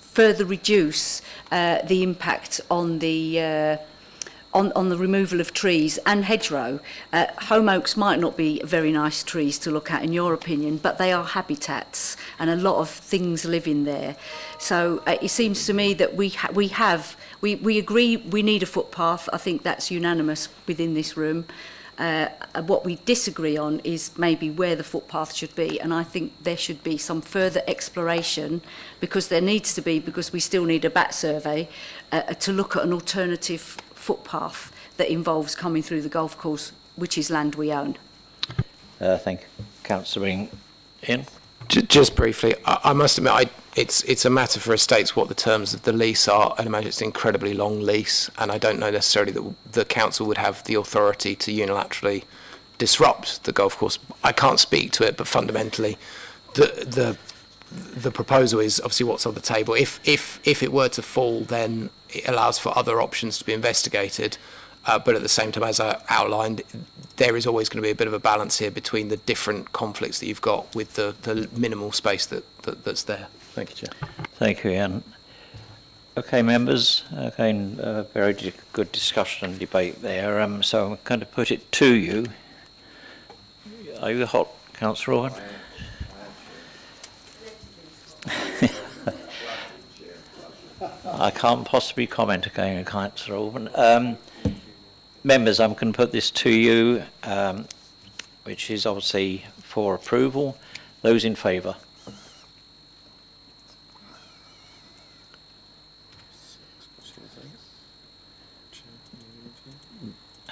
Speaker 7: further reduce the impact on the removal of trees and hedgerow. Home oaks might not be very nice trees to look at in your opinion, but they are habitats and a lot of things live in there. So it seems to me that we agree we need a footpath. I think that's unanimous within this room. What we disagree on is maybe where the footpath should be, and I think there should be some further exploration, because there needs to be, because we still need a bat survey to look at an alternative footpath that involves coming through the golf course, which is land we own.
Speaker 1: Thank you. Councillor Wing. Ian?
Speaker 3: Just briefly, I must admit, it's a matter for estates what the terms of the lease are. I'd imagine it's an incredibly long lease, and I don't know necessarily that the council would have the authority to unilaterally disrupt the golf course. I can't speak to it, but fundamentally, the proposal is obviously what's on the table. If it were to fall, then it allows for other options to be investigated. But at the same time, as I outlined, there is always going to be a bit of a balance here between the different conflicts that you've got with the minimal space that's there. Thank you, Chair.
Speaker 1: Thank you, Ian. Okay, members, again, very good discussion and debate there. So I'm going to put it to you. Are you hot, Councillor Owen? I can't possibly comment again, Councillor Owen. Members, I'm going to put this to you, which is obviously for approval. Those in favour?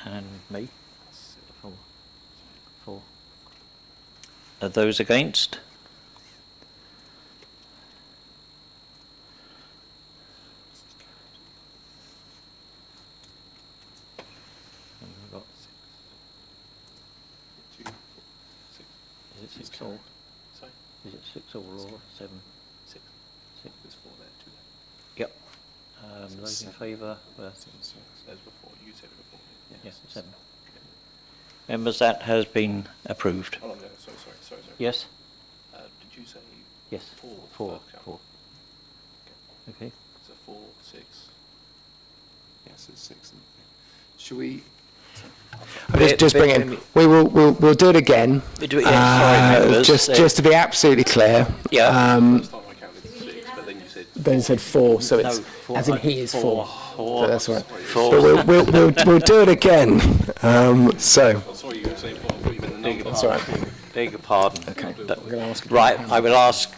Speaker 1: And me? Four. Are those against? Six all. Sorry? Is it 6 all or 7? 6. There's 4 there, 2 there. Yep. Those in favour were... As before, you said it before. Yes, 7. Okay. Members, that has been approved.
Speaker 11: Oh, no, sorry.
Speaker 1: Yes?
Speaker 11: Did you say...
Speaker 1: Yes. 4. Okay.
Speaker 11: So 4, 6. Yes, it's 6. Should we...
Speaker 3: Just bring it in. We'll do it again.
Speaker 1: We do it again. Sorry, members.
Speaker 3: Just to be absolutely clear.
Speaker 1: Yeah.
Speaker 3: Ben said 4, so it's
Speaker 1: four,
Speaker 3: as in he is 4. So that's all right.
Speaker 1: 4.
Speaker 3: But we'll do it again. So.
Speaker 11: Sorry, you were saying 4.
Speaker 1: That's all right. Beg your pardon. Okay. Right. I will ask.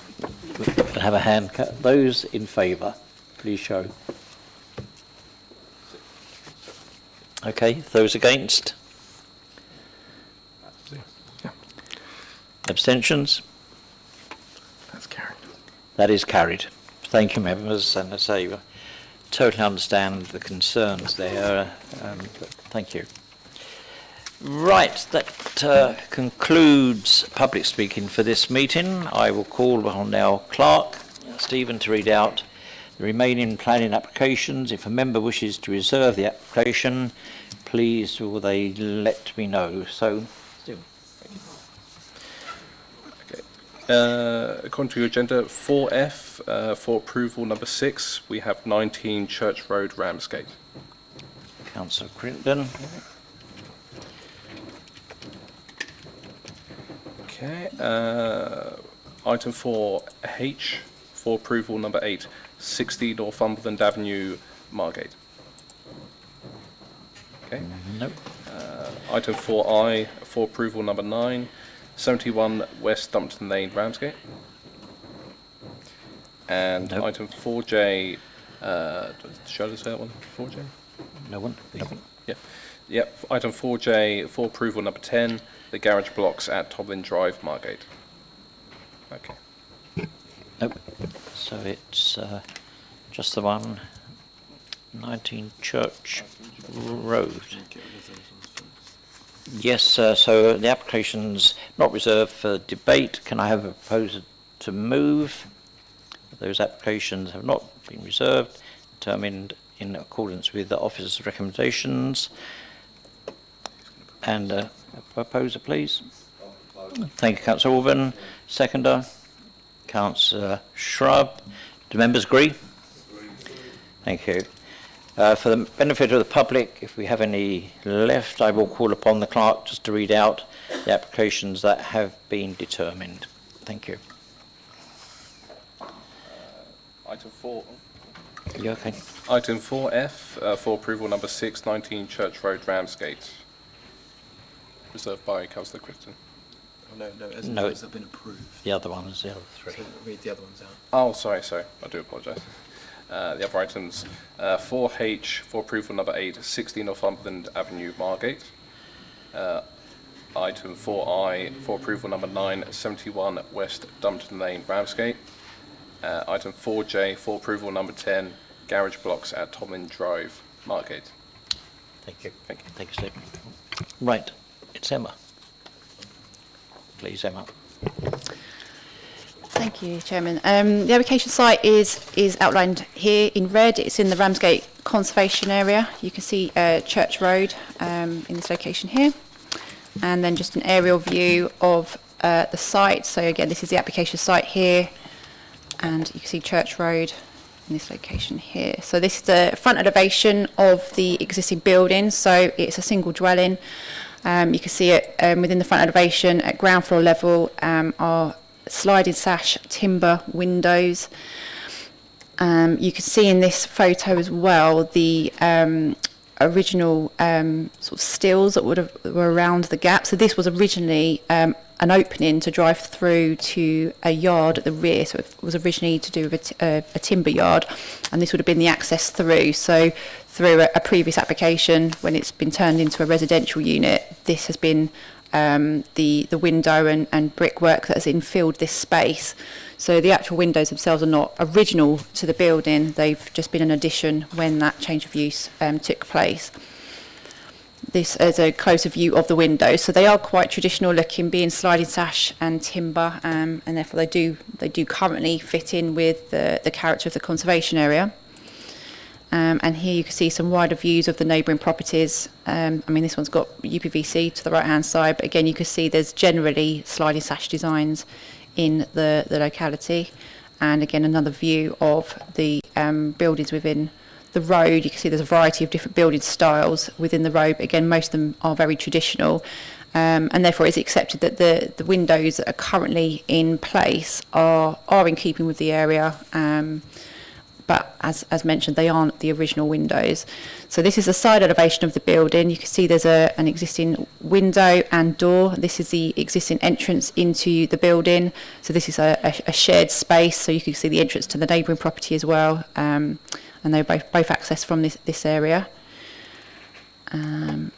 Speaker 1: Have a hand. Those in favour, please show. Okay, those against?
Speaker 3: Yeah.
Speaker 1: Abstentions?
Speaker 3: That's carried.
Speaker 1: That is carried. Thank you, members, and I say, I totally understand the concerns there. But thank you. Right, that concludes public speaking for this meeting. I will call on our clerk, Stephen, to read out the remaining planning applications. If a member wishes to reserve the application, please will they let me know. So, Stephen.
Speaker 20: According to your agenda, 4F for approval number 6, we have 19 Church Road, Ramsgate.
Speaker 1: Councillor Crittenden.
Speaker 20: Okay. Item 4H for approval number 8, 60 Northumberland Avenue, Margate. Okay.
Speaker 1: Nope.
Speaker 20: Item 4I for approval number 9, 71 West Dumpton Lane, Ramsgate. And
Speaker 1: Nope.
Speaker 20: item 4J, shall I say that one? 4J?
Speaker 1: No one? No one.
Speaker 20: Yeah. Yep. Item 4J for approval number 10, the garage blocks at Toblin Drive, Margate. Okay.
Speaker 1: Nope. So it's just the one, 19 Church Road. Yes, so the application's not reserved for debate. Can I have a proposer to move? Those applications have not been reserved, determined in accordance with the officer's recommendations. And a proposer, please. Thank you, Councillor Orban. Seconder, Councillor Shrub. Do members agree? Thank you. For the benefit of the public, if we have any left, I will call upon the clerk just to read out the applications that have been determined. Thank you.
Speaker 20: Item 4.
Speaker 1: You okay?
Speaker 20: Item 4F for approval number 6, 19 Church Road, Ramsgate. Reserved by Councillor Crichton.
Speaker 21: No, as
Speaker 1: No,
Speaker 21: those have been approved.
Speaker 1: The other one is the other three.
Speaker 21: So read the other ones out.
Speaker 20: Oh, sorry. I do apologise. The other items, 4H for approval number 8, 60 Northumberland Avenue, Margate. Item 4I for approval number 9, 71 West Dumpton Lane, Ramsgate. Item 4J for approval number 10, garage blocks at Toblin Drive, Margate.
Speaker 1: Thank you.
Speaker 20: Thank you.
Speaker 1: Thank you, Stephen. Right, it's Emma. Please, Emma.
Speaker 4: Thank you, Chairman. The application site is outlined here in red. It's in the Ramsgate Conservation Area. You can see Church Road in this location here. And then just an aerial view of the site. So again, this is the application site here. And you can see Church Road in this location here. So this is the front elevation of the existing building. So it's a single dwelling. You can see it within the front elevation at ground floor level are sliding sash timber windows. You can see in this photo as well the original sort of stills that were around the gap. So this was originally an opening to drive through to a yard at the rear. So it was originally to do with a timber yard, and this would have been the access through. So through a previous application, when it's been turned into a residential unit, this has been the window and brickwork that has infilled this space. So the actual windows themselves are not original to the building. They've just been an addition when that change of use took place. This is a closer view of the windows. So they are quite traditional looking, being sliding sash and timber, and therefore they do currently fit in with the character of the conservation area. And here you can see some wider views of the neighbouring properties. I mean, this one's got UPVC to the right-hand side, but again, you can see there's generally sliding sash designs in the locality. And again, another view of the buildings within the road. You can see there's a variety of different building styles within the road. But again, most of them are very traditional. And therefore, it's accepted that the windows that are currently in place are in keeping with the area. But as mentioned, they aren't the original windows. So this is the side elevation of the building. You can see there's an existing window and door. This is the existing entrance into the building. So this is a shared space, so you can see the entrance to the neighbouring property as well. And they're both accessed from this area. And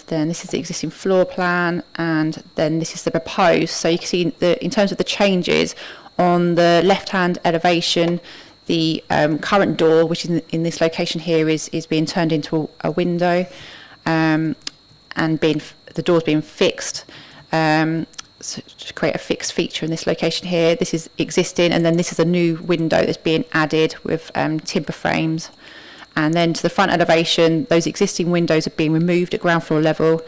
Speaker 4: then this is the existing floor plan, and then this is the proposed. So you can see in terms of the changes On the left-hand elevation, the current door, which is in this location here, is being turned into a window, and the door's being fixed. So to create a fixed feature in this location here. This is existing, and then this is a new window that's being added with timber frames. And then to the front elevation, those existing windows are being removed at ground floor level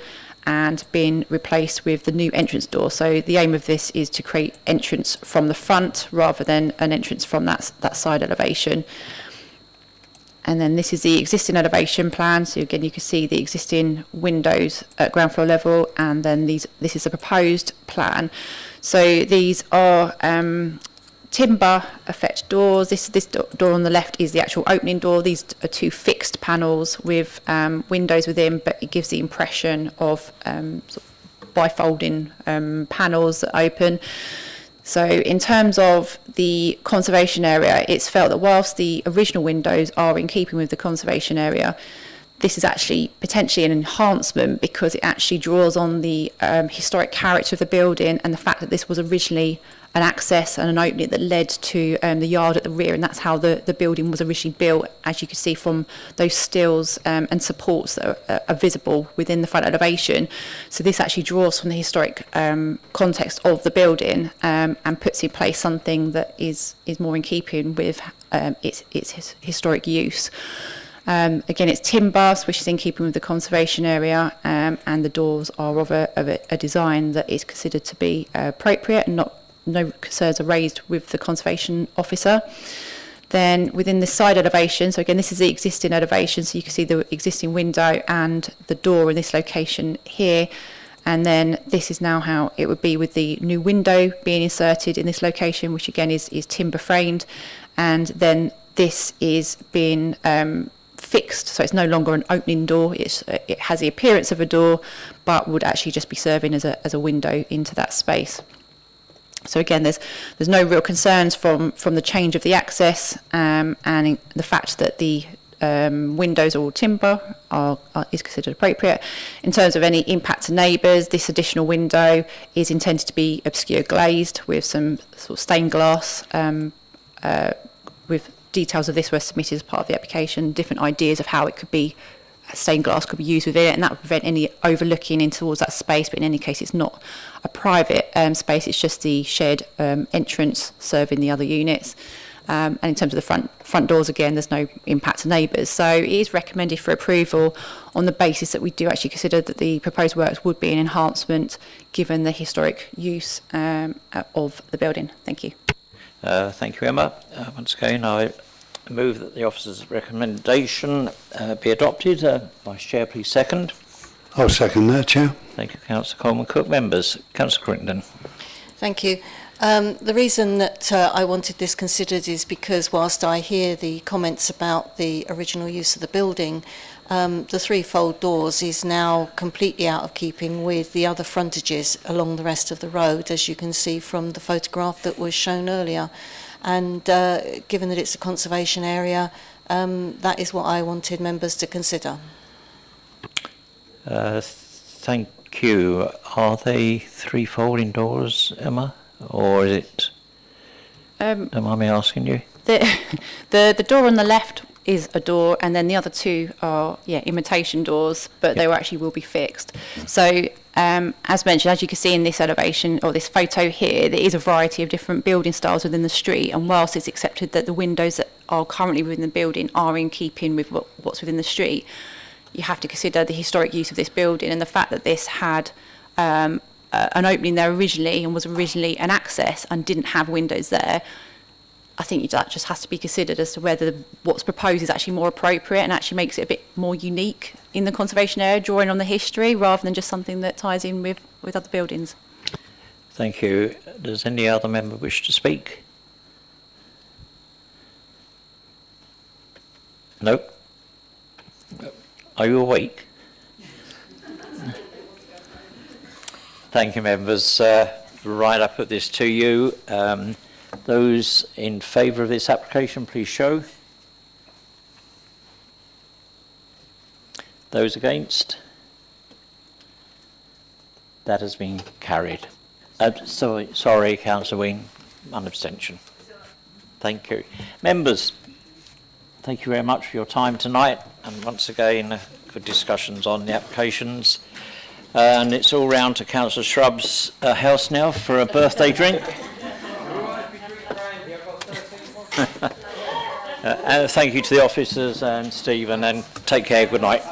Speaker 4: and being replaced with the new entrance door. So the aim of this is to create entrance from the front rather than an entrance from that side elevation. And then this is the existing elevation plan. So again, you can see the existing windows at ground floor level, and then this is a proposed plan. So these are timber effect doors. This door on the left is the actual opening door. These are two fixed panels with windows within, but it gives the impression of sort of bifolding panels that open. So in terms of the conservation area, it's felt that whilst the original windows are in keeping with the conservation area, this is actually potentially an enhancement because it actually draws on the historic character of the building and the fact that this was originally an access and an opening that led to the yard at the rear, and that's how the building was originally built, as you can see from those stills and supports that are visible within the front elevation. So this actually draws from the historic context of the building and puts in place something that is more in keeping with its historic use. Again, it's timber, which is in keeping with the conservation area, and the doors are of a design that is considered to be appropriate, and no concerns are raised with the conservation officer. Then within the side elevation, so again, this is the existing elevation, so you can see the existing window and the door in this location here. And then this is now how it would be with the new window being inserted in this location, which again is timber framed. And then this is being fixed, so it's no longer an opening door. It has the appearance of a door, but would actually just be serving as a window into that space. So again, there's no real concerns from the change of the access, and the fact that the windows are all timber is considered appropriate. In terms of any impact to neighbours, this additional window is intended to be obscure glazed with some sort of stained glass, with details of this were submitted as part of the application, different ideas of how it could be, stained glass could be used within it, and that would prevent any overlooking in towards that space. But in any case, it's not a private space, it's just the shared entrance serving the other units. And in terms of the front doors, again, there's no impact to neighbours. So it is recommended for approval on the basis that we do actually consider that the proposed works would be an enhancement given the historic use of the building. Thank you.
Speaker 1: Thank you, Emma. Once again, I move that the officer's recommendation be adopted. Vice Chair, please second.
Speaker 5: I'll second that, Chair.
Speaker 1: Thank you, Councillor Coleman-Cook. Members, Councillor Crittenden.
Speaker 13: Thank you. The reason that I wanted this considered is because whilst I hear the comments about the original use of the building, the threefold doors is now completely out of keeping with the other frontages along the rest of the road, as you can see from the photograph that was shown earlier. And given that it's a conservation area, that is what I wanted members to consider.
Speaker 1: Thank you. Are they three folding doors, Emma, or is it? Don't mind me asking you.
Speaker 4: The door on the left is a door, and then the other two are imitation doors, but they will be fixed. So as mentioned, as you can see in this elevation or this photo here, there is a variety of different building styles within the street, and whilst it's accepted that the windows that are currently within the building are in keeping with what's within the street, you have to consider the historic use of this building and the fact that this had an opening there originally and was originally an access and didn't have windows there. I think that just has to be considered as to whether what's proposed is actually more appropriate and actually makes it a bit more unique in the conservation area, drawing on the history rather than just something that ties in with other buildings.
Speaker 1: Thank you. Does any other member wish to speak? No? Are you awake? Thank you, members. Right, I put this to you. Those in favour of this application, please show. Those against? That has been carried. Sorry, Councillor Wing. 1 abstention. Thank you. Members, thank you very much for your time tonight, and once again, good discussions on the applications. And it's all round to Councillor Shrub's house now for a birthday drink. And thank you to the officers and Stephen, and take care. Good night.